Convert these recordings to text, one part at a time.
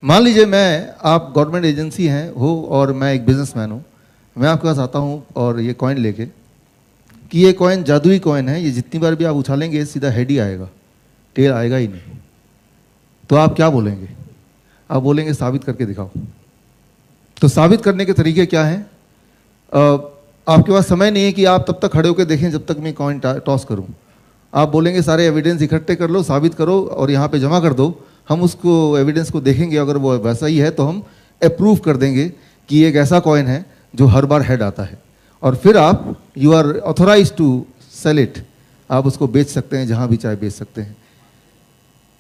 मान लीजिए आप गवर्नमेंट एजेंसी हैं हो और मैं एक बिजनेसमैन हूँ। मैं आपके पास आता हूँ और ये कॉइन लेके कि ये कॉइन जादुई कॉइन है, ये जितनी बार भी आप उछालेंगे सीधा हेड ही आएगा, टेल आएगा ही नहीं। तो आप क्या बोलेंगे? आप बोलेंगे साबित करके दिखाओ। तो साबित करने के तरीके क्या हैं? आपके पास समय नहीं है कि आप तब तक खड़े होकर देखें जब तक मैं कॉइन टॉस करूं। आप बोलेंगे सारे एविडेंस इकट्ठे कर लो, साबित करो और यहाँ पे जमा कर दो। हम उसको एविडेंस को देखेंगे, अगर वो वैसा ही है तो हम अप्रूव कर देंगे कि एक ऐसा कॉइन है जो हर बार हेड आता है। और फिर आप you are authorize to sell it, आप उसको बेच सकते हैं, जहाँ भी चाहे बेच सकते हैं।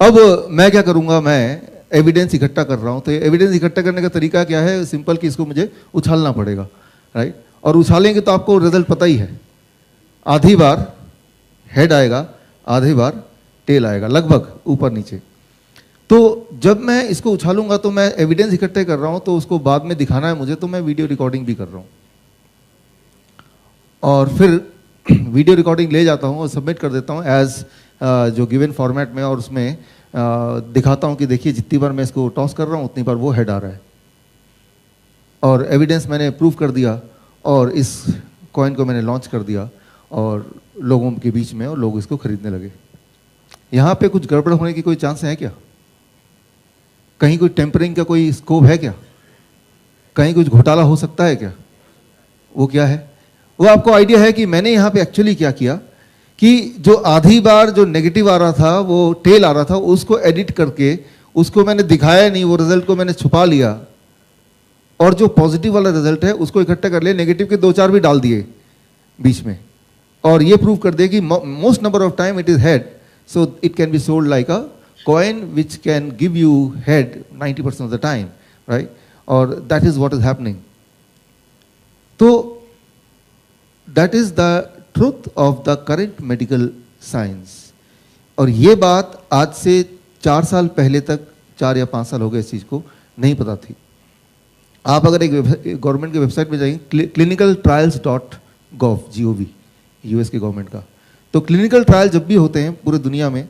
अब मैं क्या करूँगा, मैं एविडेंस इकट्ठा कर रहा हूँ। तो एविडेंस इकट्ठा करने का तरीका क्या है? सिंपल कि इसको मुझे उछालना पड़ेगा, राइट? और उछालेंगे तो आपको रिजल्ट पता ही है, आधी बार हेड आएगा, आधी बार टेल आएगा, लगभग ऊपर नीचे। तो जब मैं इसको उछालूंगा तो मैं एविडेंस इकट्ठे कर रहा हूं, तो उसको बाद में दिखाना है मुझे, तो मैं वीडियो रिकॉर्डिंग भी कर रहा हूं और फिर वीडियो रिकॉर्डिंग ले जाता हूं और सबमिट कर देता हूं एज जो गिवन फॉर्मेट में, और उसमें दिखाता हूं कि देखिए जितनी बार मैं इसको टॉस कर रहा हूं उतनी बार वो हेड आ रहा है। और एविडेंस मैंने प्रूव कर दिया और इस कॉइन को मैंने लॉन्च कर दिया और लोगों के बीच में, और लोग इसको खरीदने लगे। यहाँ पे कुछ गड़बड़ होने की कोई चांस है क्या? कहीं कोई टेम्परिंग का कोई स्कोप है क्या? कहीं कुछ घोटाला हो सकता है क्या? वो क्या है? वो आपको आइडिया है कि मैंने यहाँ पे एक्चुअली क्या किया कि जो आधी बार जो नेगेटिव आ रहा था, वो टेल आ रहा था, उसको एडिट करके उसको मैंने दिखाया नहीं, वो रिजल्ट को मैंने छुपा लिया और जो पॉजिटिव वाला रिजल्ट है उसको इकट्ठा कर लिया, नेगेटिव के 2-4 भी डाल दिए बीच में, और ये प्रूव कर दिया कि most number of time it is head, so it can be sold like a coin which can give you head 90% of the time, right? Or that is what is happening. So that is the truth of the current medical science. और ये बात आज से 4 साल पहले तक, 4 या 5 साल हो गए इस चीज़ को नहीं पता थी। आप अगर एक गवर्नमेंट के वेबसाइट पे जाएंगे, clinicaltrials.gov, यूएस के गवर्नमेंट का, तो क्लिनिकल ट्रायल जब भी होते हैं पूरे दुनिया में,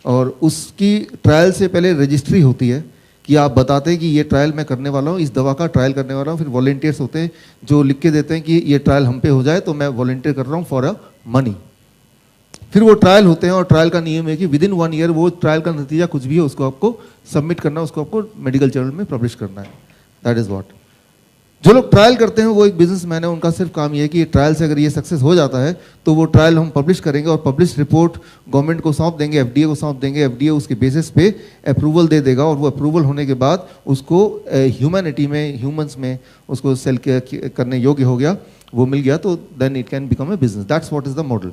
और उसकी ट्रायल से पहले रजिस्ट्री होती है कि आप बताते हैं कि ये ट्रायल मैं करने वाला हूँ, इस दवा का ट्रायल करने वाला हूँ। फिर वॉलंटियर्स होते हैं जो लिख के देते हैं कि ये ट्रायल हम पे हो जाए तो मैं वॉलंटियर कर रहा हूँ फॉर अ मनी। फिर वो ट्रायल होते हैं और ट्रायल का नियम है कि विद इन 1 ईयर वो ट्रायल का नतीजा कुछ भी है उसको आपको सबमिट करना है, उसको आपको मेडिकल जर्नल में पब्लिश करना है। That is what. जो लोग ट्रायल करते हैं वो एक बिजनेसमैन है, उनका सिर्फ काम ये है कि ट्रायल से अगर ये सक्सेस हो जाता है तो वो ट्रायल हम पब्लिश करेंगे और पब्लिश रिपोर्ट गवर्नमेंट को सौंप देंगे, एफडीए को सौंप देंगे, एफडीए उसके बेसिस पे अप्रूवल दे देगा, और वो अप्रूवल होने के बाद उसको ह्यूमैनिटी में, ह्यूमंस में उसको सेल करने योग्य हो गया, वो मिल गया, तो then it can become a business. That's what is the model.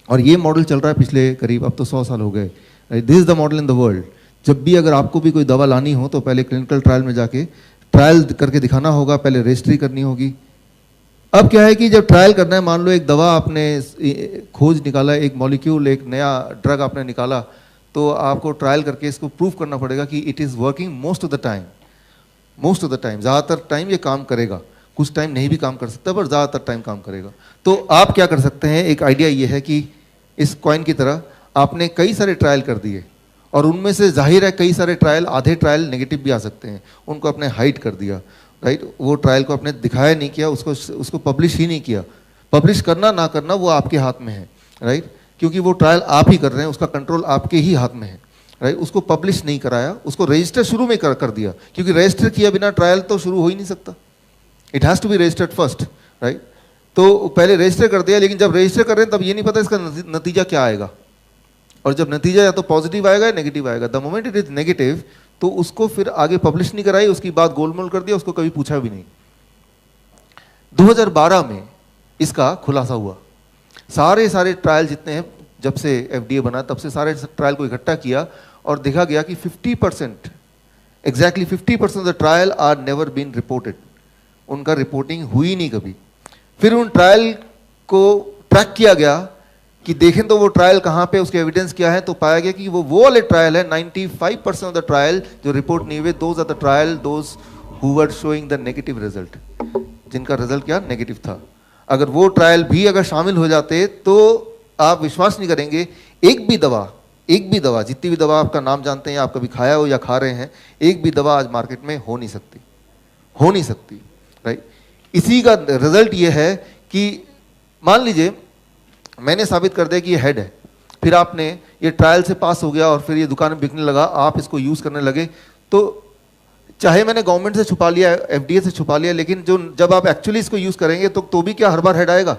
और ये मॉडल चल रहा है पिछले करीब अब तो 100 साल हो गए। This is the model in the world. जब भी अगर आपको भी कोई दवा लानी हो तो पहले क्लिनिकल ट्रायल में जाके ट्रायल करके दिखाना होगा, पहले रजिस्ट्री करनी होगी। अब क्या है कि जब ट्रायल करना है, मान लो एक दवा आपने खोज निकाला, एक मॉलिक्यूल, एक नया ड्रग आपने निकाला, तो आपको ट्रायल करके इसको प्रूव करना पड़ेगा कि it is working most of the time. Most of the time, ज़्यादातर टाइम ये काम करेगा, कुछ टाइम नहीं भी काम कर सकता पर ज़्यादातर टाइम काम करेगा। तो आप क्या कर सकते हैं, एक आइडिया ये है कि इस कॉइन की तरह आपने कई सारे ट्रायल कर दिए और उनमें से जाहिर है कई सारे ट्रायल, आधे ट्रायल नेगेटिव भी आ सकते हैं, उनको आपने हाइड कर दिया, राइट? वो ट्रायल को आपने दिखाया नहीं किया, उसको पब्लिश ही नहीं किया। पब्लिश करना ना करना वो आपके हाथ में है, राइट? क्योंकि वो ट्रायल आप ही कर रहे हैं, उसका कंट्रोल आपके ही हाथ में है, राइट? उसको पब्लिश नहीं कराया, उसको रजिस्टर शुरू में कर दिया, क्योंकि रजिस्टर किया बिना ट्रायल तो शुरू हो ही नहीं सकता। It has to be registered first, right? तो पहले रजिस्टर कर दिया, लेकिन जब रजिस्टर कर रहे हैं तब ये नहीं पता इसका नतीजा क्या आएगा, और जब नतीजा या तो पॉजिटिव आएगा या नेगेटिव आएगा। The moment it is negative तो उसको फिर आगे पब्लिश नहीं कराई, उसकी बात गोलमोल कर दिया, उसको कभी पूछा भी नहीं। 2012 में इसका खुलासा हुआ। सारे ट्रायल जितने हैं, जब से एफडीए बना तब से सारे ट्रायल को इकट्ठा किया और देखा गया कि 50%, exactly 50% of the trial are never been reported. उनका रिपोर्टिंग हुई नहीं कभी। फिर उन ट्रायल को ट्रैक किया गया कि देखें तो वो ट्रायल कहाँ पे, उसके एविडेंस क्या है, तो पाया गया कि वो वाले ट्रायल है। 95% ऑफ द ट्रायल जो रिपोर्ट नहीं हुए, those are the trial those who were showing the negative result, जिनका रिजल्ट क्या नेगेटिव था। अगर वो ट्रायल भी अगर शामिल हो जाते तो आप विश्वास नहीं करेंगे, एक भी दवा, एक भी दवा, जितनी भी दवा आपका नाम जानते हैं आप कभी खाया हो या खा रहे हैं, एक भी दवा आज मार्केट में हो नहीं सकती, हो नहीं सकती, राइट। इसी का रिजल्ट ये है कि मान लीजिए मैंने साबित कर दिया कि ये हेड है, फिर आपने ये ट्रायल से पास हो गया और फिर ये दुकान में बिकने लगा, आप इसको यूज करने लगे, तो चाहे मैंने गवर्नमेंट से छुपा लिया, एफडीए से छुपा लिया, लेकिन जो जब आप एक्चुअली इसको यूज करेंगे तो भी क्या हर बार हेड आएगा?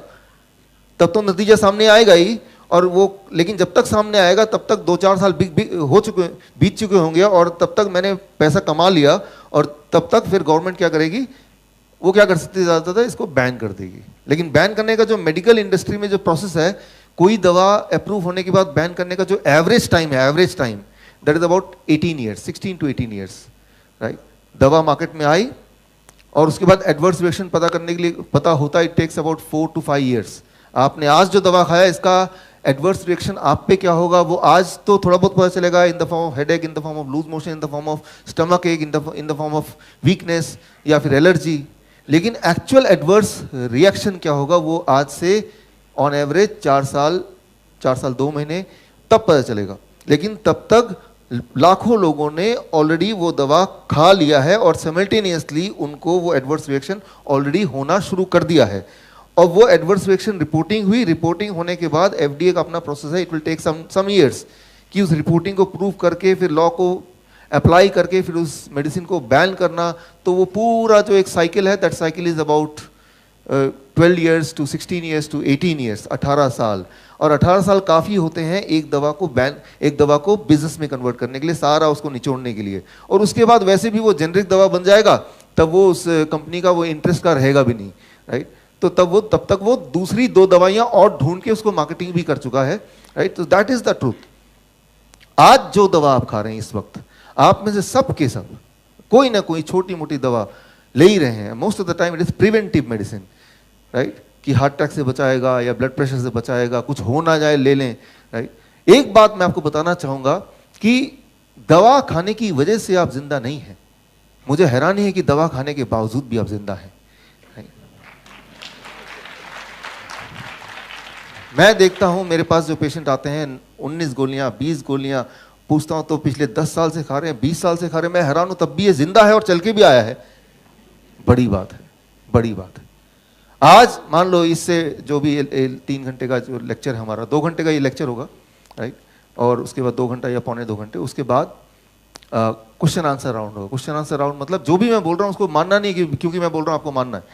तब तो नतीजा सामने आएगा ही, और वो, लेकिन जब तक सामने आएगा तब तक 2-4 साल बीत चुके होंगे, और तब तक मैंने पैसा कमा लिया, और तब तक फिर गवर्नमेंट क्या करेगी, वो क्या कर सकती है ज़्यादातर, इसको बैन कर देगी। लेकिन बैन करने का जो मेडिकल इंडस्ट्री में जो प्रोसेस है, कोई दवा अप्रूव होने के बाद बैन करने का जो एवरेज टाइम है, average time that is about 18 years, 16 to 18 years, right. दवा मार्केट में आई और उसके बाद एडवर्स रिएक्शन पता करने के लिए पता होता, it takes about 4 to 5 years. आपने आज जो दवा खाया, इसका एडवर्स रिएक्शन आप पे क्या होगा वो आज तो थोड़ा बहुत पता चलेगा, in the form of headache, in the form of loose motion, in the form of stomach ache, in the form of weakness या फिर एलर्जी। लेकिन एक्चुअल एडवर्स रिएक्शन क्या होगा वो आज से ऑन एवरेज 4 साल 2 महीने तब पता चलेगा। लेकिन तब तक लाखों लोगों ने ऑलरेडी वो दवा खा लिया है और सिमल्टेनियसली उनको वो एडवर्स रिएक्शन ऑलरेडी होना शुरू कर दिया है, और वो एडवर्स रिएक्शन रिपोर्टिंग हुई। रिपोर्टिंग होने के बाद एफडीए का अपना प्रोसेस है, it will take some years कि उस रिपोर्टिंग को प्रूव करके फिर लॉ को अप्लाई करके फिर उस मेडिसिन को बैन करना। तो वो पूरा जो एक साइकिल है, that cycle is about 12 years to 16 years to 18 years, 18 साल। और 18 साल काफ़ी होते हैं एक दवा को एक दवा को बिजनेस में कन्वर्ट करने के लिए, सारा उसको निचोड़ने के लिए। और उसके बाद वैसे भी वो जेनरिक दवा बन जाएगा, तब वो उस कंपनी का वो इंटरेस्ट का रहेगा भी नहीं, राइट। तो तब तक वो दूसरी 2 दवाइयाँ और ढूंढ के उसको मार्केटिंग भी कर चुका है, राइट। तो दैट इज द ट्रूथ। आज जो दवा आप खा रहे हैं इस वक्त, आप में से सब के सब कोई ना कोई छोटी मोटी दवा ले ही रहे हैं। Most of the time it is preventive medicine, right, कि हार्ट अटैक से बचाएगा या ब्लड प्रेशर से बचाएगा, कुछ हो ना जाए ले लें, राइट। एक बात मैं आपको बताना चाहूंगा कि दवा खाने की वजह से आप जिंदा नहीं हैं। मुझे हैरानी है कि दवा खाने के बावजूद भी आप जिंदा हैं। मैं देखता हूं मेरे पास जो पेशेंट आते हैं 19 गोलियां 20 गोलियां, पूछता हूं तो पिछले 10 साल से खा रहे हैं, 20 साल से खा रहे हैं। मैं हैरान हूं, तब भी ये जिंदा है और चल के भी आया है। बड़ी बात है, बड़ी बात है। आज मान लो इससे जो भी 3 घंटे का जो लेक्चर है हमारा, 2 घंटे का ये लेक्चर होगा, राइट, और उसके बाद 2 घंटा या पौने 2 घंटे, उसके बाद क्वेश्चन आंसर राउंड होगा। क्वेश्चन आंसर राउंड मतलब जो भी मैं बोल रहा हूँ उसको मानना नहीं कि क्योंकि मैं बोल रहा हूँ आपको मानना है,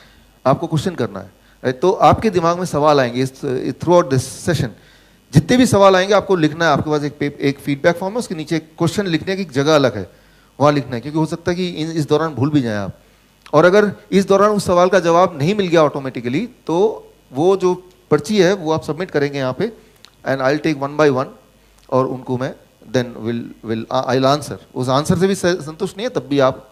आपको क्वेश्चन करना है, राइट। तो आपके दिमाग में सवाल आएंगे थ्रू आउट दिस सेशन। जितने भी सवाल आएंगे आपको लिखना है। आपके पास एक फीडबैक फॉर्म है, उसके नीचे क्वेश्चन लिखने की जगह अलग है, वहाँ लिखना है, क्योंकि हो सकता है कि इस दौरान भूल भी जाएं आप। और अगर इस दौरान उस सवाल का जवाब नहीं मिल गया ऑटोमेटिकली, तो वो जो पर्ची है वो आप सबमिट करेंगे यहाँ पे, and I will take 1 by 1 और उनको मैं देन आई विल आंसर। उस आंसर से भी संतुष्ट नहीं है तब भी आप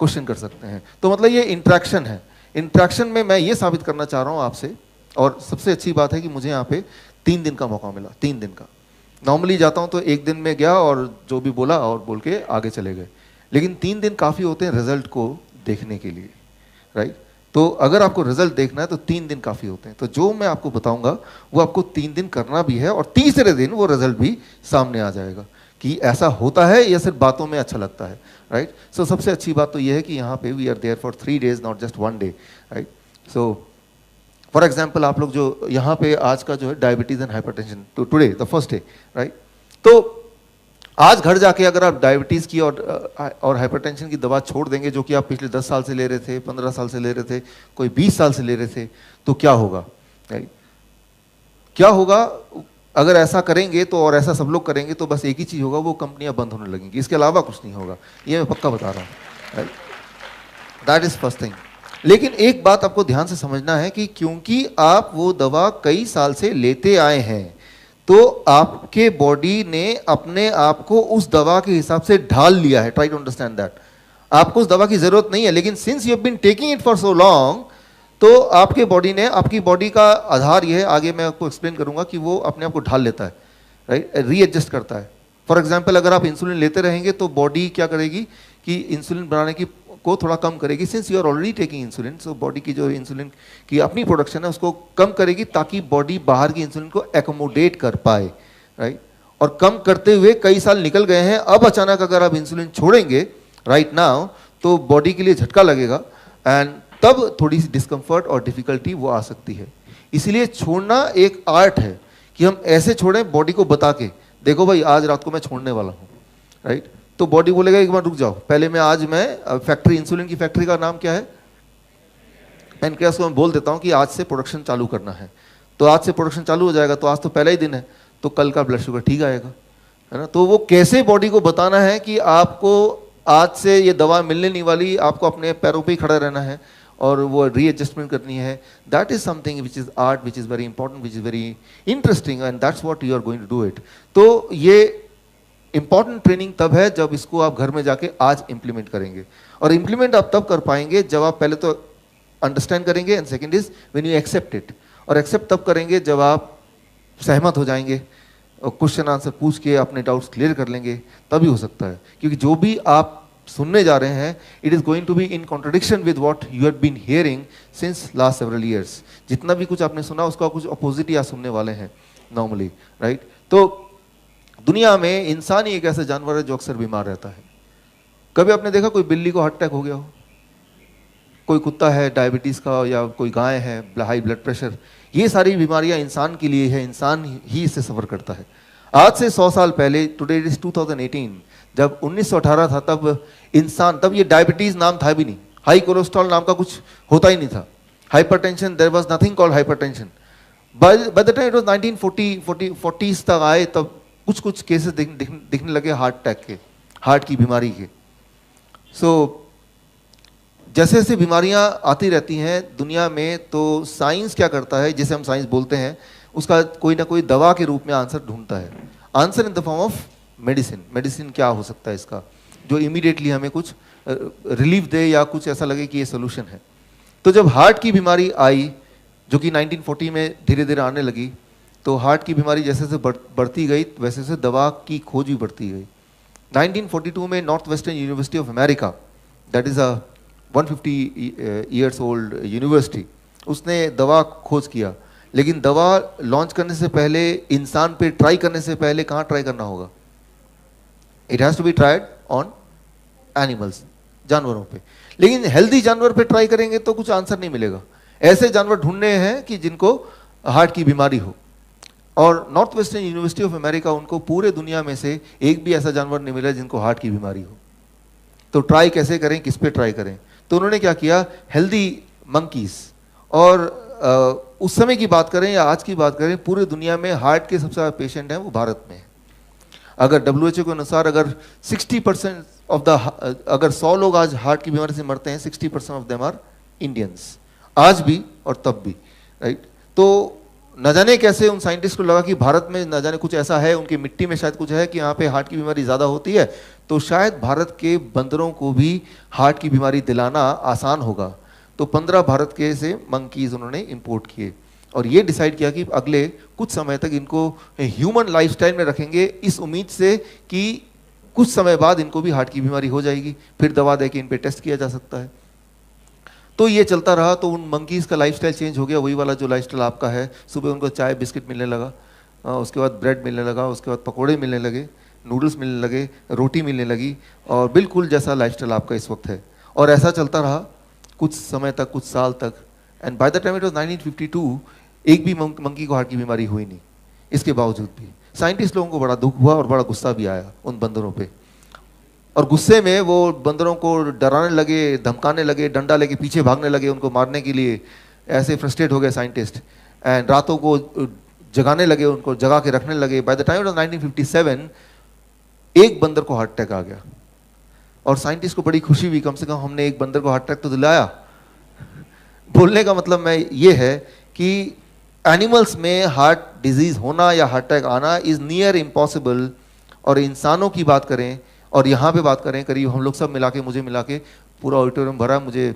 क्वेश्चन कर सकते हैं। तो मतलब ये इंट्रैक्शन है। इंट्रैक्शन में मैं ये साबित करना चाह रहा हूँ आपसे, और सबसे अच्छी बात है कि मुझे यहाँ पे 3 दिन का मौका मिला। 3 दिन का। नॉर्मली जाता हूँ तो 1 दिन में गया और जो भी बोला और बोल के आगे चले गए, लेकिन 3 दिन काफ़ी होते हैं रिजल्ट को देखने के लिए, राइट। तो अगर आपको रिजल्ट देखना है तो 3 दिन काफ़ी होते हैं। तो जो मैं आपको बताऊंगा वो आपको 3 दिन करना भी है, और तीसरे दिन वो रिजल्ट भी सामने आ जाएगा कि ऐसा होता है या सिर्फ बातों में अच्छा लगता है, राइट। सो सबसे अच्छी बात तो ये है कि यहाँ पे we are there for 3 days, not just 1 day, right. So for example आप लोग जो यहाँ पे आज का जो है डायबिटीज एंड हाइपरटेंशन, तो today the first day, right. तो आज घर जाके अगर आप डायबिटीज़ की और हाइपरटेंशन की दवा छोड़ देंगे, जो कि आप पिछले 10 साल से ले रहे थे, 15 साल से ले रहे थे, कोई 20 साल से ले रहे थे, तो क्या होगा, राइट। क्या होगा अगर ऐसा करेंगे तो, और ऐसा सब लोग करेंगे तो बस एक ही चीज़ होगा, वो कंपनियां बंद होने लगेंगी। इसके अलावा कुछ नहीं होगा, ये मैं पक्का बता रहा हूँ, right. That is first thing. लेकिन एक बात आपको ध्यान से समझना है कि क्योंकि आप वो दवा कई साल से लेते आए हैं, तो आपके बॉडी ने अपने आप को उस दवा के हिसाब से ढाल लिया है। Try to understand that. आपको उस दवा की जरूरत नहीं है, लेकिन since you have been taking it for so long, तो आपके बॉडी ने, आपकी बॉडी का आधार ये है, आगे मैं आपको एक्सप्लेन करूंगा, कि वो अपने आप को ढाल लेता है, राइट, रीएडजस्ट करता है। फॉर एग्जाम्पल अगर आप इंसुलिन लेते रहेंगे तो बॉडी क्या करेगी कि इंसुलिन बनाने की को थोड़ा कम करेगी। Since you are already taking insulin, so body की जो इंसुलिन की अपनी प्रोडक्शन है उसको कम करेगी, ताकि बॉडी बाहर की इंसुलिन को एकोमोडेट कर पाए, राइट। और कम करते हुए कई साल निकल गए हैं, अब अचानक अगर आप इंसुलिन छोड़ेंगे राइट नाउ तो बॉडी के लिए झटका लगेगा एंड तब थोड़ी सी डिस्कम्फर्ट और डिफिकल्टी वो आ सकती है। इसीलिए छोड़ना एक आर्ट है कि हम ऐसे छोड़ें बॉडी को बता के, देखो भाई आज रात को मैं छोड़ने वाला हूँ, राइट। तो बॉडी बोलेगा एक बार रुक जाओ, पहले मैं फैक्ट्री, इंसुलिन की फैक्ट्री का नाम क्या है, पैनक्रियास को मैं बोल देता हूँ कि आज से प्रोडक्शन चालू करना है, तो आज से प्रोडक्शन चालू हो जाएगा, तो आज तो पहला ही दिन है, तो कल का ब्लड शुगर ठीक आएगा, है ना। तो वो कैसे बॉडी को बताना है कि आपको आज से ये दवा मिलने नहीं वाली, आपको अपने पैरों पे ही खड़ा रहना है और वो रीएडजस्टमेंट करनी है, that is something which is art, which is very important, which is very interesting and that's what you are going to do it. तो ये इंपॉर्टेंट ट्रेनिंग तब है जब इसको आप घर में जाके आज इंप्लीमेंट करेंगे, और इंप्लीमेंट आप तब कर पाएंगे जब आप पहले तो अंडरस्टैंड करेंगे and second is when you accept it, और एक्सेप्ट तब करेंगे जब आप सहमत हो जाएंगे और क्वेश्चन आंसर पूछ के अपने डाउट्स क्लियर कर लेंगे, तभी हो सकता है। क्योंकि जो भी आप सुनने जा रहे हैं it is going to be in contradiction with what you have been hearing since last several years. जितना भी कुछ आपने सुना उसका कुछ अपोजिट ही आप सुनने वाले हैं नॉर्मली, राइट। तो दुनिया में इंसान ही एक ऐसा जानवर है जो अक्सर बीमार रहता है। कभी आपने देखा कोई बिल्ली को हार्ट अटैक हो गया हो, कोई कुत्ता है डायबिटीज का, या कोई गाय है हाई ब्लड प्रेशर, ये सारी बीमारियां इंसान के लिए है, इंसान ही इससे सफर करता है। आज से 100 साल पहले, टुडे इट इज 2018, जब 1918 था तब ये डायबिटीज नाम था भी नहीं, हाई कोलेस्ट्रॉल नाम का कुछ होता ही नहीं था, hypertension, there was nothing called hypertension. By the time it was 1940s तक आए, तब कुछ कुछ केसेस दिखने लगे हार्ट अटैक के, हार्ट की बीमारी के। सो जैसे जैसे बीमारियां आती रहती हैं दुनिया में, तो साइंस क्या करता है, जिसे हम साइंस बोलते हैं, उसका कोई ना कोई दवा के रूप में आंसर ढूंढता है, answer in the form of medicine. Medicine क्या हो सकता है इसका, जो इमीडिएटली हमें कुछ रिलीफ दे या कुछ ऐसा लगे कि ये सोल्यूशन है। तो जब हार्ट की बीमारी आई, जो कि 1940 में धीरे धीरे आने लगी, तो हार्ट की बीमारी जैसे जैसे बढ़ती गई वैसे वैसे दवा की खोज भी बढ़ती गई। 1942 में north western university of America, that is a 150 years old university, उसने दवा खोज किया। लेकिन दवा लॉन्च करने से पहले, इंसान पे ट्राई करने से पहले कहाँ ट्राई करना होगा, it has to be tried on animals, जानवरों पे। लेकिन हेल्दी जानवर पे ट्राई करेंगे तो कुछ आंसर नहीं मिलेगा, ऐसे जानवर ढूंढने हैं कि जिनको हार्ट की बीमारी हो। और north western university of America, उनको पूरे दुनिया में से एक भी ऐसा जानवर नहीं मिला जिनको हार्ट की बीमारी हो। तो ट्राई कैसे करें, किस पे ट्राई करें, तो उन्होंने क्या किया, हेल्दी मंकीज, और उस समय की बात करें या आज की बात करें, पूरे दुनिया में हार्ट के सबसे ज़्यादा पेशेंट हैं वो भारत में है। अगर WHO के अनुसार अगर 60% ऑफ द, अगर 100 लोग आज हार्ट की बीमारी से मरते हैं, 60% ऑफ देम आर इंडियंस, आज भी और तब भी, राइट। तो न जाने कैसे उन साइंटिस्ट को लगा कि भारत में न जाने कुछ ऐसा है, उनकी मिट्टी में शायद कुछ है कि यहाँ पे हार्ट की बीमारी ज़्यादा होती है, तो शायद भारत के बंदरों को भी हार्ट की बीमारी दिलाना आसान होगा। तो 15 भारत के से मंकीज उन्होंने इंपोर्ट किए और ये डिसाइड किया कि अगले कुछ समय तक इनको ह्यूमन लाइफस्टाइल में रखेंगे, इस उम्मीद से कि कुछ समय बाद इनको भी हार्ट की बीमारी हो जाएगी, फिर दवा दे के इन पे टेस्ट किया जा सकता है। तो ये चलता रहा, तो उन मंकीज़ का लाइफस्टाइल चेंज हो गया, वही वाला जो लाइफस्टाइल आपका है। सुबह उनको चाय बिस्किट मिलने लगा, उसके बाद ब्रेड मिलने लगा, उसके बाद पकोड़े मिलने लगे, नूडल्स मिलने लगे, रोटी मिलने लगी, और बिल्कुल जैसा लाइफस्टाइल आपका इस वक्त है। और ऐसा चलता रहा कुछ समय तक, कुछ साल तक, and bye the time it was 1952 एक भी मंकी को हार्ट की बीमारी हुई नहीं। इसके बावजूद भी साइंटिस्ट लोगों को बड़ा दुख हुआ और बड़ा गुस्सा भी आया उन बंदरों पे, और गुस्से में वो बंदरों को डराने लगे, धमकाने लगे, डंडा लेके पीछे भागने लगे उनको मारने के लिए। ऐसे फ्रस्ट्रेट हो गए साइंटिस्ट, एंड रातों को जगाने लगे, उनको जगा के रखने लगे। बाय द टाइम ऑफ 1957 एक बंदर को हार्ट अटैक आ गया, और साइंटिस्ट को बड़ी खुशी हुई, कम से कम हमने एक बंदर को हार्ट अटैक तो दिलाया। बोलने का मतलब मैं ये है कि एनिमल्स में हार्ट डिजीज होना या हार्ट अटैक आना इज नियर इम्पॉसिबल, और इंसानों की बात करें और यहाँ पे बात करें, करीब हम लोग सब मिला के, मुझे मिला के पूरा ऑडिटोरियम भरा, मुझे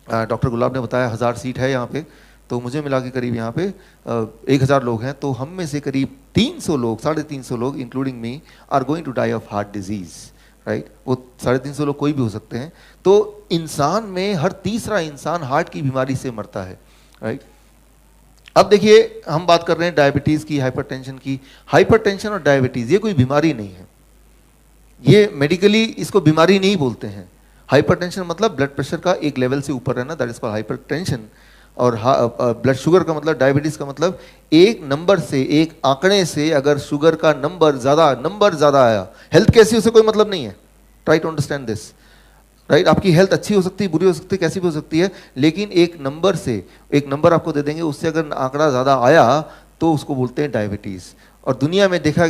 डॉक्टर गुलाब ने बताया 1000 सीट है यहाँ पे, तो मुझे मिला के करीब यहाँ पे 1000 लोग हैं, तो हम में से करीब 300 लोग, 350 लोग including me are going to die of heart disease, right. वो 350 लोग कोई भी हो सकते हैं। तो इंसान में हर तीसरा इंसान हार्ट की बीमारी से मरता है, राइट। अब देखिए हम बात कर रहे हैं डायबिटीज की, हाइपरटेंशन की। हाइपरटेंशन और डायबिटीज ये कोई बीमारी नहीं है, ये मेडिकली इसको बीमारी नहीं बोलते हैं। हाइपरटेंशन मतलब ब्लड प्रेशर का एक लेवल से ऊपर रहना, दैट इज कॉल्ड हाइपरटेंशन। और ब्लड शुगर का मतलब, डायबिटीज का मतलब एक नंबर से, एक आंकड़े से अगर शुगर का नंबर ज्यादा आया, हेल्थ कैसी उसे कोई मतलब नहीं है। Try to understand this, right. आपकी हेल्थ अच्छी हो सकती है, बुरी हो सकती है, कैसी भी हो सकती है, लेकिन एक नंबर से, एक नंबर आपको दे देंगे, उससे अगर आंकड़ा ज्यादा आया तो उसको बोलते हैं डायबिटीज। और दुनिया में देखा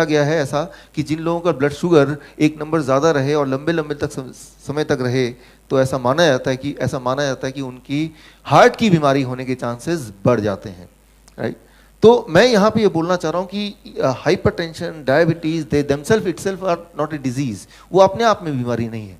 गया है ऐसा कि जिन लोगों का ब्लड शुगर एक नंबर ज़्यादा रहे और लंबे लंबे तक समय तक रहे, तो ऐसा माना जाता है कि उनकी हार्ट की बीमारी होने के चांसेस बढ़ जाते हैं, राइट। तो मैं यहाँ पे ये बोलना चाह रहा हूँ कि hypertension, diabetes, they themselves itself are not a disease, वो अपने आप में बीमारी नहीं है,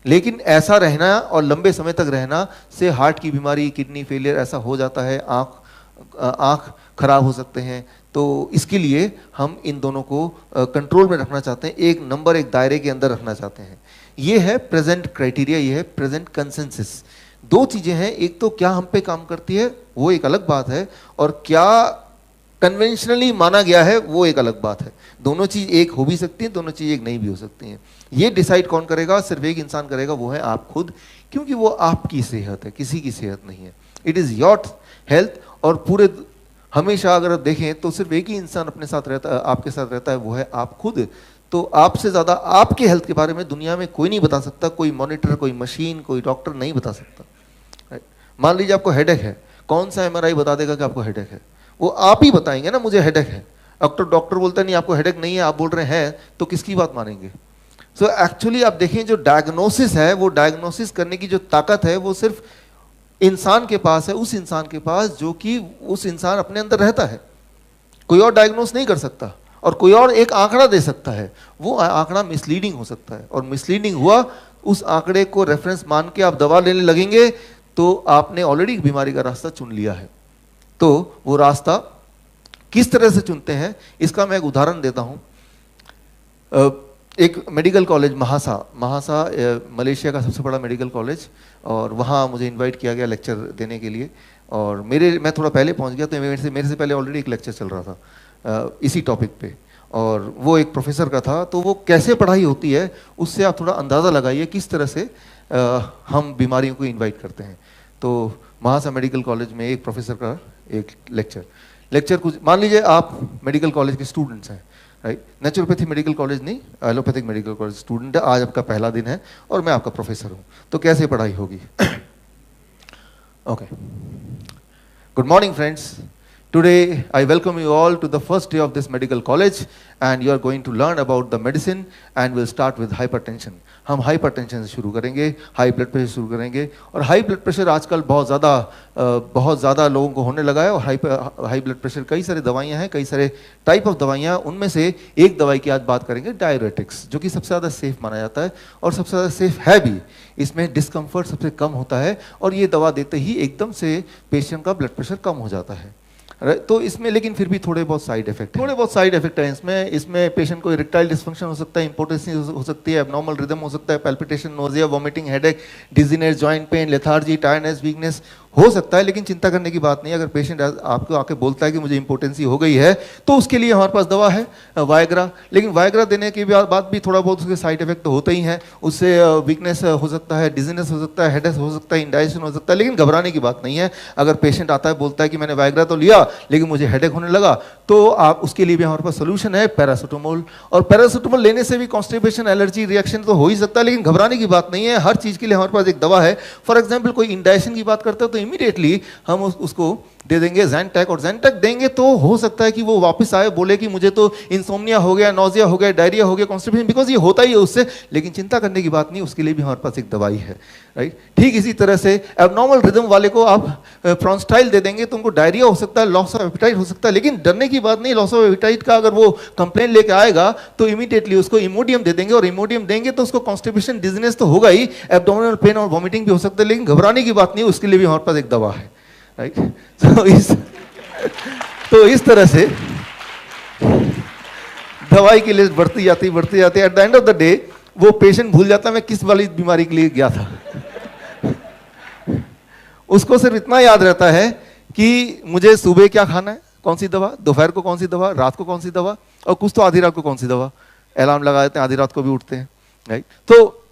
लेकिन ऐसा रहना और लंबे समय तक रहना से हार्ट की बीमारी, किडनी फेलियर ऐसा हो जाता है, आँख खराब हो सकते हैं। तो इसके लिए हम इन दोनों को कंट्रोल में रखना चाहते हैं, एक नंबर, एक दायरे के अंदर रखना चाहते हैं। ये है प्रेजेंट क्राइटेरिया, ये है प्रेजेंट कंसेंसस। दो चीजें हैं, एक तो क्या हम पे काम करती है वो एक अलग बात है, और क्या कन्वेंशनली माना गया है वो एक अलग बात है। दोनों चीज एक हो भी सकती है, दोनों चीज एक नहीं भी हो सकती हैं। ये डिसाइड कौन करेगा? सिर्फ एक इंसान करेगा, वो है आप खुद, क्योंकि वो आपकी सेहत है, किसी की सेहत नहीं है। It is your health. और पूरे हमेशा अगर आप देखें तो सिर्फ एक ही इंसान अपने साथ रहता है, आपके साथ रहता है, वो है आप खुद। तो आपसे ज्यादा आपके हेल्थ के बारे में दुनिया में कोई नहीं बता सकता, कोई मॉनिटर, कोई मशीन, कोई डॉक्टर नहीं बता सकता। मान लीजिए आपको हेडेक है, कौन सा एमआरआई बता देगा कि आपको हेडेक है? वो आप ही बताएंगे ना, मुझे हेडेक है। डॉक्टर बोलता नहीं आपको हेडेक नहीं है, आप बोल रहे हैं, तो किसकी बात मानेंगे? सो एक्चुअली आप देखें, जो डायग्नोसिस है, वो डायग्नोसिस करने की जो ताकत है वो सिर्फ इंसान के पास है, उस इंसान के पास जो कि उस इंसान अपने अंदर रहता है। कोई और डायग्नोस नहीं कर सकता, और कोई और एक आंकड़ा दे सकता है, वो आंकड़ा मिसलीडिंग हो सकता है, और मिसलीडिंग हुआ, उस आंकड़े को रेफरेंस मान के आप दवा लेने लगेंगे तो आपने ऑलरेडी बीमारी का रास्ता चुन लिया है। तो वो रास्ता किस तरह से चुनते हैं, इसका मैं एक उदाहरण देता हूं। एक मेडिकल कॉलेज महासा मलेशिया का सबसे बड़ा मेडिकल कॉलेज, और वहाँ मुझे इनवाइट किया गया लेक्चर देने के लिए। और मैं थोड़ा पहले पहुँच गया, तो मेरे से पहले ऑलरेडी एक लेक्चर चल रहा था इसी टॉपिक पे, और वो एक प्रोफेसर का था। तो वो कैसे पढ़ाई होती है उससे आप थोड़ा अंदाज़ा लगाइए किस तरह से हम बीमारियों को इन्वाइट करते हैं। तो महासा मेडिकल कॉलेज में एक प्रोफेसर का एक लेक्चर कुछ, मान लीजिए आप मेडिकल कॉलेज के स्टूडेंट्स हैं, राइट। नेचुरोपैथी मेडिकल कॉलेज नहीं, एलोपैथिक मेडिकल कॉलेज स्टूडेंट है, आज आपका पहला दिन है और मैं आपका प्रोफेसर हूं, तो कैसे पढ़ाई होगी? Okay, good morning friends. Today I welcome you all to the first day of this medical college, and you are going to learn about the medicine, and we'll start with hypertension. हम hypertension से शुरू करेंगे, high blood pressure शुरू करेंगे। और high blood pressure आजकल बहुत ज़्यादा लोगों को होने लगा है। और हाई ब्लड प्रेशर, कई सारी दवाइयाँ हैं, कई सारे टाइप ऑफ दवाइयाँ, उनमें से एक दवाई की आज बात करेंगे, डायरेटिक्स, जो कि सबसे ज़्यादा सेफ माना जाता है और सबसे ज़्यादा सेफ है भी। इसमें डिस्कम्फर्ट सबसे कम होता है, और ये दवा देते ही एकदम से पेशेंट का ब्लड प्रेशर कम हो जाता है। तो इसमें लेकिन फिर भी थोड़े बहुत साइड इफेक्ट हैं इसमें पेशेंट को इरेक्टाइल डिस्फंक्शन हो सकता है, इंपोर्टेंसी हो सकती है, एबनॉर्मल रिदम हो सकता है, palpitation, nausea, vomiting, headache, dizziness, joint pain, lethargy, tiredness, weakness हो सकता है। लेकिन चिंता करने की बात नहीं है। अगर पेशेंट आपको आके बोलता है कि मुझे इंपोर्टेंसी हो गई है, तो उसके लिए हमारे पास दवा है वायग्रा। लेकिन वायग्रा देने के बाद भी थोड़ा बहुत उसके साइड इफेक्ट तो होते ही हैं। उससे वीकनेस हो सकता है, डिजीनेस हो सकता है, हेडेक हो सकता है, इंडाइजेशन हो सकता है। लेकिन घबराने की बात नहीं है। अगर पेशेंट आता है, बोलता है कि मैंने वायग्रा तो लिया लेकिन मुझे हेडेक होने लगा, तो आप उसके लिए भी हमारे पास सोल्यूशन है, पैरासिटामोल। और पैरासिटामोल लेने से भी कॉन्स्टिपेशन, एलर्जी रिएक्शन तो हो ही सकता है, लेकिन घबराने की बात नहीं है। हर चीज़ के लिए हमारे पास एक दवा है। फॉर एग्जाम्पल, कोई इंडाइजेशन की बात करते हो तो इमीडिएटली हम उसको दे देंगे ज़ैंटैक, और ज़ैंटैक देंगे तो हो सकता है कि वो वापस आए, बोले कि मुझे तो इंसोम्निया हो गया, नोजिया हो गया, डायरिया हो गया, कॉन्स्टिपेशन, बिकॉज ये होता ही है उससे। लेकिन चिंता करने की बात नहीं, उसके लिए भी हमारे पास एक दवाई है, राइट। ठीक इसी तरह से एबनॉर्मल रिदम वाले को आप प्रोंस्टाइल दे देंगे तो उनको डायरिया हो सकता है, लॉस ऑफ एपेटाइट हो सकता है। लेकिन डरने की बात नहीं, लॉस ऑफ एपेटाइट का अगर वो कंप्लेन लेके आएगा तो इमीडिएटली उसको इमोडियम दे देंगे, और इमोडियम देंगे तो उसको कॉन्स्टिपेशन, डिजीनेस तो होगा ही, एब्डोमिनल पेन और वॉमिटिंग भी हो सकता है। लेकिन घबराने की बात नहीं, उसके लिए भी हमारे पास एक दवा है, राइट। तो इस तरह से दवाई की लिस्ट बढ़ती जाती। At the end of the day वो पेशेंट भूल जाता मैं किस वाली बीमारी के लिए गया था। उसको सिर्फ इतना याद रहता है कि मुझे सुबह क्या खाना है, कौन सी दवा, दोपहर को कौन सी दवा, रात को कौन सी दवा, और कुछ तो आधी रात को कौन सी दवा, अलार्म लगा देते हैं, आधी रात को भी उठते हैं, राइट। तो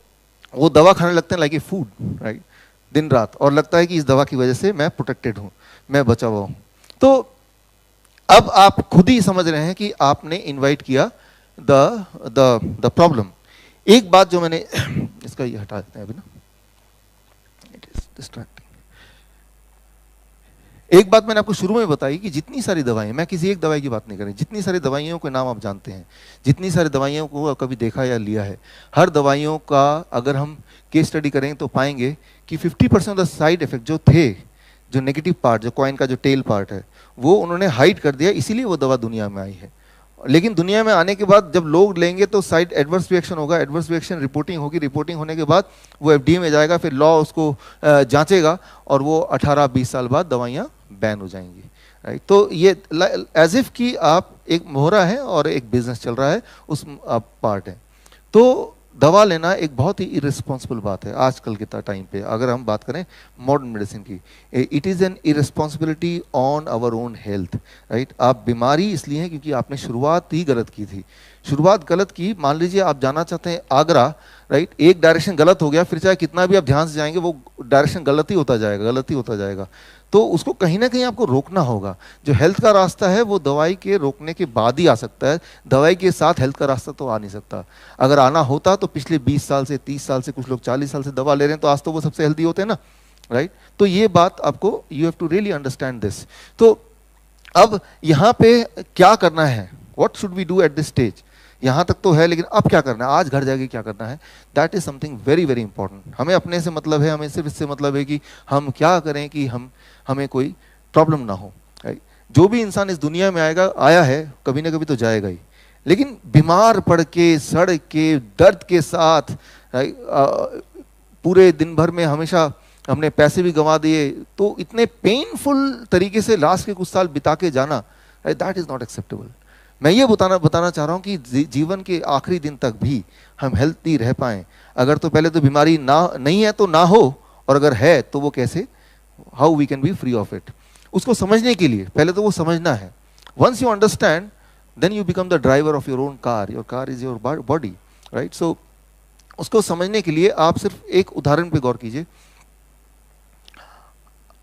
वो दवा खाने लगते हैं लाइक ए फूड, राइट, दिन रात, और लगता है कि इस दवा की वजह से मैं प्रोटेक्टेड हूँ, मैं बचा हुआ हूँ। तो अब आप खुद ही समझ रहे हैं कि आपने इनवाइट किया द प्रॉब्लम। एक बात जो मैंने इसका ये हटा देते हैं अभी ना, इट इज डिस्ट्रैक्टिंग। एक बात मैंने आपको शुरू में बताई कि जितनी सारी दवाएं, मैं किसी एक दवाई की बात नहीं कर रही, जितनी सारी दवाइयों के नाम आप जानते हैं, जितनी सारी दवाइयों को कभी देखा या लिया है, हर दवाइयों का अगर हम केस स्टडी करें तो पाएंगे कि 50% ऑफ द साइड इफेक्ट जो थे, जो नेगेटिव पार्ट, जो कॉइन का जो टेल पार्ट है, वो उन्होंने हाइड कर दिया, इसीलिए वो दवा दुनिया में आई है। लेकिन दुनिया में आने के बाद जब लोग लेंगे तो साइड एडवर्स रिएक्शन होगा, एडवर्स रिएक्शन रिपोर्टिंग होगी, रिपोर्टिंग होने के बाद वो एफडीए में जाएगा, फिर लॉ उसको जांचेगा, और वो 18-20 साल बाद दवाइयाँ बैन हो जाएंगी, राइट। तो ये एज इफ कि आप एक मोहरा है और एक बिजनेस चल रहा है, उस पार्ट है। तो दवा लेना एक बहुत ही इररिस्पॉन्सिबल बात है आजकल के टाइम पे। अगर हम बात करें मॉडर्न मेडिसिन की, it is an irresponsibility on our own health, right. आप बीमारी इसलिए हैं क्योंकि आपने शुरुआत ही गलत की थी, शुरुआत गलत की। मान लीजिए आप जाना चाहते हैं आगरा, राइट, एक डायरेक्शन गलत हो गया, फिर चाहे कितना भी आप ध्यान से जाएंगे वो डायरेक्शन गलत ही होता जाएगा, गलत ही होता जाएगा। तो उसको कहीं ना कहीं आपको रोकना होगा। जो हेल्थ का रास्ता है वो दवाई के रोकने के बाद ही आ सकता है, दवाई के साथ हेल्थ का रास्ता तो आ नहीं सकता। अगर आना होता तो पिछले 20 साल से, 30 साल से, कुछ लोग 40 साल से दवा ले रहे हैं, तो आज तो वो सबसे हेल्दी होते हैं ना, राइट। तो ये बात आपको, you have to really understand this. तो अब यहाँ पे क्या करना है, what should we do at this stage, यहाँ तक तो है, लेकिन अब क्या करना है, आज घर जाके क्या करना है, that is something very very important. हमें अपने से मतलब है, हमें सिर्फ इससे मतलब है कि हम क्या करें कि हमें कोई प्रॉब्लम ना हो। जो भी इंसान इस दुनिया में आया है कभी ना कभी तो जाएगा ही, लेकिन बीमार पड़ के, सड़ के, दर्द के साथ, पूरे दिन भर में हमेशा हमने पैसे भी गंवा दिए, तो इतने पेनफुल तरीके से लास्ट के कुछ साल बिता के जाना, दैट इज नॉट एक्सेप्टेबल। मैं ये बताना चाह रहा हूँ कि जीवन के आखिरी दिन तक भी हम हेल्थी रह पाएं। अगर तो पहले तो बीमारी नहीं है तो ना हो, और अगर है तो वो कैसे, how we can be free of it, उसको समझने के लिए पहले तो वो समझना है। Once you understand, then you become the driver of your own car, your car is your body, right. So उसको समझने के लिए आप सिर्फ एक उदाहरण पे गौर कीजिए।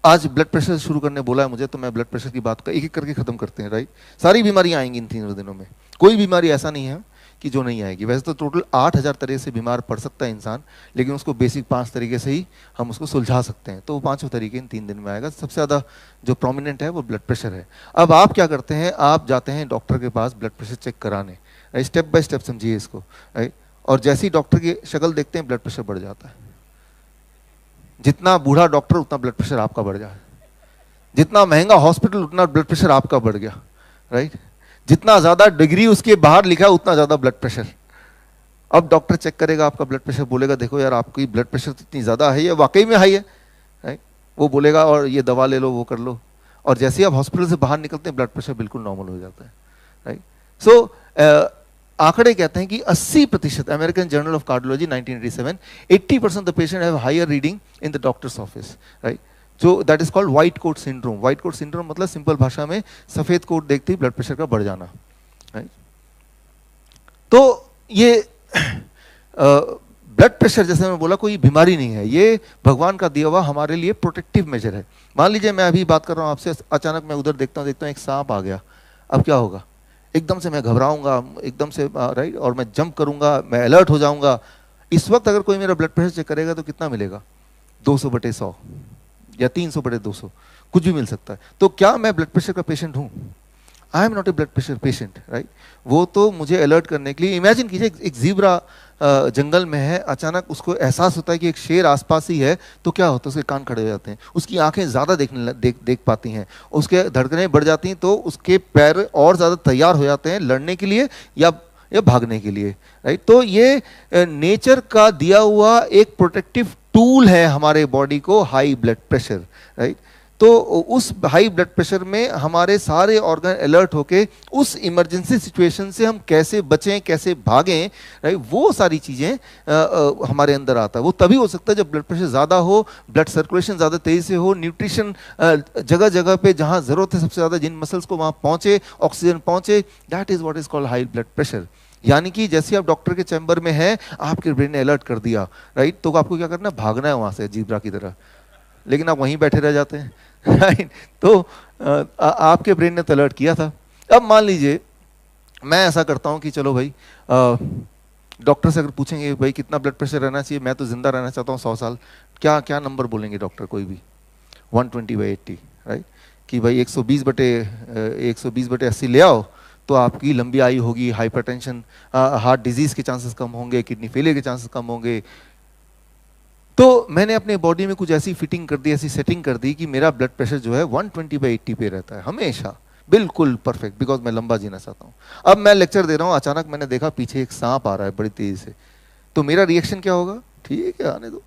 आज ब्लड प्रेशर शुरू करने बोला है मुझे, तो मैं ब्लड प्रेशर की बात एक एक करके खत्म करते हैं, राइट। सारी बीमारियां आएंगी इन 3 दिनों में, कोई बीमारी ऐसा नहीं है कि जो नहीं आएगी। वैसे तो टोटल 8000 तरह से बीमार पड़ सकता है इंसान, लेकिन उसको बेसिक 5 तरीके से ही हम उसको सुलझा सकते हैं। तो वो 5 तरीके इन 3 दिन में आएगा। सबसे ज़्यादा जो प्रोमिनेंट है वो ब्लड प्रेशर है। अब आप क्या करते हैं, आप जाते हैं डॉक्टर के पास ब्लड प्रेशर चेक कराने, स्टेप बाय स्टेप समझिए इसको, राइट। और जैसे ही डॉक्टर की शक्ल देखते हैं ब्लड प्रेशर बढ़ जाता है। जितना बूढ़ा डॉक्टर उतना ब्लड प्रेशर आपका बढ़ जाए, जितना महंगा हॉस्पिटल उतना ब्लड प्रेशर आपका बढ़ गया, राइट। जितना ज्यादा डिग्री उसके बाहर लिखा उतना ज्यादा ब्लड प्रेशर। अब डॉक्टर चेक करेगा आपका ब्लड प्रेशर, बोलेगा देखो यार आपकी ब्लड प्रेशर तो इतनी ज्यादा है, ये वाकई में हाई है, राइट। वो बोलेगा और ये दवा ले लो, वो कर लो, और जैसे ही आप हॉस्पिटल से बाहर निकलते हैं ब्लड प्रेशर बिल्कुल नॉर्मल हो जाता है, राइट। सो आंकड़े कहते हैं कि 80%, American journal of cardiology 1987, 80% the patient have higher reading in the doctor's office, right. जो that is called white coat syndrome. White coat syndrome मतलब सिंपल भाषा में सफेद कोट देखते ही ब्लड प्रेशर का बढ़ जाना, राइट। तो ये ब्लड प्रेशर, जैसे मैं बोला, कोई बीमारी नहीं है, ये भगवान का दिया हुआ हमारे लिए प्रोटेक्टिव मेजर है। मान लीजिए मैं अभी बात कर रहा हूँ आपसे, अचानक मैं उधर देखता हूँ एक सांप आ गया, अब क्या होगा, एकदम से मैं घबराऊंगा, एकदम से, राइट, और मैं जंप करूंगा, मैं अलर्ट हो जाऊंगा। इस वक्त अगर कोई मेरा ब्लड प्रेशर चेक करेगा तो कितना मिलेगा, 200/100 या 300/200, कुछ भी मिल सकता है। तो क्या मैं ब्लड प्रेशर का पेशेंट हूँ? I am not a blood pressure patient, right. वो तो मुझे अलर्ट करने के लिए, इमेजिन कीजिए एक ज़ीब्रा जंगल में है, अचानक उसको एहसास होता है कि एक शेर आसपास ही है, तो क्या होता है, उसके कान खड़े हो जाते हैं, उसकी आंखें ज़्यादा देख पाती हैं, उसके धड़कनें बढ़ जाती हैं, तो उसके पैर और ज़्यादा तैयार हो जाते हैं लड़ने के लिए या भागने के लिए, राइट। तो ये नेचर का दिया हुआ एक प्रोटेक्टिव टूल है हमारे बॉडी को, हाई ब्लड प्रेशर, राइट। तो उस हाई ब्लड प्रेशर में हमारे सारे ऑर्गन अलर्ट होके उस इमरजेंसी सिचुएशन से हम कैसे बचें, कैसे भागें, राइट, वो सारी चीज़ें हमारे अंदर आता है। वो तभी हो सकता है जब ब्लड प्रेशर ज़्यादा हो, ब्लड सर्कुलेशन ज़्यादा तेज़ी से हो, न्यूट्रिशन जगह जगह पे जहाँ ज़रूरत है सबसे ज़्यादा, जिन मसल्स को वहाँ पहुँचे, ऑक्सीजन पहुँचे, that is what is called high blood pressure. यानी कि जैसे आप डॉक्टर के चैम्बर में हैं, आपके ब्रेन ने अलर्ट कर दिया, राइट, तो आपको क्या करना है, भागना है वहाँ से जीब्रा की तरह, लेकिन आप वहीं बैठे रह जाते हैं, राइट। तो आपके ब्रेन ने तो अलर्ट किया था। अब मान लीजिए मैं ऐसा करता हूँ कि चलो भाई, डॉक्टर से अगर पूछेंगे भाई कितना ब्लड प्रेशर रहना चाहिए, मैं तो जिंदा रहना चाहता हूँ 100 साल, क्या क्या नंबर बोलेंगे डॉक्टर, कोई भी 120/80, राइट, कि भाई 120/80 ले आओ तो आपकी लंबी आयु होगी, हाइपरटेंशन, हार्ट डिजीज के चांसेस कम होंगे, किडनी फेलियर के चांसेस कम होंगे। तो मैंने अपने बॉडी में कुछ ऐसी फिटिंग कर दी, ऐसी सेटिंग कर दी कि मेरा ब्लड प्रेशर जो है 120/80 पे रहता है हमेशा, बिल्कुल परफेक्ट, बिकॉज मैं लंबा जीना चाहता हूँ। अब मैं लेक्चर दे रहा हूँ, अचानक मैंने देखा पीछे एक सांप आ रहा है बड़ी तेजी से, तो मेरा रिएक्शन क्या होगा, ठीक है आने दो।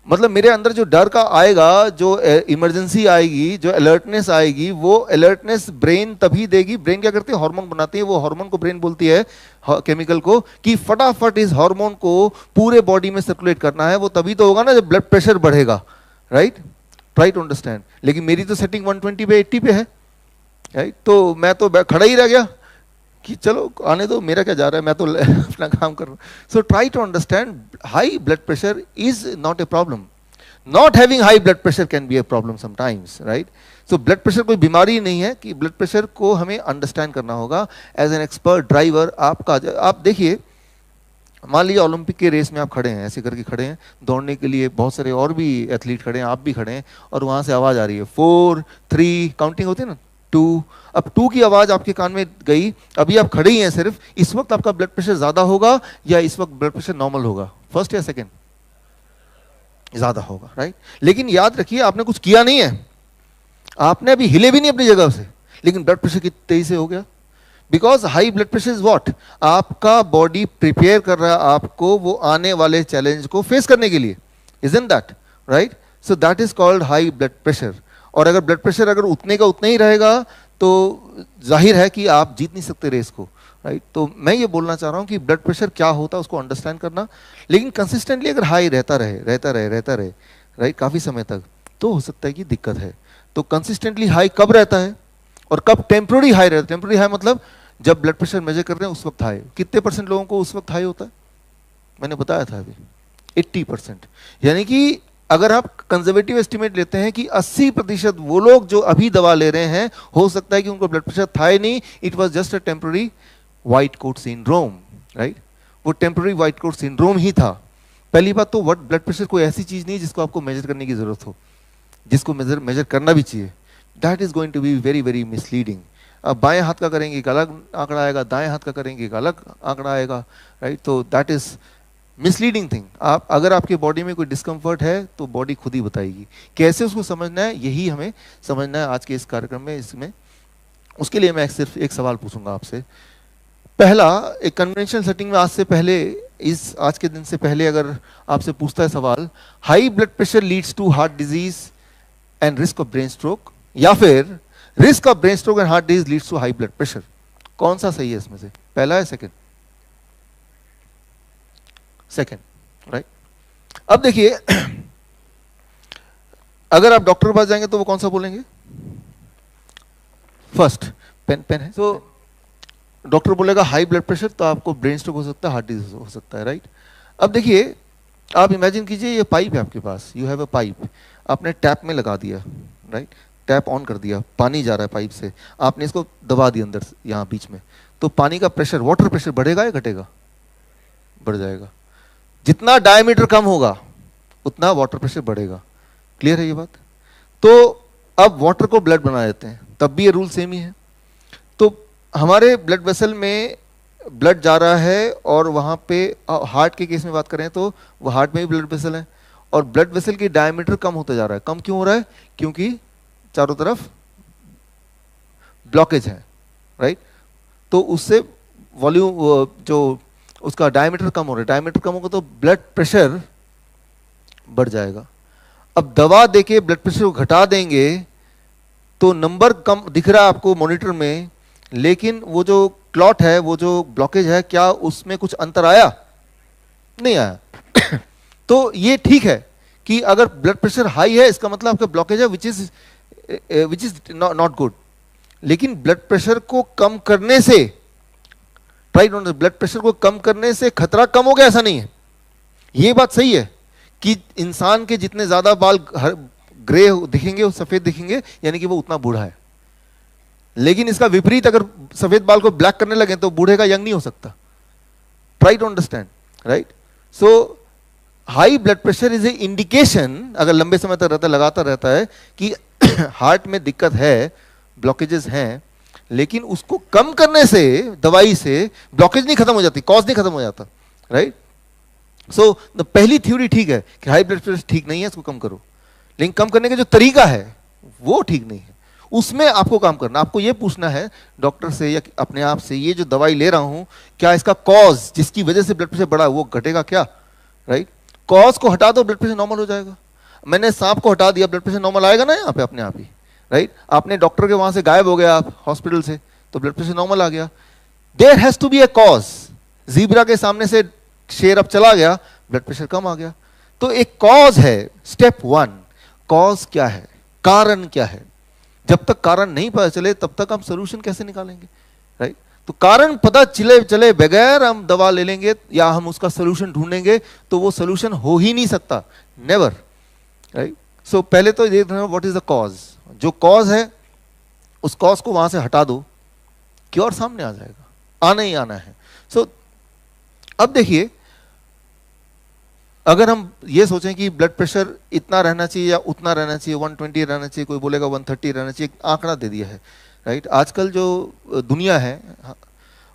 मतलब मेरे अंदर जो डर का आएगा, जो इमरजेंसी आएगी, जो अलर्टनेस आएगी, वो अलर्टनेस ब्रेन तभी देगी। ब्रेन क्या करती है, हार्मोन बनाती है, वो हार्मोन को ब्रेन बोलती है, केमिकल को, कि फटाफट इस हार्मोन को पूरे बॉडी में सर्कुलेट करना है। वो तभी तो होगा ना जब ब्लड प्रेशर बढ़ेगा, राइट, ट्राई टू अंडरस्टैंड। लेकिन मेरी तो सेटिंग 120/80 पे है, राइट, तो मैं तो खड़ा ही रह गया कि चलो आने दो, मेरा क्या जा रहा है, मैं तो अपना काम कर रहा हूँ। So try to understand, high blood pressure is not a problem, not having high blood pressure can be a problem sometimes, right. So blood pressure कोई बीमारी नहीं है, कि ब्लड प्रेशर को हमें अंडरस्टैंड करना होगा एज एन एक्सपर्ट ड्राइवर। आपका आप देखिए, मान लीजिए ओलंपिक के रेस में आप खड़े हैं, ऐसे करके खड़े हैं, दौड़ने के लिए बहुत सारे और भी एथलीट खड़े हैं, आप भी खड़े हैं, और वहाँ से आवाज़ आ रही है 4 3, काउंटिंग होती है ना, 2। अब 2 की आवाज़ आपके कान में गई, अभी आप खड़े ही हैं सिर्फ, इस वक्त आपका ब्लड प्रेशर ज़्यादा होगा या इस वक्त ब्लड प्रेशर नॉर्मल होगा, फर्स्ट या सेकेंड? ज़्यादा होगा, राइट। लेकिन याद रखिए आपने कुछ किया नहीं है, आपने अभी हिले भी नहीं अपनी जगह से, लेकिन ब्लड प्रेशर कितनी तेजी से हो गया, because high blood pressure is what, आपका बॉडी प्रिपेयर कर रहा है आपको वो आने वाले चैलेंज को फेस करने के लिए, isn't that right? So that is called high blood pressure. और अगर ब्लड प्रेशर अगर उतने का उतना ही रहेगा तो जाहिर है कि आप जीत नहीं सकते रेस को, राइट? तो मैं ये बोलना चाह रहा हूँ कि ब्लड प्रेशर क्या होता है उसको अंडरस्टैंड करना, लेकिन कंसिस्टेंटली अगर हाई रहता रहे राइट काफ़ी समय तक, तो हो सकता है कि दिक्कत है। तो कंसिस्टेंटली हाई कब रहता है और कब टेम्प्रोरी हाई रहता है? टेम्प्रोरी हाई मतलब जब ब्लड प्रेशर मेजर कर रहे हैं उस वक्त हाई। कितने % लोगों को उस वक्त हाई होता है? मैंने बताया था अभी 80%। यानी कि अगर आप कंजर्वेटिव एस्टिमेट लेते हैं कि 80% वो लोग जो अभी दवा ले रहे हैं, हो सकता है कि उनको ब्लड प्रेशर था ही नहीं, it was just a temporary white coat syndrome, right? वो टेम्प्रोरी व्हाइट कोट सिंड्रोम ही था। पहली बात तो ब्लड प्रेशर कोई ऐसी चीज नहीं जिसको आपको मेजर करने की जरूरत हो, जिसको मेजर करना भी चाहिए। That is going to be very very misleading. अब बाएं हाथ का करेंगे एक अलग आंकड़ा आएगा, दाएं हाथ का करेंगे एक अलग आंकड़ा आएगा, राइट? तो दैट इज मिसलीडिंग थिंग। आप अगर आपके बॉडी में कोई डिस्कम्फर्ट है तो बॉडी खुद ही बताएगी। कैसे उसको समझना है, यही हमें समझना है आज के इस कार्यक्रम में। इसमें उसके लिए मैं सिर्फ एक सवाल पूछूंगा आपसे। पहला, एक कन्वेंशनल सेटिंग में आज से पहले, इस आज के दिन से पहले अगर आपसे पूछता है सवाल, high blood pressure leads to heart disease and risk of brain stroke, या फिर risk of brain stroke and heart disease leads to high blood pressure, कौन सा सही है इसमें से? पहला है सेकंड? Second, right? अब देखिए अगर आप डॉक्टर के पास जाएंगे तो वो कौन सा बोलेंगे? फर्स्ट। पेन है? तो डॉक्टर बोलेगा हाई ब्लड प्रेशर तो आपको ब्रेन स्ट्रोक हो सकता है, हार्ट डिजीज हो सकता है, राइट? अब देखिए, आप इमेजिन कीजिए ये पाइप है आपके पास, यू हैव अ पाइप, आपने टैप में लगा दिया, राइट? टैप ऑन कर दिया, पानी जा रहा है पाइप से, आपने इसको दबा दिया अंदर यहाँ बीच में, तो पानी का प्रेशर, वाटर प्रेशर बढ़ेगा या घटेगा? बढ़ जाएगा। जितना डायमीटर कम होगा उतना वाटर प्रेशर बढ़ेगा। क्लियर है ये बात? तो अब वाटर को ब्लड बना देते हैं, तब भी ये रूल सेम ही है। तो हमारे ब्लड वेसल में ब्लड जा रहा है और वहाँ पे हार्ट के केस में बात करें तो वो हार्ट में भी ब्लड वेसल है, और ब्लड वेसल की डायमीटर कम होता जा रहा है। कम क्यों हो रहा है? क्योंकि चारों तरफ ब्लॉकेज है, राइट? तो उससे वॉल्यूम, जो उसका डायमीटर कम हो रहा है, डायमीटर कम होगा तो ब्लड प्रेशर बढ़ जाएगा। अब दवा देके ब्लड प्रेशर को घटा देंगे तो नंबर कम दिख रहा है आपको मॉनिटर में, लेकिन वो जो क्लॉट है, वो जो ब्लॉकेज है, क्या उसमें कुछ अंतर आया? नहीं आया। तो ये ठीक है कि अगर ब्लड प्रेशर हाई है इसका मतलब आपका ब्लॉकेज है विच इज नॉट गुड। लेकिन ब्लड प्रेशर को कम करने से, ब्लड प्रेशर को कम करने से खतरा कम हो गया, ऐसा नहीं है। ये बात सही है कि इंसान के जितने ज्यादा बाल ग्रे दिखेंगे, सफेद दिखेंगे, यानी कि वो उतना बूढ़ा है। लेकिन इसका विपरीत, अगर सफेद बाल को ब्लैक करने लगे तो बूढ़े का यंग नहीं हो सकता। Try to understand, right? So high blood pressure is a indication, अगर लंबे समय तक लगाता रहता है कि हार्ट में दिक्कत है, ब्लॉकेजेस हैं, लेकिन उसको कम करने से, दवाई से ब्लॉकेज नहीं खत्म हो जाती, कॉज नहीं खत्म हो जाता, राइट? सो पहली थ्योरी ठीक है कि हाई ब्लड प्रेशर ठीक नहीं है, इसको कम करो, लेकिन कम करने का जो तरीका है वो ठीक नहीं है। उसमें आपको काम करना, आपको ये पूछना है डॉक्टर से या अपने आप से, ये जो दवाई ले रहा हूं क्या इसका कॉज जिसकी वजह से ब्लड प्रेशर बढ़ा है वो घटेगा क्या, राइट? कॉज को हटा दो, ब्लड प्रेशर नॉर्मल हो जाएगा। मैंने सांप को हटा दिया, ब्लड प्रेशर नॉर्मल आएगा ना यहाँ पे अपने आप ही, राइट? आपने डॉक्टर के वहां से गायब हो गया, आप हॉस्पिटल से, तो ब्लड प्रेशर नॉर्मल आ गया। There has to be a cause. Zebra के सामने से शेर अब चला गया, ब्लड प्रेशर कम आ गया। तो एक कॉज है, स्टेप 1। कॉज क्या है, कारण क्या है? जब तक कारण नहीं पता चले तब तक हम सोल्यूशन कैसे निकालेंगे, राइट? तो कारण पता चले बगैर हम दवा ले लेंगे या हम उसका सोल्यूशन ढूंढेंगे तो वो सोल्यूशन हो ही नहीं सकता, नेवर, राइट? सो पहले तो ये देखना व्हाट इज द कॉज। जो कॉज है उस कॉज को वहां से हटा दो, क्योर सामने आ जाएगा, आना ही आना है। सो अब देखिए, अगर हम ये सोचें कि ब्लड प्रेशर इतना रहना चाहिए या उतना रहना चाहिए, 120 रहना चाहिए, कोई बोलेगा 130 रहना चाहिए, आंकड़ा दे दिया है, राइट? आजकल जो दुनिया है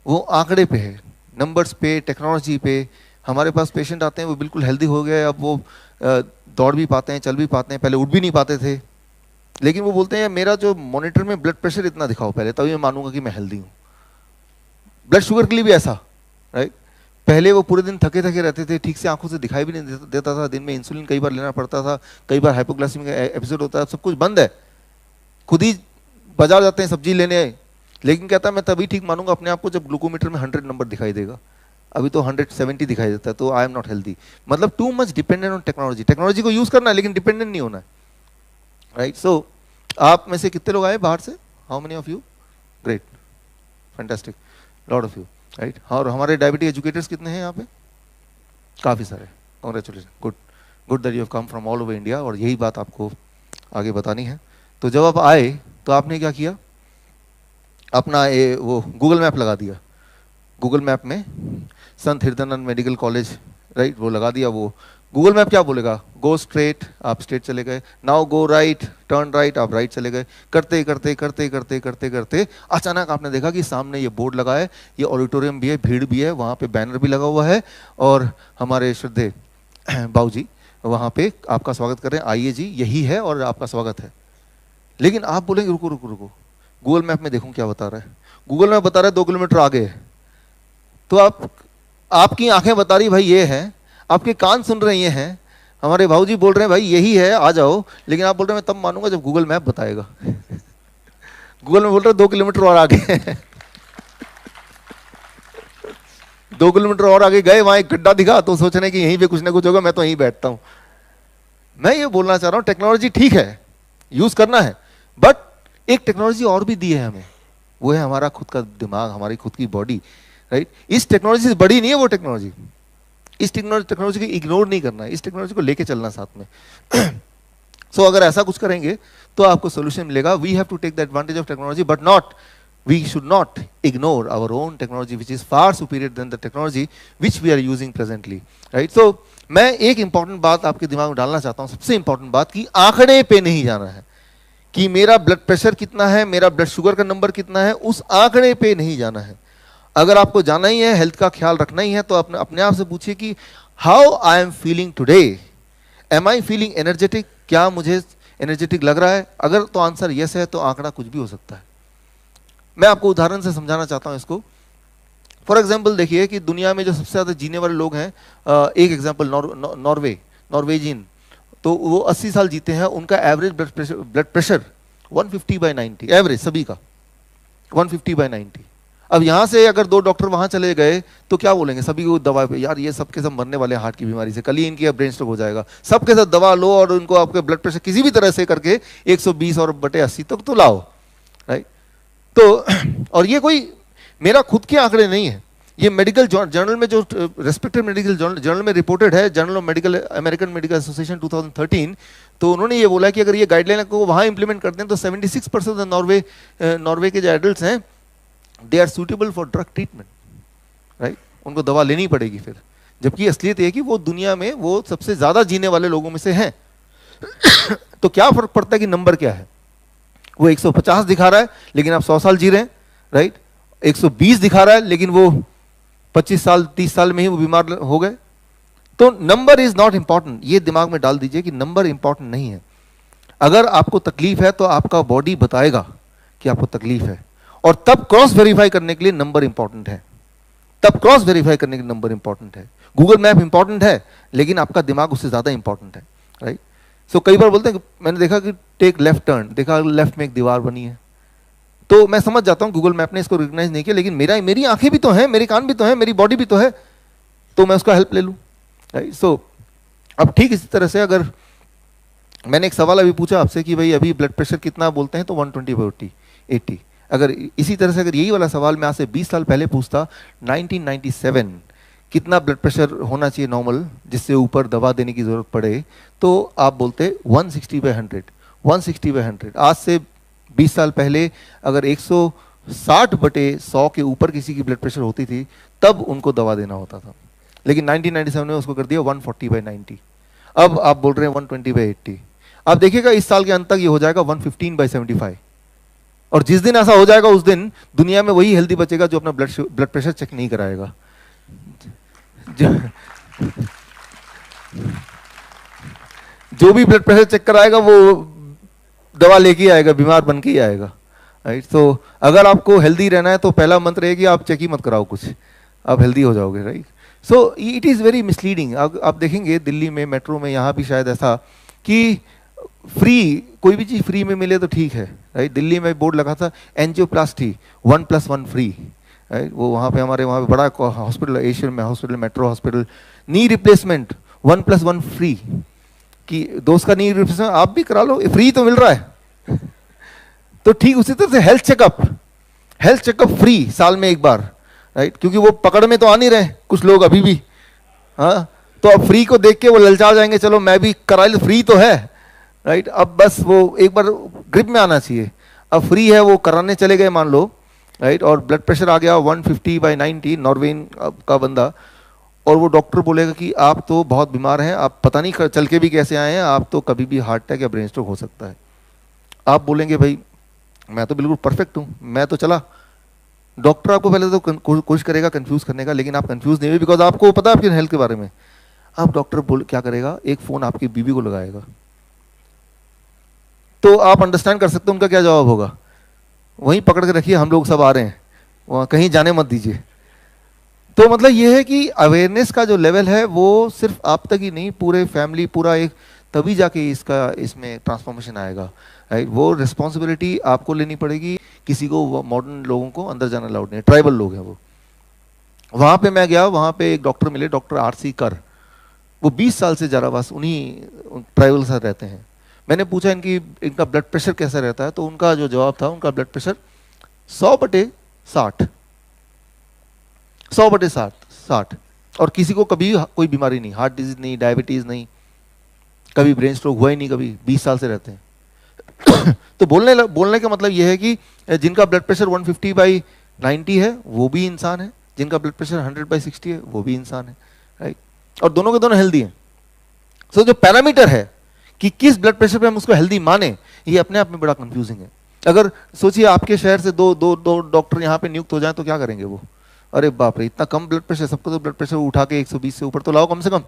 वो आंकड़े पे है, नंबर्स पे, टेक्नोलॉजी पे। हमारे पास पेशेंट आते हैं वो बिल्कुल हेल्दी हो गए, अब वो दौड़ भी पाते हैं, चल भी पाते हैं, पहले उठ भी नहीं पाते थे, लेकिन वो बोलते हैं मेरा जो मॉनिटर में ब्लड प्रेशर इतना दिखाओ पहले, तभी मैं मानूंगा कि मैं हेल्दी हूँ। ब्लड शुगर के लिए भी ऐसा, राइट? पहले वो पूरे दिन थके थके रहते थे, ठीक से आंखों से दिखाई भी नहीं देता था, दिन में इंसुलिन कई बार लेना पड़ता था, कई बार हाइपोग्लाइसेमिक एपिसोड होता है, सब कुछ बंद है, खुद ही बाजार जाते हैं सब्जी लेने, लेकिन कहता है मैं तभी ठीक मानूंगा अपने आप को जब ग्लूकोमीटर में 100 नंबर दिखाई देगा, अभी तो 170 दिखाई देता है, तो आई एम नॉट हेल्दी। मतलब too much dependent on technology. Technology को यूज करना है लेकिन डिपेंडेंट नहीं होना है, राइट? सो आप में से कितने लोग आए बाहर से? How many of you? Great, fantastic, lot of you, right? और हमारे डायबिटीज एजुकेटर्स कितने हैं यहाँ पे? काफ़ी सारे, congratulation, good good that you have come from all over India. और यही बात आपको आगे बतानी है। तो जब आप आए तो आपने क्या किया, अपना ये वो गूगल मैप लगा दिया, गूगल मैप में संत हृदयानंद मेडिकल कॉलेज, राइट, वो लगा दिया। वो गूगल मैप क्या बोलेगा, गो स्ट्रेट, आप स्ट्रेट चले गए, now go right, turn right, आप राइट चले गए। करते करते करते करते करते करते अचानक आपने देखा कि सामने ये बोर्ड लगा है, ये ऑडिटोरियम भी है, भीड़ भी है, वहाँ पे बैनर भी लगा हुआ है और हमारे श्रद्धेय बाबू जी वहाँ पे आपका स्वागत कर रहे हैं, आइए जी, यही है और आपका स्वागत है। लेकिन आप बोलेंगे रुको रुको रुको, गूगल मैप में देखूँ क्या बता रहा है। गूगल मैप बता रहा है 2 किलोमीटर आगे है, तो आपकी आंखें बता रही भाई ये है, आपके कान सुन रहे ये हैं, हमारे भाऊजी बोल रहे हैं भाई यही है आ जाओ, लेकिन आप बोल रहे हैं मैं तब मानूंगा जब गूगल मैप बताएगा। गूगल में बोल रहे 2 किलोमीटर और आगे है। 2 किलोमीटर और आगे गए, वहां एक गड्ढा दिखा तो सोच रहे कि यहीं पे कुछ ना कुछ होगा, मैं तो यहीं बैठता हूं। मैं ये बोलना चाह रहा हूं टेक्नोलॉजी ठीक है, यूज करना है, बट एक टेक्नोलॉजी और भी दी है हमें, वो है हमारा खुद का दिमाग, हमारी खुद की बॉडी, राइट? इस टेक्नोलॉजी से बड़ी नहीं है वो टेक्नोलॉजी, इस टेक्नोलॉजी को इग्नोर नहीं करना है, इस टेक्नोलॉजी को लेके चलना साथ में। सो अगर ऐसा कुछ करेंगे तो आपको सोल्यूशन मिलेगा। We have to take the advantage of technology, but not, we should not ignore our own technology which is far superior than the technology which we are using presently, right? So मैं एक important बात आपके दिमाग में डालना चाहता हूँ, सबसे इंपॉर्टेंट बात, कि आंकड़े पे नहीं जाना है कि मेरा ब्लड प्रेशर कितना है, मेरा ब्लड शुगर का नंबर कितना है, उस आंकड़े पे नहीं जाना है। अगर आपको जाना ही है, हेल्थ का ख्याल रखना ही है, तो अपने आप से पूछिए कि how I am feeling today, am I feeling energetic, क्या मुझे एनर्जेटिक लग रहा है? अगर तो आंसर यस है तो आंकड़ा कुछ भी हो सकता है। मैं आपको उदाहरण से समझाना चाहता हूं इसको। फॉर एग्जाम्पल देखिए कि दुनिया में जो सबसे ज्यादा जीने वाले लोग हैं, एक एग्जाम्पल नॉर्वेजियन, तो वो 80 साल जीते हैं, उनका एवरेज ब्लड प्रेशर 150/90, एवरेज सभी का 150/90। अब यहां से अगर 2 डॉक्टर वहां चले गए तो क्या बोलेंगे सभी को दवा पे, यार ये सबके सब मरने वाले हैं हार्ट की बीमारी से, कल ही इनकी ब्रेन स्ट्रोक हो जाएगा, सबके साथ दवा लो और उनको आपके ब्लड प्रेशर किसी भी तरह से करके 120 और बटे 80 तक तो लाओ, राइट। तो और ये कोई मेरा खुद के आंकड़े नहीं है, ये मेडिकल जर्नल में जो रेस्पेक्टेड मेडिकल जर्नल में रिपोर्टेड है, journal of medical American medical association 2013, तो उन्होंने ये बोला कि अगर ये गाइडलाइन को वहां इंप्लीमेंट करते हैं तो 76% ऑफ नॉर्वे के जो एडल्ट्स हैं they are suitable for drug treatment, right, उनको दवा लेनी पड़ेगी फिर, जबकि असलियत है कि वो दुनिया में वो सबसे ज्यादा जीने वाले लोगों में से हैं। तो क्या फर्क पड़ता है कि नंबर क्या है, वो 150 दिखा रहा है लेकिन आप 100 साल जी रहे हैं, राइट, 120 दिखा रहा है लेकिन वो 25 साल 30 साल में ही वो बीमार हो गए। तो नंबर इज नॉट इंपॉर्टेंट, ये दिमाग में डाल दीजिए कि नंबर इंपॉर्टेंट नहीं है। अगर आपको तकलीफ है तो आपका बॉडी बताएगा कि आपको तकलीफ है, और तब क्रॉस वेरीफाई करने के लिए नंबर इंपॉर्टेंट है, तब क्रॉस वेरीफाई करने के लिए नंबर इंपॉर्टेंट है। गूगल मैप इंपॉर्टेंट है लेकिन आपका दिमाग उससे ज्यादा इंपॉर्टेंट है, राइट। सो कई बार बोलते हैं, मैंने देखा कि टेक लेफ्ट टर्न, देखा लेफ्ट में एक दीवार बनी है, तो मैं समझ जाता हूं गूगल मैप ने इसको रिकॉग्नाइज नहीं किया, लेकिन मेरी आंखें भी तो हैं, मेरे कान भी तो हैं, मेरी बॉडी भी तो है, तो मैं उसका हेल्प ले लूं, राइट। सो अब ठीक इसी तरह से अगर मैंने एक सवाल अभी पूछा आपसे कि भाई अभी ब्लड प्रेशर कितना बोलते हैं, तो 120/80, अगर इसी तरह से अगर यही वाला सवाल मैं आज से 20 साल पहले पूछता, 1997 कितना ब्लड प्रेशर होना चाहिए नॉर्मल जिससे ऊपर दवा देने की जरूरत पड़े, तो आप बोलते 160/100, 160/100। आज से 20 साल पहले अगर 160/100 के ऊपर किसी की ब्लड प्रेशर होती थी तब उनको दवा देना होता था, लेकिन 1997 में उसको कर दिया 140/90। अब आप बोल रहे हैं 120/80। अब देखिएगा इस साल के अंत तक ये हो जाएगा 115/75, और जिस दिन ऐसा हो जाएगा उस दिन दुनिया में वही हेल्दी बचेगा जो अपना ब्लड प्रेशर चेक नहीं कराएगा। जो भी ब्लड प्रेशर चेक कराएगा वो दवा लेके आएगा, बीमार बन के ही आएगा, राइट। तो अगर आपको हेल्दी रहना है तो पहला मंत्र है कि आप चेक ही मत कराओ कुछ, आप हेल्दी हो जाओगे, right. So it is very misleading. आप देखेंगे दिल्ली में मेट्रो में, यहाँ भी शायद ऐसा कि फ्री, कोई भी चीज फ्री में मिले तो ठीक है, राइट। दिल्ली में बोर्ड लगा था एंजियोप्लास्टी 1+1 फ्री, राइट। वो वहाँ पे हमारे वहाँ पे बड़ा हॉस्पिटल, एशियन में hospital, metro hospital, knee replacement 1+1 free, कि दोस्त का नी रिप्लेसमेंट आप भी करा लो, फ्री तो मिल रहा है। तो ठीक उसी तरह से हेल्थ चेकअप फ्री साल में एक बार, राइट, क्योंकि वो पकड़ में तो आ नहीं रहे कुछ लोग अभी भी, हाँ, तो अब फ्री को देख के वो ललचा जाएंगे, चलो मैं भी करा लो, फ्री तो है, राइट। अब बस वो एक बार ग्रिप में आना चाहिए, अब फ्री है वो कराने चले गए मान लो, राइट, और ब्लड प्रेशर आ गया 150/90, नॉर्वेन का बंदा, और वो डॉक्टर बोलेगा कि आप तो बहुत बीमार हैं, आप पता नहीं चल के भी कैसे आए हैं, आप तो कभी भी हार्ट अटैक या ब्रेन स्ट्रोक हो सकता है। आप बोलेंगे भाई मैं तो बिल्कुल परफेक्ट हूँ, मैं तो चला। डॉक्टर आपको पहले तो कोशिश करेगा कंफ्यूज करने का, लेकिन आप कंफ्यूज नहीं हुए बिकॉज आपको पता है आपकी हेल्थ के बारे में। आप डॉक्टर क्या करेगा, एक फोन आपकी बीवी को लगाएगा, तो आप अंडरस्टैंड कर सकते हो उनका क्या जवाब होगा, वहीं पकड़ के रखिए, हम लोग सब आ रहे हैं, वहाँ कहीं जाने मत दीजिए। तो मतलब ये है कि अवेयरनेस का जो लेवल है वो सिर्फ आप तक ही नहीं, पूरे फैमिली, पूरा एक, तभी जाके इसमें ट्रांसफॉर्मेशन आएगा, राइट। वो रिस्पॉन्सिबिलिटी आपको लेनी पड़ेगी, किसी को, मॉडर्न लोगों को अंदर जाना अलाउड नहीं, ट्राइबल लोग हैं वो। वहाँ पे मैं गया, वहाँ पे एक डॉक्टर मिले, डॉक्टर RC कर, वो 20 साल से जारावास उन्हीं ट्राइबल साथ रहते हैं। मैंने पूछा इनका ब्लड प्रेशर कैसा रहता है, तो उनका जो जवाब था, उनका ब्लड प्रेशर 100/60, 100/60, और किसी को कभी कोई बीमारी नहीं, हार्ट डिजीज नहीं, डायबिटीज नहीं, कभी ब्रेन स्ट्रोक हुआ ही नहीं, कभी 20 साल से रहते हैं। तो बोलने का मतलब यह है कि जिनका ब्लड प्रेशर 150/90 है वो भी इंसान है, जिनका ब्लड प्रेशर 100/60 है वो भी इंसान है, राइट, और दोनों के दोनों हेल्दी हैं। सो जो पैरामीटर है कि किस ब्लड प्रेशर पे हम उसको हेल्दी माने, ये अपने आप में बड़ा कंफ्यूजिंग है। अगर सोचिए आपके शहर से दो डॉक्टर यहाँ पे नियुक्त हो जाए तो क्या करेंगे वो, अरे बाप रे इतना कम ब्लड प्रेशर, सबको तो ब्लड प्रेशर उठा के 120 से ऊपर तो लाओ कम से कम।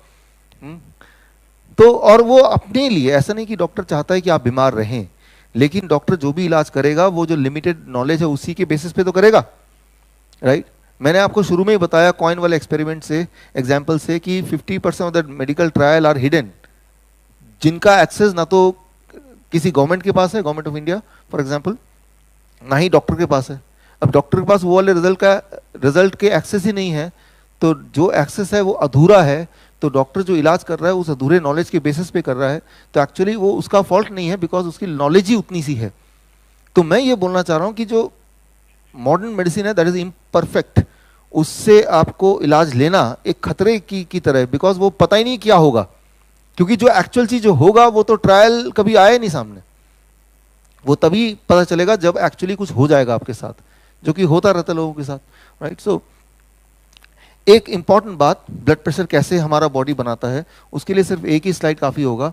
तो और वो अपने लिए, ऐसा नहीं कि डॉक्टर चाहता है कि आप बीमार रहें, लेकिन डॉक्टर जो भी इलाज करेगा वो जो लिमिटेड नॉलेज है उसी के बेसिस पे तो करेगा, राइट। मैंने आपको शुरू में ही बताया कॉइन वाले एक्सपेरिमेंट से, एग्जाम्पल से, कि 50% of the medical trial are hidden, जिनका एक्सेस ना तो किसी गवर्नमेंट के पास है, government of India for example, ना ही डॉक्टर के पास है। अब डॉक्टर के पास वो वाले रिजल्ट के एक्सेस ही नहीं है, तो जो एक्सेस है वो अधूरा है, तो डॉक्टर जो इलाज कर रहा है उस अधूरे नॉलेज के बेसिस पे कर रहा है, तो एक्चुअली वो उसका फॉल्ट नहीं है, बिकॉज उसकी नॉलेज ही उतनी सी है। तो मैं ये बोलना चाह रहा हूँ कि जो मॉडर्न मेडिसिन है दैट इज इम्परफेक्ट, उससे आपको इलाज लेना एक खतरे की तरह है, बिकॉज वो पता ही नहीं क्या होगा, क्योंकि जो एक्चुअल चीज जो होगा वो तो ट्रायल कभी आए नहीं सामने, वो तभी पता चलेगा जब एक्चुअली कुछ हो जाएगा आपके साथ, जो कि होता रहता है लोगों के साथ, राइट। सो एक इंपॉर्टेंट बात, ब्लड प्रेशर कैसे हमारा बॉडी बनाता है, उसके लिए सिर्फ एक ही स्लाइड काफी होगा।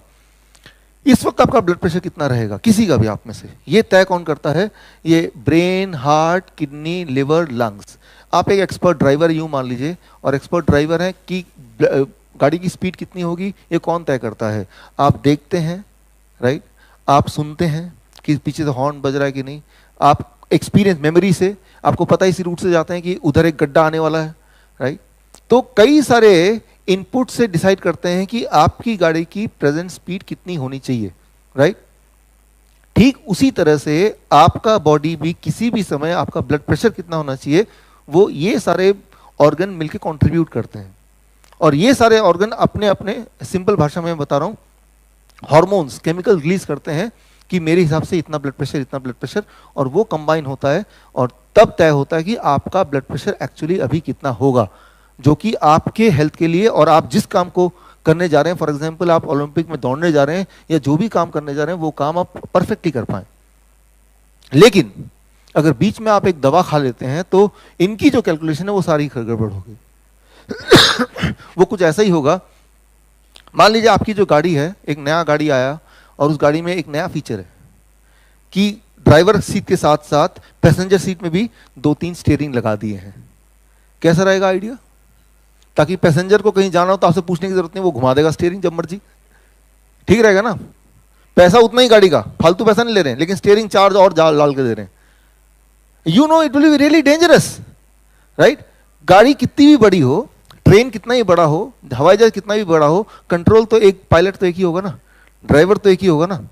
इस वक्त आपका ब्लड प्रेशर कितना रहेगा, किसी का भी आप में से, ये तय कौन करता है? ये brain, heart, kidney, liver, lungs. आप एक एक्सपर्ट ड्राइवर यूं मान लीजिए, और एक्सपर्ट ड्राइवर है कि गाड़ी की स्पीड कितनी होगी ये कौन तय करता है? आप देखते हैं, राइट, आप सुनते हैं कि पीछे से हॉर्न बज रहा है कि नहीं, आप एक्सपीरियंस मेमोरी से आपको पता है इसी रूट से जाते हैं कि उधर एक गड्ढा आने वाला है, राइट। तो कई सारे इनपुट से डिसाइड करते हैं कि आपकी गाड़ी की प्रेजेंट स्पीड कितनी होनी चाहिए, राइट। ठीक उसी तरह से आपका बॉडी भी किसी भी समय आपका ब्लड प्रेशर कितना होना चाहिए, वो ये सारे ऑर्गन मिलकर कंट्रीब्यूट करते हैं, और ये सारे ऑर्गन अपने अपने, सिंपल भाषा में बता रहा हूं, हार्मोन्स, केमिकल रिलीज करते हैं कि मेरे हिसाब से इतना ब्लड प्रेशर, इतना ब्लड प्रेशर, और वो कंबाइन होता है और तब तय होता है कि आपका ब्लड प्रेशर एक्चुअली अभी कितना होगा, जो कि आपके हेल्थ के लिए और आप जिस काम को करने जा रहे हैं, फॉर एग्जांपल आप ओलंपिक में दौड़ने जा रहे हैं या जो भी काम करने जा रहे हैं वो काम आप परफेक्टली कर पाए। लेकिन अगर बीच में आप एक दवा खा लेते हैं तो इनकी जो कैलकुलेशन है वो सारी गड़बड़ होगी। वो कुछ ऐसा ही होगा, मान लीजिए आपकी जो गाड़ी है, एक नया गाड़ी आया और उस गाड़ी में एक नया फीचर है कि ड्राइवर सीट के साथ साथ पैसेंजर सीट में भी 2-3 स्टीयरिंग लगा दिए हैं। कैसा रहेगा आइडिया? ताकि पैसेंजर को कहीं जाना हो तो आपसे पूछने की जरूरत नहीं, वो घुमा देगा स्टीयरिंग जब मर्जी, ठीक रहेगा ना? पैसा उतना ही गाड़ी का, फालतू पैसा नहीं ले रहे हैं, लेकिन स्टीयरिंग चार्ज और डाल के दे रहे हैं। You know it will be really dangerous, right. गाड़ी कितनी भी बड़ी हो, ट्रेन कितना ही बड़ा हो, हवाई जहाज कितना भी बड़ा हो, कंट्रोल तो एक, पायलट तो एक ही होगा ना, ड्राइवर तो एक ही होगा ना।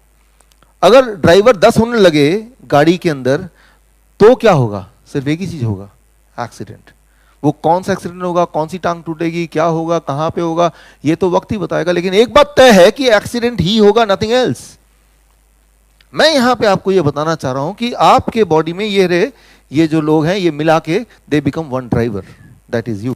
अगर ड्राइवर 10 होने लगे गाड़ी के अंदर तो क्या होगा? सिर्फ एक ही चीज होगा, एक्सीडेंट। वो कौन सा एक्सीडेंट होगा, कौन सी टांग टूटेगी, क्या होगा, कहां पे होगा, ये तो वक्त ही बताएगा, लेकिन एक बात तय है कि एक्सीडेंट ही होगा, नथिंग एल्स। मैं यहां पे आपको ये बताना चाह रहा हूं कि आपके बॉडी में ये जो लोग हैं ये मिला के they become one driver, that is you.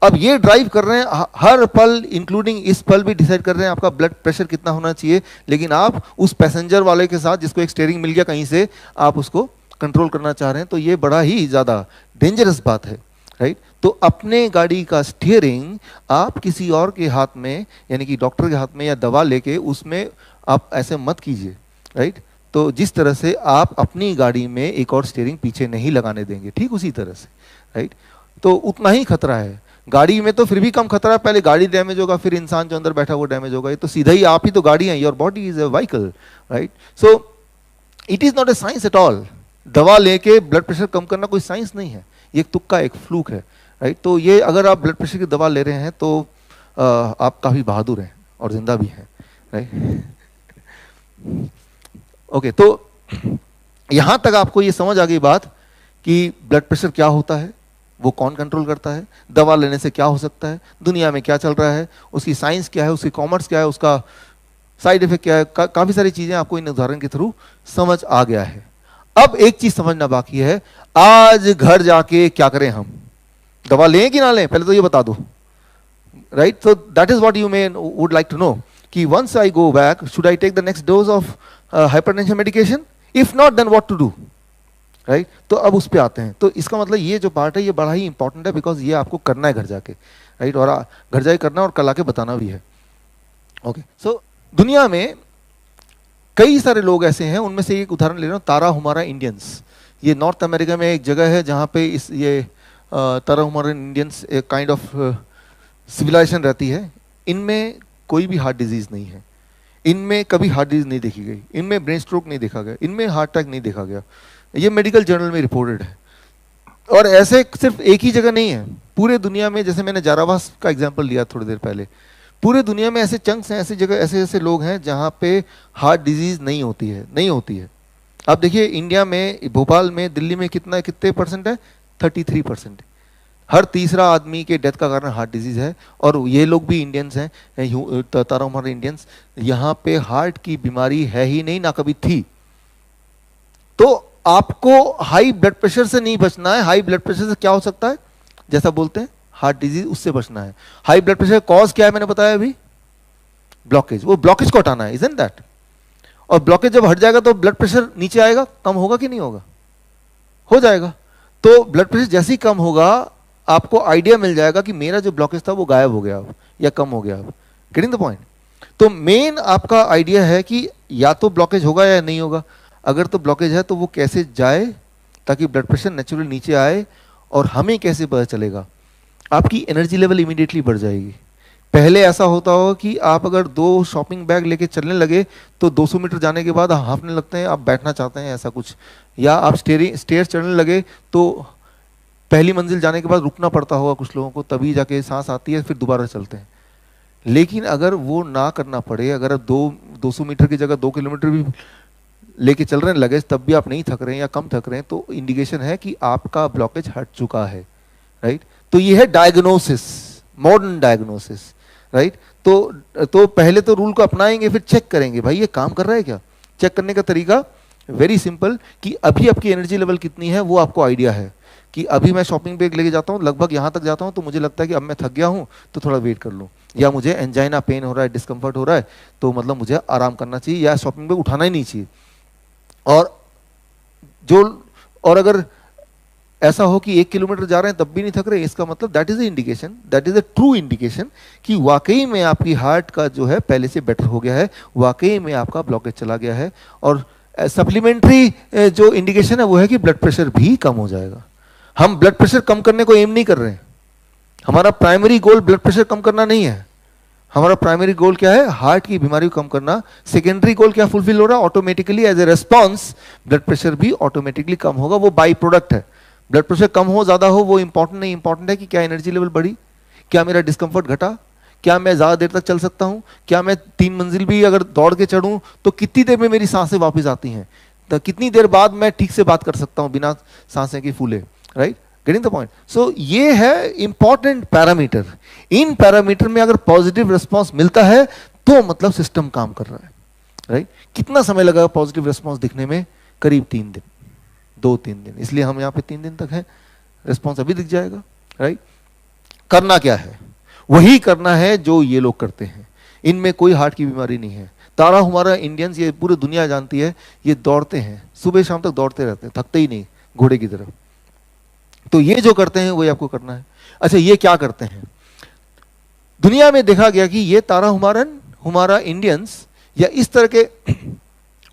अब ये ड्राइव कर रहे हैं हर पल, इंक्लूडिंग इस पल भी डिसाइड कर रहे हैं आपका ब्लड प्रेशर कितना होना चाहिए, लेकिन आप उस पैसेंजर वाले के साथ जिसको एक स्टीयरिंग मिल गया कहीं से, आप उसको कंट्रोल करना चाह रहे हैं, तो ये बड़ा ही ज्यादा डेंजरस बात है, राइट। तो अपने गाड़ी का स्टीयरिंग आप किसी और के हाथ में, यानी कि डॉक्टर के हाथ में या दवा लेके उसमें आप ऐसे मत कीजिए, राइट। तो जिस तरह से आप अपनी गाड़ी में एक और स्टीयरिंग पीछे नहीं लगाने देंगे, ठीक उसी तरह से, राइट। तो उतना ही खतरा है गाड़ी में, तो फिर भी कम खतरा है, पहले गाड़ी डैमेज होगा फिर इंसान जो अंदर बैठा वो डैमेज होगा, ये तो सीधा ही आप ही तो गाड़ी है, your body is a vehicle, right. So it is not A science at all. दवा लेके ब्लड प्रेशर कम करना कोई साइंस नहीं है, ये एक तुक्का, एक फ्लूक है, राइट। तो ये अगर आप ब्लड प्रेशर की दवा ले रहे हैं तो आप काफी बहादुर हैं और जिंदा भी हैं, राइट। ओके, तो यहां तक आपको ये समझ आ गई बात कि ब्लड प्रेशर क्या होता है, वो कौन कंट्रोल करता है, दवा लेने से क्या हो सकता है, दुनिया में क्या चल रहा है, उसकी साइंस क्या है, उसकी कॉमर्स क्या है, उसका साइड इफेक्ट क्या है, काफी सारी चीजें आपको इन उदाहरण के थ्रू समझ आ गया है। अब एक चीज समझना बाकी है, आज घर जाके क्या करें हम, दवा लें कि ना लें, पहले तो ये बता दो, right. So that is what you may would like to know कि once I go back should I take the next dose of hypertension medication, if not then what to do, right. तो अब उस पे आते हैं। तो इसका मतलब ये जो पार्ट है ये बड़ा ही इंपॉर्टेंट है, बिकॉज ये आपको करना है घर जाके, राइट, और घर जाके करना और कल आके बताना भी है। ओके, सो दुनिया में कई सारे लोग ऐसे हैं, उनमें से एक उदाहरण ले रहा हूँ, ताराहुमारा इंडियंस। ये नॉर्थ अमेरिका में एक जगह है जहाँ पे ये ताराहुमारा इंडियंस एक काइंड ऑफ सिविलाइजेशन रहती है। इनमें कोई भी हार्ट डिजीज नहीं है, इनमें कभी हार्ट डिजीज नहीं देखी गई, इनमें ब्रेन स्ट्रोक नहीं देखा गया, इनमें हार्ट अटैक नहीं देखा गया, ये मेडिकल जर्नल में रिपोर्टेड है। और ऐसे सिर्फ एक ही जगह नहीं है, पूरे दुनिया में, जैसे मैंने जारावास का एग्जांपल लिया थोड़ी देर पहले, पूरे दुनिया में ऐसे चंक्स हैं, ऐसी जगह ऐसे ऐसे लोग हैं जहाँ पे हार्ट डिजीज नहीं होती है, नहीं होती है। आप देखिए इंडिया में, भोपाल में, दिल्ली में कितने परसेंट है? 33%। हर तीसरा आदमी के डेथ का कारण हार्ट डिजीज है। और ये लोग भी इंडियंस हैं, हमारे इंडियंस, यहाँ पे हार्ट की बीमारी है ही नहीं, ना कभी थी। तो आपको हाई ब्लड प्रेशर से नहीं बचना है। हाई ब्लड प्रेशर से क्या हो सकता है, जैसा बोलते हैं हार्ट डिजीज, उससे बचना है। हाई ब्लड प्रेशर कॉज क्या है मैंने बताया अभी, ब्लॉकेज। वो ब्लॉकेज को हटाना है, इजंट दैट? और ब्लॉकेज जब हट जाएगा तो ब्लड प्रेशर नीचे आएगा, कम होगा कि नहीं होगा? हो जाएगा। तो ब्लड प्रेशर जैसे ही कम होगा आपको आइडिया मिल जाएगा कि मेरा जो ब्लॉकेज था वो गायब हो गया अब, या कम हो गया अब। Getting the point? तो मेन आपका आइडिया है कि या तो ब्लॉकेज होगा या नहीं होगा। अगर तो ब्लॉकेज है तो वो कैसे जाए ताकि ब्लड प्रेशर नेचुरली नीचे आए, और हमें कैसे पता चलेगा? आपकी एनर्जी लेवल इमीडिएटली बढ़ जाएगी। पहले ऐसा होता होगा कि आप अगर 2 शॉपिंग बैग लेके चलने लगे तो 200 मीटर जाने के बाद हांफने लगते हैं, आप बैठना चाहते हैं, ऐसा कुछ। या आप स्टेयर चढ़ने लगे तो पहली मंजिल जाने के बाद रुकना पड़ता होगा कुछ लोगों को, तभी जाके सांस आती है, फिर दोबारा चलते हैं। लेकिन अगर वो ना करना पड़े, अगर आप 200 मीटर की जगह 2 किलोमीटर भी लेके चल रहे हैं लगेज, तब भी आप नहीं थक रहे हैं या कम थक रहे हैं, तो इंडिकेशन है कि आपका ब्लॉकेज हट चुका है, राइट? तो ये है डायग्नोसिस, मॉडर्न डायग्नोसिस, राइट? तो पहले तो रूल को अपनाएंगे, फिर चेक करेंगे भाई ये काम कर रहा है क्या। चेक करने का तरीका वेरी सिंपल, कि अभी आपकी एनर्जी लेवल कितनी है वो आपको आइडिया है कि अभी मैं शॉपिंग बैग लेके जाता हूँ, लगभग यहाँ तक जाता हूँ तो मुझे लगता है कि अब मैं थक गया हूँ तो थोड़ा वेट कर लूँ, या मुझे एंजाइना पेन हो रहा है, डिस्कम्फर्ट हो रहा है, तो मतलब मुझे आराम करना चाहिए, या शॉपिंग बैग उठाना ही नहीं चाहिए। और अगर ऐसा हो कि 1 किलोमीटर जा रहे हैं तब भी नहीं थक रहे, इसका मतलब that is the indication, that is the true indication कि वाकई में आपकी हार्ट का जो है पहले से बेटर हो गया है, वाकई में आपका ब्लॉकेज चला गया है। और सप्लीमेंट्री जो इंडिकेशन है वो है कि ब्लड प्रेशर भी कम हो जाएगा। हम ब्लड प्रेशर कम करने को एम नहीं कर रहे हैं, हमारा प्राइमरी गोल ब्लड प्रेशर कम करना नहीं है। हमारा प्राइमरी गोल क्या है? हार्ट की बीमारी को कम करना। सेकेंडरी गोल क्या फुलफिल हो रहा है? Automatically as a response blood pressure भी ऑटोमेटिकली कम होगा, वो बाई प्रोडक्ट है। ब्लड प्रेशर कम हो ज्यादा हो वो इंपॉर्टेंट नहीं, इंपॉर्टेंट है कि क्या एनर्जी लेवल बढ़ी, क्या मेरा डिस्कंफर्ट घटा, क्या मैं ज्यादा देर तक चल सकता हूं, क्या मैं 3 मंजिल भी अगर दौड़ के चढ़ूं तो कितनी देर में मेरी सांसें वापस आती हैं, तो कितनी देर बाद मैं ठीक से बात कर सकता हूं बिना सांसें की फूले, right? Getting the point? So ये है इंपॉर्टेंट पैरामीटर। इन पैरामीटर में अगर पॉजिटिव रिस्पॉन्स मिलता है तो मतलब सिस्टम काम कर रहा है, राइट? कितना समय लगा पॉजिटिव रिस्पॉन्स दिखने में? करीब 3 दिन, 2-3 दिन, इसलिए हम यहाँ पे 3 दिन तक हैं, रिस्पॉन्स अभी दिख जाएगा, राइट? करना क्या है? वही करना है जो ये लोग करते हैं। इनमें कोई हार्ट की बीमारी नहीं है। तारा हमारा इंडियंस, ये पूरी दुनिया जानती है, ये दौड़ते हैं, सुबह शाम तक दौड़ते रहते हैं, थकते ही नहीं, घोड़े की तरह। तो ये जो करते हैं वही आपको करना है। अच्छा, ये क्या करते हैं? दुनिया में देखा गया कि ये तारा हमारा इंडियंस या इस तरह के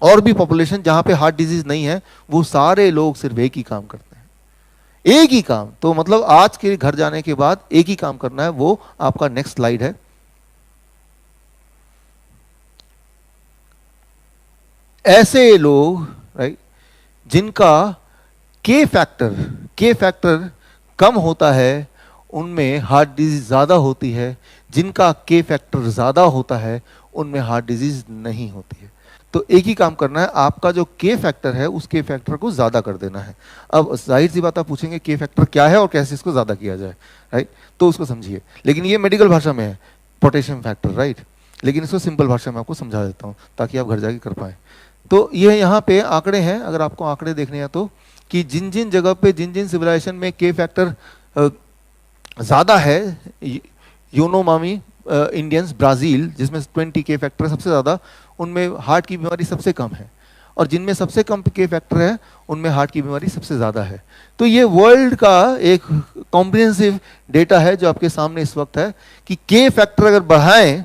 और भी पॉपुलेशन जहां पे हार्ट डिजीज नहीं है, वो सारे लोग सिर्फ एक ही काम करते हैं, एक ही काम। तो मतलब आज के घर जाने के बाद एक ही काम करना है, वो आपका नेक्स्ट स्लाइड है। ऐसे लोग, राइट, जिनका के फैक्टर कम होता है उनमें हार्ट डिजीज ज्यादा होती है, जिनका के फैक्टर ज्यादा होता है उनमें हार्ट डिजीज नहीं होती है। तो एक ही काम करना है, आपका जो के फैक्टर है उस के फैक्टर को ज्यादा कर देना है। अब जाहिर सी बात आप पूछेंगे के फैक्टर क्या है और कैसे इसको ज्यादा किया जाए, राइट? तो उसको समझिए, लेकिन ये मेडिकल भाषा में है पोटेशियम फैक्टर, राइट? लेकिन इसको सिंपल भाषा में आपको समझा देता हूँ ताकि आप घर जाके कर पाए। तो ये यहाँ पे आंकड़े हैं, अगर आपको आंकड़े देखने हैं तो, कि जिन जिन जगह पे जिन जिन सिविलाइजेशन में के फैक्टर ज़्यादा है, योनोमामी इंडियंस ब्राज़ील जिसमें 20 के फैक्टर सबसे ज़्यादा, उनमें हार्ट की बीमारी सबसे कम है, और जिनमें सबसे कम के फैक्टर है उनमें हार्ट की बीमारी सबसे ज़्यादा है। तो ये वर्ल्ड का एक कॉम्प्रिहेंसिव डेटा है जो आपके सामने इस वक्त है कि के फैक्टर अगर बढ़ाएं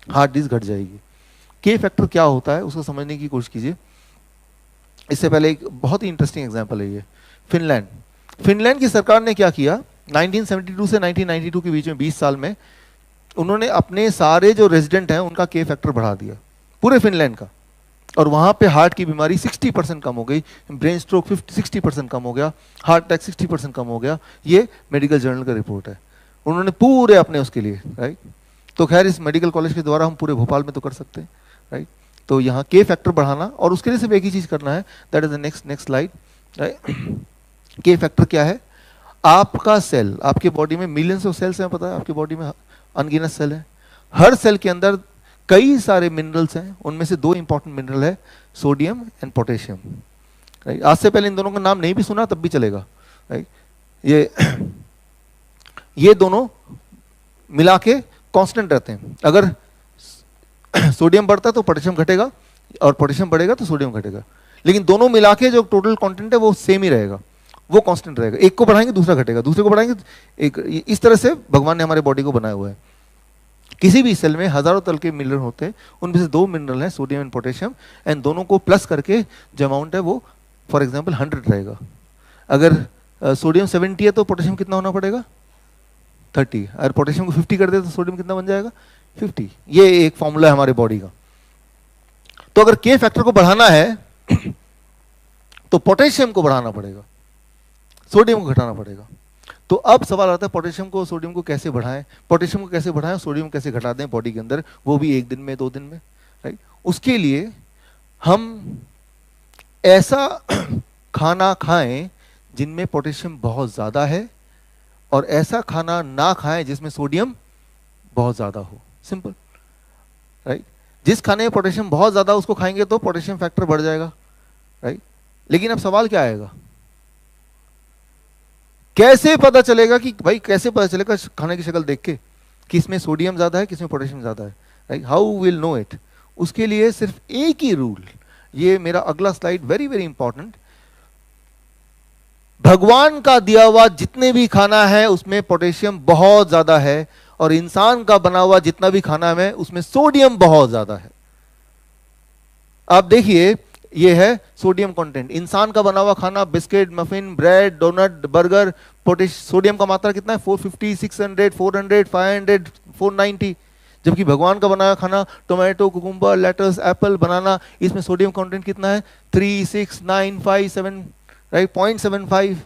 हार्ट डिजीज घट जाएगी। के फैक्टर क्या होता है उसको समझने की कोशिश कीजिए। इससे पहले एक बहुत ही इंटरेस्टिंग एग्जांपल है ये, फिनलैंड की सरकार ने क्या किया, 1972 से 1992 के बीच में 20 साल में उन्होंने अपने सारे जो रेजिडेंट हैं उनका के फैक्टर बढ़ा दिया, पूरे फिनलैंड का, और वहां पे हार्ट की बीमारी 60% कम हो गई, ब्रेन स्ट्रोक 60% कम हो गया, हार्ट अटैक 60% कम हो गया। ये मेडिकल जर्नल का रिपोर्ट है, उन्होंने पूरे अपने उसके लिए, राइट? तो खैर इस मेडिकल कॉलेज के द्वारा हम पूरे भोपाल में तो कर सकते हैं, राइट। तो यहाँ के फैक्टर बढ़ाना, और उसके लिए सिर्फ एक ही चीज़ करना है, that is the next slide, right. के फैक्टर क्या है? आपका सेल, आपके बॉडी में मिलियंस ऑफ सेल्स हैं, पता है आपकी बॉडी में अनगिनत सेल है, हर सेल के अंदर कई सारे मिनरल्स हैं, उनमें से दो इंपॉर्टेंट मिनरल है सोडियम एंड पोटेशियम, राइट। आज से पहले इन दोनों का नाम नहीं भी सुना तब भी चलेगा, राइट। ये दोनों मिला के कांस्टेंट रहते हैं, अगर सोडियम बढ़ता है तो पोटेशियम घटेगा, और पोटेशियम बढ़ेगा तो सोडियम घटेगा, लेकिन दोनों मिला के जो टोटल कंटेंट है वो सेम ही रहेगा, वो कांस्टेंट रहेगा। एक को बढ़ाएंगे दूसरा घटेगा, दूसरे को बढ़ाएंगे एक, इस तरह से भगवान ने हमारे बॉडी को बनाया हुआ है। किसी भी सेल में हजारों तरह के मिनरल होते हैं, उनमें से दो मिनरल हैं सोडियम एंड पोटेशियम, एंड दोनों को प्लस करके जो अमाउंट है वो फॉर एग्जांपल 100 रहेगा। अगर सोडियम 70 है तो पोटेशियम कितना होना पड़ेगा? 30। अगर पोटेशियम को 50 कर दे तो सोडियम कितना बन जाएगा? 50। ये एक फॉर्मूला है हमारे बॉडी का। तो अगर के फैक्टर को बढ़ाना है तो पोटेशियम को बढ़ाना पड़ेगा, सोडियम को घटाना पड़ेगा। तो अब सवाल आता है पोटेशियम को सोडियम को कैसे बढ़ाएं, पोटेशियम को कैसे बढ़ाएं, सोडियम कैसे घटा दें बॉडी के अंदर, वो भी एक दिन में 2 दिन में, राइट। उसके लिए हम ऐसा खाना खाएं जिनमें पोटेशियम बहुत ज्यादा है, और ऐसा खाना ना खाएं जिसमें सोडियम बहुत ज्यादा हो। Simple, right. जिस खाने में पोटेशियम बहुत ज्यादा उसको खाएंगे तो पोटेशियम फैक्टर बढ़ जाएगा, राइट। लेकिन अब सवाल क्या आएगा, कैसे पता चलेगा कि भाई, कैसे पता चलेगा खाने की शक्ल देख के कि इसमें सोडियम ज्यादा है किसमें पोटेशियम ज्यादा है, right. How will know it? उसके लिए सिर्फ एक ही रूल, ये मेरा अगला स्लाइड वेरी वेरी इंपॉर्टेंट। भगवान का दिया हुआ जितने भी खाना है उसमें पोटेशियम बहुत ज्यादा है, और इंसान का बना हुआ जितना भी खाना है उसमें सोडियम बहुत ज्यादा है। आप देखिए, ये है सोडियम कंटेंट। इंसान का बना हुआ खाना, biscuit, muffin, bread, doughnut, burger, sodium का मात्रा कितना है? 450, 600, 400, 500, 490। जबकि भगवान का बनाया खाना, टोमेटो, कुकुम्बर, लेटस, एप्पल, बनाना, इसमें सोडियम कंटेंट कितना है? 3, 6, 9, 5, 7, राइट, 0.75।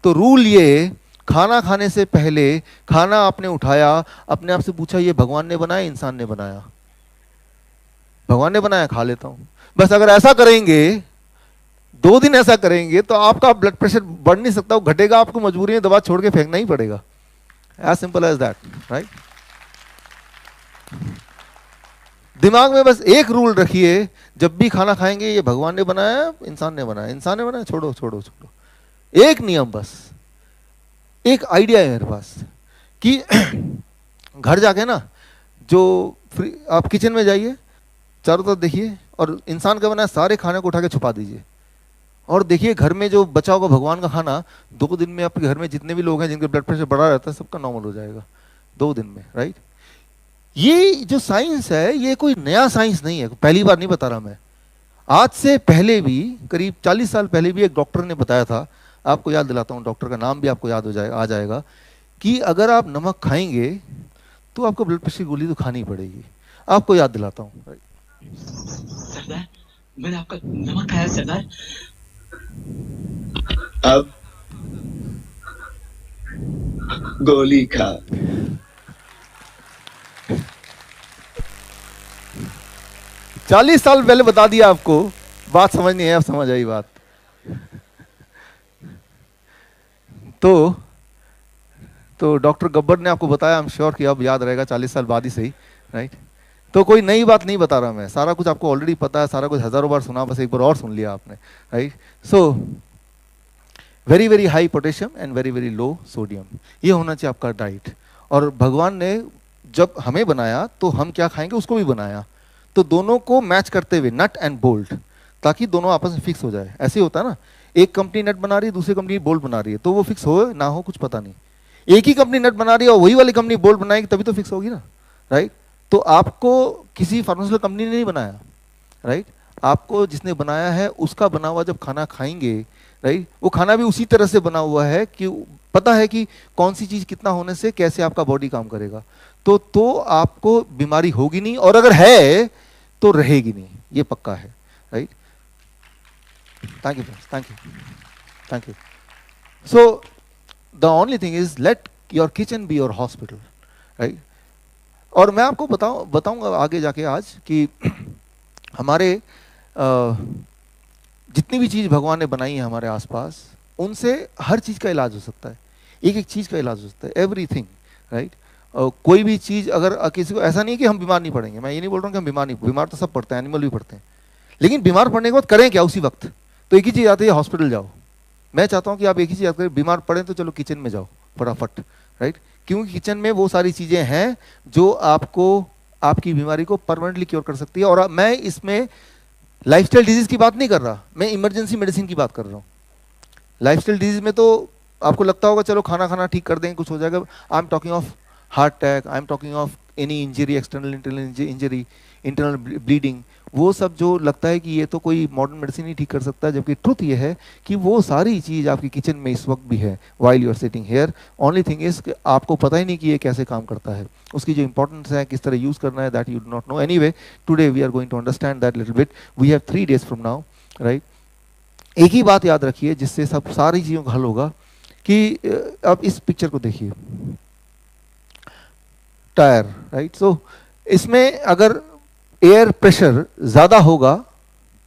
तो रूल ये, खाना खाने से पहले खाना आपने उठाया, अपने आप से पूछा ये भगवान ने बनाया इंसान ने बनाया? भगवान ने बनाया, खा लेता हूं बस। अगर ऐसा करेंगे, 2 दिन ऐसा करेंगे तो आपका ब्लड प्रेशर बढ़ नहीं सकता, वो घटेगा, आपको मजबूरी में दवा छोड़ के फेंकना ही पड़ेगा। As simple as that, right. दिमाग में बस एक रूल रखिए, जब भी खाना खाएंगे ये भगवान ने बनाया इंसान ने बनाया, इंसान ने बनाया, छोड़ो छोड़ो छोड़ो। एक नियम, बस एक आइडिया है मेरे पास कि घर जाके ना, जो आप किचन में जाइए, चारों तरफ देखिए, और इंसान का बनाया सारे खाने को उठा के छुपा दीजिए, और देखिए घर में जो बचा होगा भगवान का खाना, 2 दिन में आपके घर में जितने भी लोग हैं जिनके ब्लड प्रेशर बढ़ा रहता है सबका नॉर्मल हो जाएगा 2 दिन में, राइट। ये जो साइंस है ये कोई नया साइंस नहीं है, पहली बार नहीं बता रहा मैं। आज से पहले भी, करीब 40 साल पहले भी एक डॉक्टर ने बताया था, आपको याद दिलाता हूँ, डॉक्टर का नाम भी आपको याद हो जाएगा, आ जाएगा, कि अगर आप नमक खाएंगे तो आपको ब्लड प्रेशर की गोली तो खानी पड़ेगी। आपको याद दिलाता हूँ। सरदार, मैंने आपका नमक खाया सरदार। अब गोली खा। 40 साल पहले बता दिया आपको, बात समझ नहीं है, अब समझ आई बात। तो डॉक्टर गब्बर ने आपको बताया, आई एम श्योर कि अब याद रहेगा, 40 साल बाद ही सही, राइट। तो कोई नई बात नहीं बता रहा मैं, सारा कुछ आपको ऑलरेडी पता है, सारा कुछ हजारों बार सुना, बस एक बार और सुन लिया आपने, right. So very very high potassium and very very low sodium, ये होना चाहिए आपका डाइट। और भगवान ने जब हमें बनाया तो हम क्या खाएंगे उसको भी बनाया, तो दोनों को मैच करते हुए, नट एंड बोल्ट, ताकि दोनों आपस में फिक्स हो जाए। ऐसे ही होता है ना, एक कंपनी नट बना रही है, दूसरी कंपनी बोल्ट बना रही है, तो वो फिक्स हो ना हो कुछ पता नहीं। एक ही कंपनी नट बना रही है और वही वाली कंपनी बोल्ट बनाएगी, तभी तो फिक्स होगी ना, राइट। तो आपको किसी फार्मास्यूटिकल कंपनी ने नहीं बनाया, राइट। आपको जिसने बनाया है उसका बना हुआ जब खाना खाएंगे, राइट, वो खाना भी उसी तरह से बना हुआ है कि पता है कि कौन सी चीज कितना होने से कैसे आपका बॉडी काम करेगा, तो आपको बीमारी होगी नहीं, और अगर है तो रहेगी नहीं, ये पक्का है, right. Thank you friends, thank you, thank you. So the only thing is let your kitchen be your hospital, right. और मैं आपको बताऊंगा आगे जाके आज कि हमारे जितनी भी चीज़ भगवान ने बनाई है हमारे आसपास, उनसे हर चीज़ का इलाज हो सकता है, एक एक चीज़ का इलाज हो सकता है, एवरीथिंग, राइट। कोई भी चीज़ अगर किसी को, ऐसा नहीं कि हम बीमार नहीं पड़ेंगे, मैं ये नहीं बोल रहा हूँ कि हम बीमार नहीं, बीमार तो सब पड़ते हैं, एनिमल भी पड़ते हैं, लेकिन बीमार पड़ने के बाद करें क्या उसी वक्त? तो एक ही चीज़ आती है, हॉस्पिटल जाओ। मैं चाहता हूँ कि आप एक ही चीज़ याद करें, बीमार पड़े तो चलो किचन में जाओ फटाफट, राइट, क्योंकि किचन में वो सारी चीज़ें हैं जो आपको आपकी बीमारी को परमानेंटली क्योर कर सकती है। और मैं इसमें लाइफस्टाइल डिजीज की बात नहीं कर रहा, मैं इमरजेंसी मेडिसिन की बात कर रहा हूँ। लाइफस्टाइल डिजीज में तो आपको लगता होगा चलो खाना खाना ठीक कर देंगे कुछ हो जाएगा। I am talking of heart attack, I am talking of any injury, external internal injury, internal bleeding, वो सब जो लगता है कि ये तो कोई मॉडर्न मेडिसिन ही ठीक कर सकता है, जबकि ट्रुथ ये है कि वो सारी चीज़ आपकी किचन में इस वक्त भी है, while you are sitting here. Only thing is आपको पता ही नहीं कि ये कैसे काम करता है, उसकी जो इंपॉर्टेंस है, किस तरह यूज़ करना है, that you do not know. Anyway, today we are going to understand that little bit. We have 3 days from now, right. एक ही बात याद रखिए जिससे सब सारी चीज़ों का हल होगा कि अब इस पिक्चर को देखिए, टायर, राइट। सो इसमें अगर एयर प्रेशर ज़्यादा होगा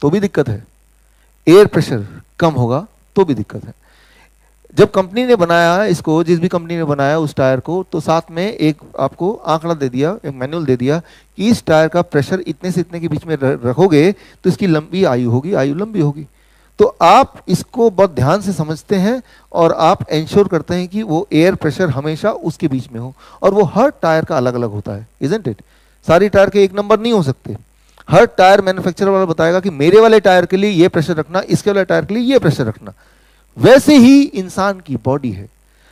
तो भी दिक्कत है, एयर प्रेशर कम होगा तो भी दिक्कत है। जब कंपनी ने बनाया इसको, जिस भी कंपनी ने बनाया उस टायर को, तो साथ में एक आपको आंकड़ा दे दिया, एक मैनुअल दे दिया कि इस टायर का प्रेशर इतने से इतने के बीच में रखोगे तो इसकी लंबी आयु होगी, आयु लंबी होगी। तो आप इसको बहुत ध्यान से समझते हैं और आप इंश्योर करते हैं कि वो एयर प्रेशर हमेशा उसके बीच में हो, और वो हर टायर का अलग अलग होता है, इजंट इट। सारी टायर के एक नंबर नहीं हो सकते। हर टायर मैन्युफैक्चरर वाला बताएगा कि मेरे वाले टायर के लिए ये प्रेशर रखना, इसके वाले टायर के लिए ये प्रेशर रखना। वैसे ही इंसान की बॉडी है,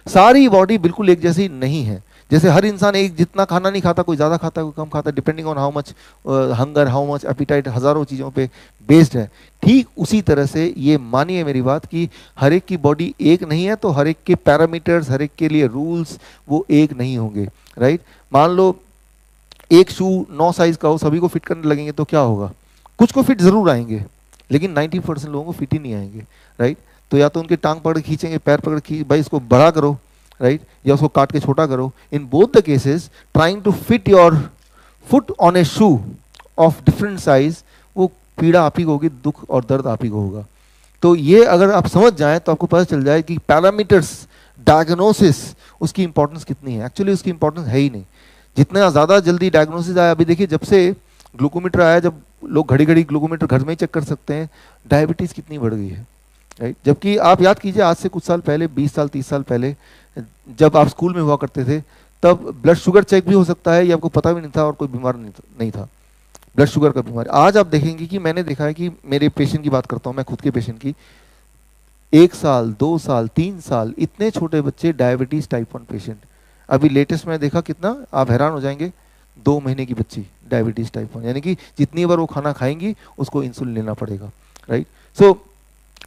सारी बॉडी बिल्कुल एक जैसी नहीं है। जैसे हर इंसान एक जितना खाना नहीं खाता, कोई ज़्यादा खाता है, कोई कम खाता है, depending on how much hunger, how much appetite, हज़ारों चीज़ों पे बेस्ड है। ठीक उसी तरह से ये मानिए मेरी बात कि हर एक की बॉडी एक नहीं है, तो हर एक के पैरामीटर्स, हर एक के लिए रूल्स वो एक नहीं होंगे, राइट। मान लो एक शू 9 साइज का हो, सभी को फिट करने लगेंगे तो क्या होगा? कुछ को फिट जरूर आएंगे, लेकिन 90% लोगों को फिट ही नहीं आएंगे, राइट। तो या तो उनके टांग पकड़ खींचेंगे, पैर पकड़ खींच, भाई इसको बड़ा करो, राइट, या उसको काट के छोटा करो। In both the cases trying to fit your foot on a shoe of different size, वो पीड़ा आप ही को होगी, दुख और दर्द आप ही को होगा। तो ये अगर आप समझ जाएं तो आपको पता चल जाए कि पैरामीटर्स, डायग्नोसिस, उसकी इंपॉर्टेंस कितनी है। एक्चुअली उसकी इंपॉर्टेंस है ही नहीं। जितना ज़्यादा जल्दी डायग्नोसिस आया, अभी देखिए जब से ग्लूकोमीटर आया, जब लोग घड़ी घड़ी ग्लूकोमीटर घर में ही चेक कर सकते हैं, डायबिटीज़ कितनी बढ़ गई है, राइट। जबकि आप याद कीजिए आज से कुछ साल पहले, 20 साल 30 साल पहले, जब आप स्कूल में हुआ करते थे, तब ब्लड शुगर चेक भी हो सकता है, ये आपको पता भी नहीं था, और कोई बीमार नहीं था ब्लड शुगर का बीमारी। आज आप देखेंगे कि मैंने देखा है कि मेरे पेशेंट की बात करता हूँ मैं, खुद के पेशेंट की, 1 साल 2 साल 3 साल, इतने छोटे बच्चे डायबिटीज टाइप 1 पेशेंट। अभी लेटेस्ट में देखा कितना, आप हैरान हो जाएंगे, 2 महीने की बच्ची डायबिटीज टाइप 1, यानी कि जितनी बार वो खाना खाएंगी उसको इंसुलिन लेना पड़ेगा, right. So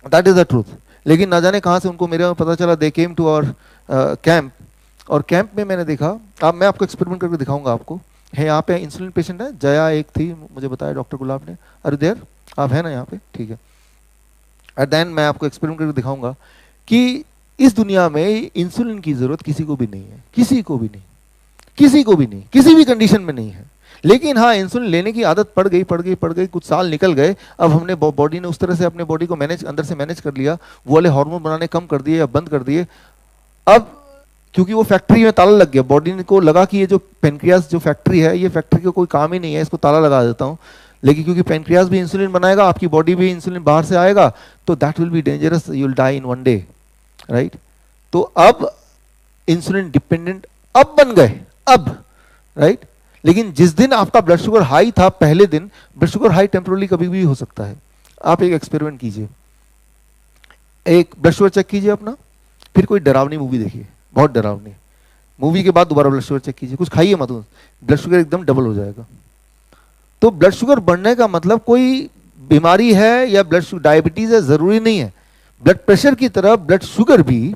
that is the truth. लेकिन ना जाने कहाँ से उनको मेरे में पता चला, दे केम टू आवर कैंप, और कैंप में मैंने देखा, अब मैं आपको एक्सपेरिमेंट करके दिखाऊंगा आपको। है यहाँ पे इंसुलिन पेशेंट है, जया एक थी, मुझे बताया डॉक्टर गुलाब ने, अरे देर आप है ना यहाँ पे, ठीक है। एट देन मैं आपको एक्सपेरिमेंट करके दिखाऊंगा कि इस दुनिया में इंसुलिन की जरूरत किसी को भी नहीं है, किसी को भी नहीं, किसी को भी नहीं, किसी भी कंडीशन में नहीं है। लेकिन हाँ, इंसुलिन लेने की आदत पड़ गई, कुछ साल निकल गए, अब हमने बॉडी ने उस तरह से अपने बॉडी को मैनेज, अंदर से मैनेज कर लिया, वो वाले हार्मोन बनाने कम कर दिए या बंद कर दिए। अब क्योंकि वो फैक्ट्री में ताला लग गया, बॉडी को लगा कि ये जो पेनक्रियास जो फैक्ट्री है, ये फैक्ट्री का कोई काम ही नहीं है, इसको ताला लगा देता हूँ। लेकिन क्योंकि पेनक्रियास भी इंसुलिन बनाएगा, आपकी बॉडी भी इंसुलिन बाहर से आएगा, तो that will be dangerous, you will die in 1 day, right. तो अब इंसुलिन डिपेंडेंट अब बन गए, अब, राइट। लेकिन जिस दिन आपका ब्लड शुगर हाई था, पहले दिन ब्लड शुगर हाई टेम्पोरली कभी भी हो सकता है। आप एक एक्सपेरिमेंट कीजिए, एक ब्लड शुगर चेक कीजिए अपना, फिर कोई डरावनी मूवी देखिए, बहुत डरावनी मूवी के बाद दोबारा ब्लड शुगर चेक कीजिए, कुछ खाइए मत, ब्लड शुगर एकदम डबल हो जाएगा। तो ब्लड शुगर बढ़ने का मतलब कोई बीमारी है या ब्लड शुगर डायबिटीज है जरूरी नहीं है। ब्लड प्रेशर की तरह ब्लड शुगर भी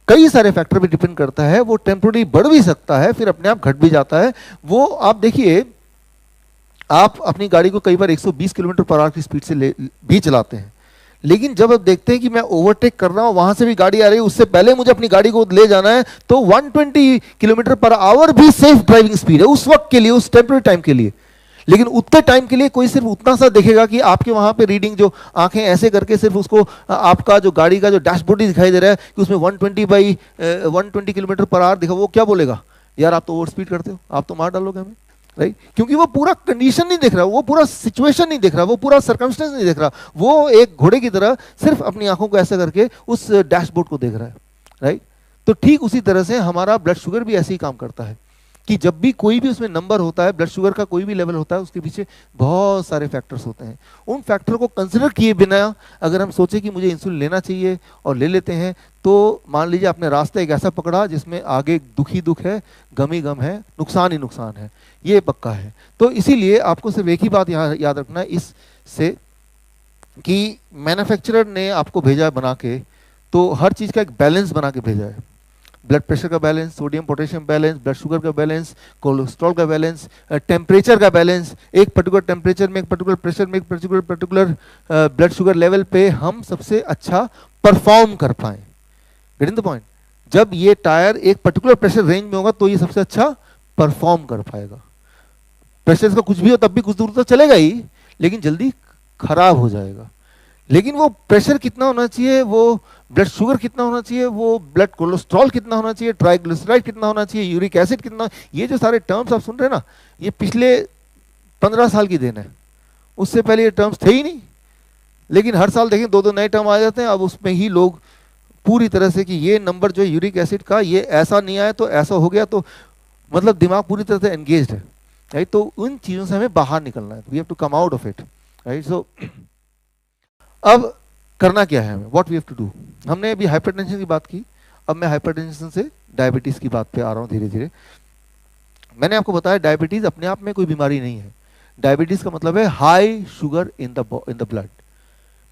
कई सारे फैक्टर पे डिपेंड करता है, वो टेम्पोररी बढ़ भी सकता है, फिर अपने आप घट भी जाता है। वो आप देखिए, आप अपनी गाड़ी को कई बार 120 किलोमीटर पर आवर की स्पीड से भी चलाते हैं, लेकिन जब अब देखते हैं कि मैं ओवरटेक कर रहा हूं, वहां से भी गाड़ी आ रही है, उससे पहले मुझे अपनी गाड़ी को ले जाना है, तो 120 किलोमीटर पर आवर भी सेफ ड्राइविंग स्पीड है उस वक्त के लिए, उस टेम्पररी टाइम के लिए। लेकिन उतने टाइम के लिए कोई सिर्फ उतना सा देखेगा कि आपके वहां पे रीडिंग, जो आंखें ऐसे करके सिर्फ उसको आपका जो गाड़ी का जो डैशबोर्ड ही दिखाई दे रहा है कि उसमें 120 किलोमीटर पर आवर दिखा, वो क्या बोलेगा, यार आप तो ओवर स्पीड करते हो, आप तो मार डालोगे हमें, राइट? क्योंकि वो पूरा कंडीशन नहीं देख रहा, वो पूरा सिचुएशन नहीं देख रहा, वो पूरा सर्कमस्टेंस नहीं देख रहा, वो एक घोड़े की तरह सिर्फ अपनी आंखों को ऐसा करके उस डैशबोर्ड को देख रहा है, राइट? तो ठीक उसी तरह से हमारा ब्लड शुगर भी ऐसे ही काम करता है कि जब भी कोई भी उसमें नंबर होता है, ब्लड शुगर का कोई भी लेवल होता है, उसके पीछे बहुत सारे फैक्टर्स होते हैं। उन फैक्टर को कंसिडर किए बिना अगर हम सोचे कि मुझे इंसुलिन लेना चाहिए और ले लेते हैं, तो मान लीजिए आपने रास्ता एक ऐसा पकड़ा जिसमें आगे दुख ही दुख है, गम ही गम है, नुकसान ही नुकसान है, ये पक्का है। तो इसीलिए आपको सिर्फ एक ही बात यहाँ याद रखना है इससे कि मैन्युफैक्चरर ने आपको भेजा है बना के, तो हर चीज़ का एक बैलेंस बना के भेजा है। ब्लड प्रेशर का balance, sodium potassium balance, blood sugar का बैलेंस, कोलेस्ट्रॉल का बैलेंस, टेम्परेचर का बैलेंस, एक पर्टिकुलर टेम्परेचर में, एक पर्टिकुलर प्रेशर में, एक पर्टिकुलर ब्लड शुगर लेवल पे हम सबसे अच्छा परफॉर्म कर पाएँ। Getting the point? जब ये टायर एक पर्टिकुलर प्रेशर रेंज में होगा तो ये सबसे अच्छा परफॉर्म कर पाएगा। प्रेशर का कुछ भी हो तब भी कुछ दूर तक चलेगा ही, लेकिन जल्दी खराब हो जाएगा। लेकिन वो प्रेशर कितना होना चाहिए, वो ब्लड शुगर कितना होना चाहिए, वो ब्लड कोलेस्ट्रॉल कितना होना चाहिए, ट्राइग्लिसराइड कितना होना चाहिए, यूरिक एसिड कितना, ये जो सारे टर्म्स आप सुन रहे हैं ना, ये पिछले 15 साल की देन है। उससे पहले ये टर्म्स थे ही नहीं, लेकिन हर साल देखें 2-2 नए टर्म आ जाते हैं। अब उसमें ही लोग पूरी तरह से कि ये नंबर जो है यूरिक एसिड का, ये ऐसा नहीं आया तो ऐसा हो गया, तो मतलब दिमाग पूरी तरह से एंगेज्ड है, राइट? तो उन चीज़ों से हमें बाहर निकलना है, we have to come out of it, right? So अब करना क्या है हमें, what we have to do? हमने अभी हाइपरटेंशन की बात की, अब मैं हाइपरटेंशन से डायबिटीज़ की बात पे आ रहा हूँ धीरे धीरे। मैंने आपको बताया डायबिटीज़ अपने आप में कोई बीमारी नहीं है। डायबिटीज़ का मतलब है high sugar in the blood.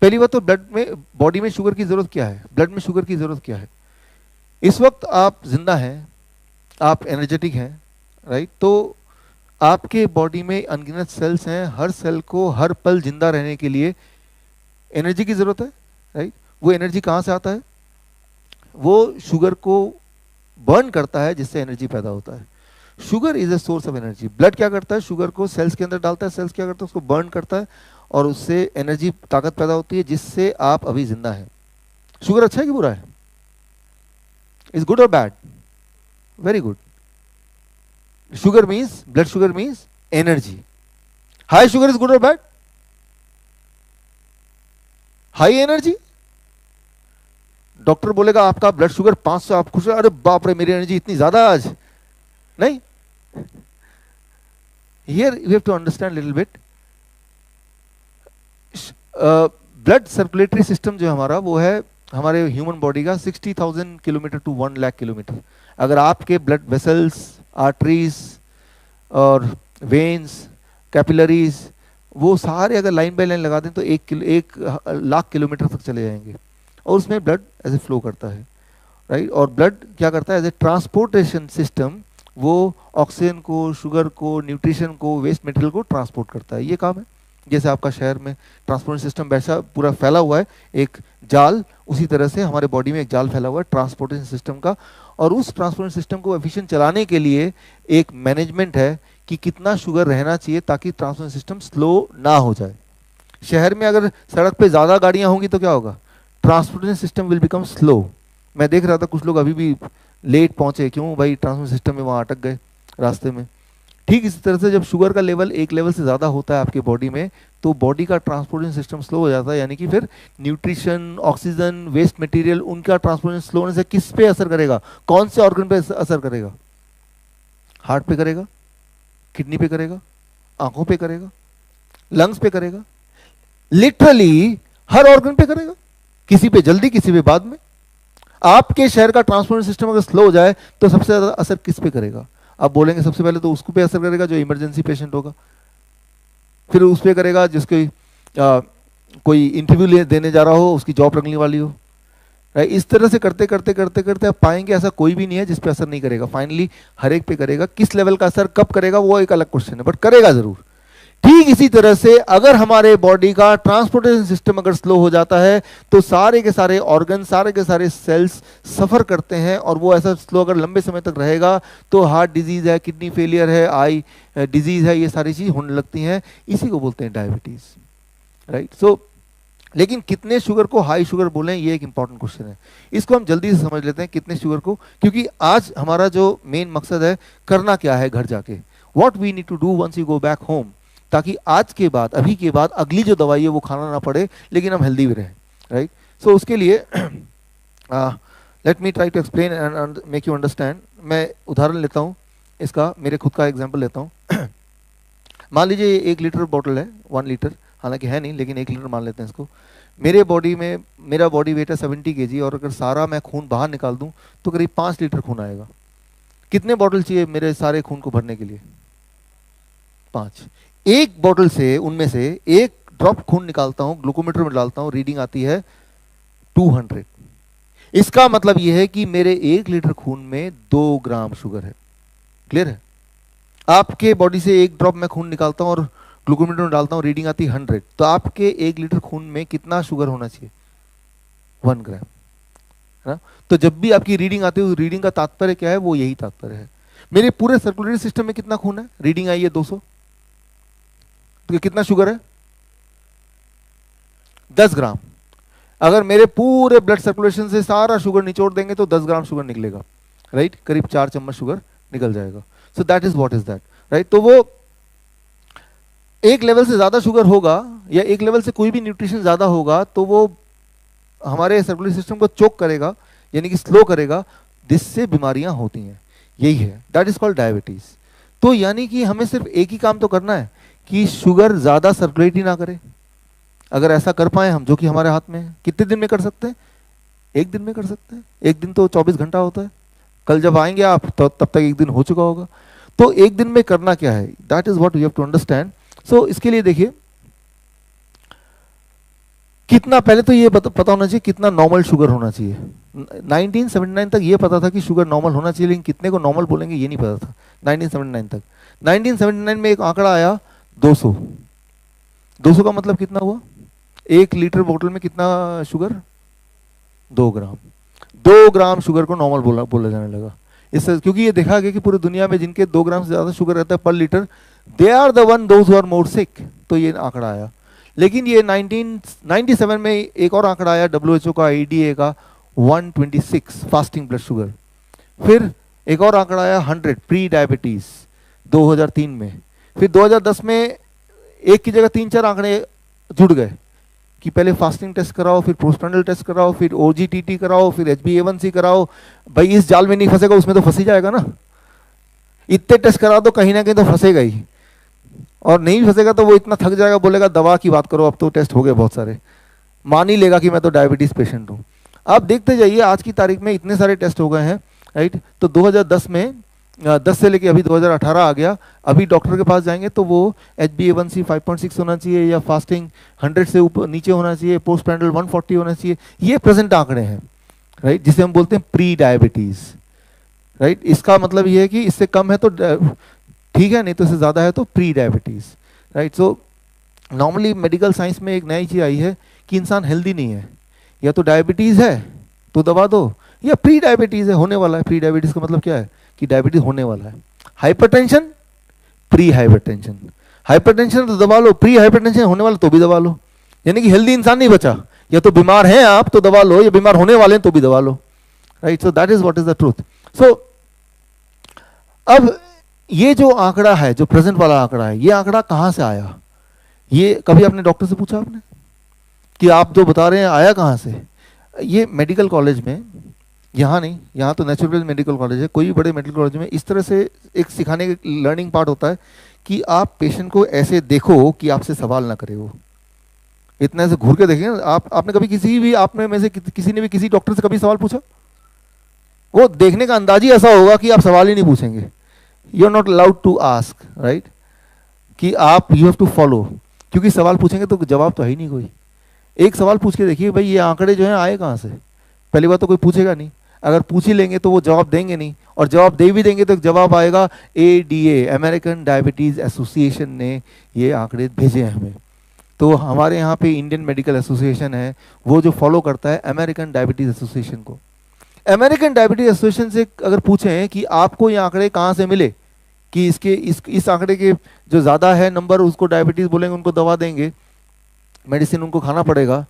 पहली बात तो ब्लड में, बॉडी में शुगर की ज़रूरत क्या है, ब्लड में शुगर की ज़रूरत क्या है? इस वक्त आप जिंदा हैं, आप एनर्जेटिक हैं, राइट? तो आपके बॉडी में अनगिनत सेल्स हैं, हर सेल को हर पल जिंदा रहने के लिए एनर्जी की ज़रूरत है, राइट? वो एनर्जी कहाँ से आता है? वो शुगर को बर्न करता है, जिससे एनर्जी पैदा होता है। Sugar is a source of energy. Blood क्या करता है? शुगर को सेल्स के अंदर डालता है, सेल्स क्या करता है? उसको बर्न करता है और उससे एनर्जी, ताकत पैदा होती है, जिससे आप अभी जिंदा हैं। शुगर अच्छा है कि बुरा है? इज गुड और bad? Very good. Sugar means, blood sugar means energy. High sugar is good और बैड? हाई एनर्जी, डॉक्टर बोलेगा आपका ब्लड शुगर 500, आप खुश, अरे बाप रे मेरी एनर्जी इतनी ज्यादा आज, नहीं। Here you have to understand little bit. Blood circulatory system जो हमारा, वो है हमारे ह्यूमन बॉडी का 60,000 किलोमीटर टू 1 लाख किलोमीटर। अगर आपके ब्लड वेसल्स, आर्टरीज और वेन्स, कैपिलरीज, वो सारे अगर लाइन बाय लाइन लगा दें तो 1 लाख किलोमीटर तक चले जाएंगे, और उसमें ब्लड ऐसे फ्लो करता है, राइट? और ब्लड क्या करता है? एज ए ट्रांसपोर्टेशन सिस्टम, वो ऑक्सीजन को, शुगर को, न्यूट्रिशन को, वेस्ट मटेरियल को ट्रांसपोर्ट करता है। ये काम है। जैसे आपका शहर में ट्रांसपोर्टेशन सिस्टम वैसा पूरा फैला हुआ है, एक जाल, उसी तरह से हमारे बॉडी में एक जाल फैला हुआ है ट्रांसपोर्टेशन सिस्टम का। और उस ट्रांसपोर्टेशन सिस्टम को एफिशिएंट चलाने के लिए एक मैनेजमेंट है कि कितना शुगर रहना चाहिए ताकि ट्रांसपोर्टेशन सिस्टम स्लो ना हो जाए। शहर में अगर सड़क पे ज़्यादा गाड़ियाँ होंगी तो क्या होगा? Transportation system will become slow. मैं देख रहा था कुछ लोग अभी भी लेट पहुंचे, क्यों भाई? ट्रांसपोर्टेशन सिस्टम में वहाँ अटक गए रास्ते में। ठीक इसी तरह से जब शुगर का लेवल एक लेवल से ज़्यादा होता है आपके बॉडी में, तो बॉडी का ट्रांसपोर्टेशन सिस्टम स्लो हो जाता है, यानी कि फिर न्यूट्रिशन, ऑक्सीजन, वेस्ट मटेरियल, उनका ट्रांसपोर्टेशन स्लो होने से किस पे असर करेगा? कौन से ऑर्गन पे असर करेगा? हार्ट पे करेगा, किडनी पे करेगा, आंखों पे करेगा, लंग्स पे करेगा, लिटरली हर ऑर्गन पे करेगा। किसी पे जल्दी, किसी पे बाद में। आपके शहर का ट्रांसपोर्टेशन सिस्टम अगर स्लो हो जाए तो सबसे ज्यादा असर किस पे करेगा? आप बोलेंगे सबसे पहले तो उसको पे असर करेगा जो इमरजेंसी पेशेंट होगा, फिर उस पे करेगा जिसके कोई इंटरव्यू देने जा रहा हो, उसकी जॉब लगने वाली हो, राइट? इस तरह से करते करते करते करते आप पाएंगे ऐसा कोई भी नहीं है जिस पे असर नहीं करेगा। फाइनली हर एक पे करेगा। किस लेवल का असर कब करेगा वो एक अलग क्वेश्चन है, बट करेगा जरूर। ठीक इसी तरह से अगर हमारे बॉडी का ट्रांसपोर्टेशन सिस्टम अगर स्लो हो जाता है तो सारे के सारे ऑर्गन, सारे के सारे सेल्स सफर करते हैं, और वो ऐसा स्लो अगर लंबे समय तक रहेगा तो हार्ट डिजीज है, किडनी फेलियर है, आई डिजीज है, ये सारी चीज होने लगती हैं। इसी को बोलते हैं डायबिटीज, राइट। सो लेकिन कितने शुगर को हाई शुगर बोलें, ये एक इंपॉर्टेंट क्वेश्चन है। इसको हम जल्दी से समझ लेते हैं, कितने शुगर को, क्योंकि आज हमारा जो मेन मकसद है करना क्या है घर जाके, what we need to do once you go back home, ताकि आज के बाद, अभी के बाद अगली जो दवाई है वो खाना ना पड़े, लेकिन हम हेल्दी भी रहें, राइट। सो उसके लिए let me try to explain and make you understand. मैं उदाहरण लेता हूँ इसका, मेरे खुद का एग्जाम्पल लेता हूँ। मान लीजिए ये 1 लीटर बॉटल है, 1 लीटर, हालांकि है नहीं लेकिन 1 लीटर मान लेते हैं इसको। मेरे बॉडी में, मेरा बॉडी वेट है 70 kg, और अगर सारा मैं खून बाहर निकाल दूं तो करीब 5 लीटर खून आएगा। कितने बॉटल चाहिए मेरे सारे खून को भरने के लिए? 5। एक बॉटल से, उनमें से एक ड्रॉप खून निकालता हूं, ग्लूकोमीटर में डालता हूं, रीडिंग आती है 200। इसका मतलब यह है कि मेरे 1 लीटर खून में 2 ग्राम शुगर है। क्लियर है? आपके बॉडी से एक ड्रॉप मैं खून निकालता हूं और ग्लूकोमीटर में डालता हूं, रीडिंग आती है 100, तो आपके 1 लीटर खून में कितना शुगर होना चाहिए? 1 ग्राम, है ना? तो जब भी आपकी रीडिंग आती है, रीडिंग का तात्पर्य क्या है? वो यही तात्पर्य है। मेरे पूरे सर्कुलेटरी सिस्टम में कितना खून है? रीडिंग आई है 200, तो कितना शुगर है? 10 ग्राम। अगर मेरे पूरे ब्लड सर्कुलेशन से सारा शुगर निचोड़ देंगे तो 10 ग्राम शुगर निकलेगा, राइट। करीब 4 चम्मच शुगर निकल जाएगा। सो that is what is that, right. तो वो एक लेवल से ज्यादा शुगर होगा या एक लेवल से कोई भी न्यूट्रिशन ज्यादा होगा तो वो हमारे सर्कुलेटरी सिस्टम को चोक करेगा, यानी कि स्लो करेगा, जिससे बीमारियां होती हैं। यही है, दैट इज कॉल्ड डायबिटीज। तो यानी कि हमें सिर्फ एक ही काम तो करना है कि शुगर ज्यादा सर्कुलेट ही ना करे। अगर ऐसा कर पाए हम, जो कि हमारे हाथ में है, कितने दिन में कर सकते हैं? 1 दिन में कर सकते हैं। 1 दिन तो 24 घंटा होता है। कल जब आएंगे आप तो तब तक 1 दिन हो चुका होगा। तो 1 दिन में करना क्या है, that is what we have to understand. So इसके लिए देखिए, कितना, पहले तो ये पता होना चाहिए कितना नॉर्मल शुगर होना चाहिए। 1979 तक ये पता था कि शुगर नॉर्मल होना चाहिए, लेकिन कितने को नॉर्मल बोलेंगे ये नहीं पता था 1979 तक। 1979 में एक आंकड़ा आया 200। 200 का मतलब कितना हुआ? 1 लीटर बोतल में कितना शुगर? 2 ग्राम। 2 ग्राम शुगर को नॉर्मल बोला जाने लगा। इससे, क्योंकि ये देखा गया कि पूरी दुनिया में जिनके 2 ग्राम से ज्यादा शुगर रहता है पर litre, they are the one those who are more sick. तो ये आंकड़ा आया। लेकिन ये 1997 में एक और आंकड़ा आया WHO का, ADA का, 126 फास्टिंग ब्लड शुगर। फिर एक और आंकड़ा आया 100 प्री डायबिटीज 2003 में। फिर 2010 में एक की जगह 3-4 आंकड़े जुड़ गए कि पहले फास्टिंग टेस्ट कराओ, फिर पोस्टप्रांडल टेस्ट कराओ, फिर OGTT कराओ, फिर HbA1c कराओ। भाई इस जाल में नहीं फंसेगा उसमें तो फंस ही जाएगा ना। इतने टेस्ट करा दो, कहीं ना कहीं तो फंसेगा ही, और नहीं फंसेगा तो वो इतना थक जाएगा, बोलेगा दवा की बात करो, अब तो टेस्ट हो गए बहुत सारे, मान ही लेगा कि मैं तो डायबिटीज पेशेंट हूँ। आप देखते जाइए आज की तारीख में इतने सारे टेस्ट हो गए हैं, राइट। तो 2010 में 10 से लेके अभी 2018 आ गया। अभी डॉक्टर के पास जाएंगे तो वो HbA1c 5.6 होना चाहिए, या फास्टिंग 100 से ऊपर नीचे होना चाहिए, पोस्ट पैंडल 140 होना चाहिए। ये प्रेजेंट आंकड़े हैं, राइट, जिसे हम बोलते हैं प्री डायबिटीज, राइट। इसका मतलब ये है कि इससे कम है तो ठीक है, नहीं तो इससे ज्यादा है तो pre diabetes, right. So normally medical science में एक नई चीज आई है कि इंसान हेल्दी नहीं है, या तो डायबिटीज है तो दबा दो, या प्री डायबिटीज है, होने वाला है। प्री डायबिटीज का मतलब क्या है कि डायबिटीज होने वाला है। हाइपरटेंशन, प्री हाइपरटेंशन, हाइपरटेंशन तो दबा लो, प्री हाइपरटेंशन होने वाला तो भी दबा लो। यानी कि हेल्दी इंसान नहीं बचा, या तो बीमार हैं आप तो दबा लो, या बीमार होने वाले हैं तो भी दबा लो, right. So that is what is the truth. So अब ये जो आंकड़ा है, जो प्रेजेंट वाला आंकड़ा है, ये आंकड़ा कहां से आया? ये कभी आपने डॉक्टर से पूछा आपने कि आप जो बता रहे हैं आया कहां से? ये मेडिकल कॉलेज में, यहाँ नहीं, यहाँ तो नेचुरल मेडिकल कॉलेज है, कोई भी बड़े मेडिकल कॉलेज में इस तरह से एक सिखाने का लर्निंग पार्ट होता है कि आप पेशेंट को ऐसे देखो कि आपसे सवाल ना करे। वो इतना ऐसे घूर के देखें। आपने कभी किसी भी, आपने में से किसी ने भी किसी डॉक्टर से कभी सवाल पूछा? वो देखने का अंदाज ही ऐसा होगा कि आप सवाल ही नहीं पूछेंगे। You are not allowed to ask, right, कि आप यू हैव टू फॉलो, क्योंकि सवाल पूछेंगे तो जवाब तो है ही नहीं कोई। एक सवाल पूछ के देखिए, भाई ये आंकड़े जो हैं आए कहाँ से? पहली बात तो कोई पूछेगा नहीं, अगर पूछ ही लेंगे तो वो जवाब देंगे नहीं, और जवाब दे भी देंगे तो जवाब आएगा ADA, अमेरिकन डायबिटीज एसोसिएशन ने ये आंकड़े भेजे हैं हमें। तो हमारे यहाँ पे इंडियन मेडिकल एसोसिएशन है, वो जो फॉलो करता है अमेरिकन डायबिटीज एसोसिएशन को। अमेरिकन डायबिटीज एसोसिएशन से अगर पूछें कि आपको ये आंकड़े कहाँ से मिले कि इसके इस आंकड़े के जो ज़्यादा है नंबर उसको डायबिटीज़ बोलेंगे, उनको दवा देंगे, मेडिसिन उनको खाना पड़ेगा।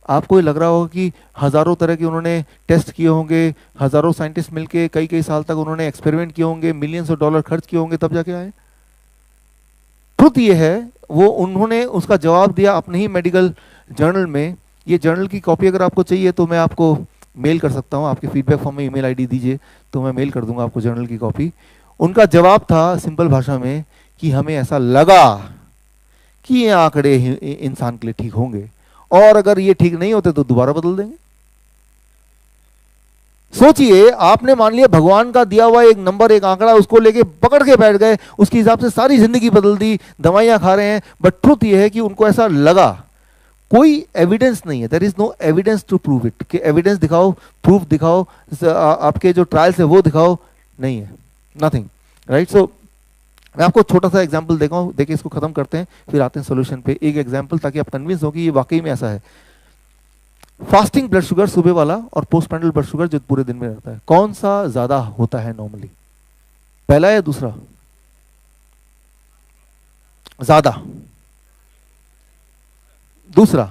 आपको ये लग रहा होगा कि हज़ारों तरह के उन्होंने टेस्ट किए होंगे, हज़ारों साइंटिस्ट मिलके कई कई साल तक उन्होंने एक्सपेरिमेंट किए होंगे, मिलियंस ऑफ डॉलर खर्च किए होंगे, तब जाके आए। ट्रुथ ये है, वो उन्होंने उसका जवाब दिया अपने ही मेडिकल जर्नल में। ये जर्नल की कॉपी अगर आपको चाहिए तो मैं आपको मेल कर सकता हूँ, आपके फीडबैक फॉर्म में ईमेल आईडी दीजिए तो मैं मेल कर दूंगा आपको जर्नल की कॉपी। उनका जवाब था सिंपल भाषा में कि हमें ऐसा लगा कि ये आंकड़े इंसान के लिए ठीक होंगे, और अगर ये ठीक नहीं होते तो दोबारा बदल देंगे। सोचिए, आपने मान लिया भगवान का दिया हुआ एक नंबर, एक आंकड़ा, उसको लेके पकड़ के बैठ गए, उसके हिसाब से सारी जिंदगी बदल दी, दवाइयां खा रहे हैं। बट ट्रुथ ये है कि उनको ऐसा लगा। कोई एविडेंस नहीं है, there is no evidence to prove it, कि एविडेंस दिखाओ, प्रूफ दिखाओ, आपके जो ट्रायल्स है वो दिखाओ, नहीं है, नथिंग, राइट। सो मैं आपको छोटा सा एग्जांपल देखिए, इसको खत्म करते हैं फिर आते हैं सॉल्यूशन पे। एक एग्जांपल ताकि आप कन्विंस हो कि ये वाकई में ऐसा है। फास्टिंग ब्लड शुगर सुबह वाला और पोस्टप्रैंडियल ब्लड शुगर जो पूरे दिन में रहता है, कौन सा ज्यादा होता है नॉर्मली, पहला या दूसरा? ज्यादा दूसरा,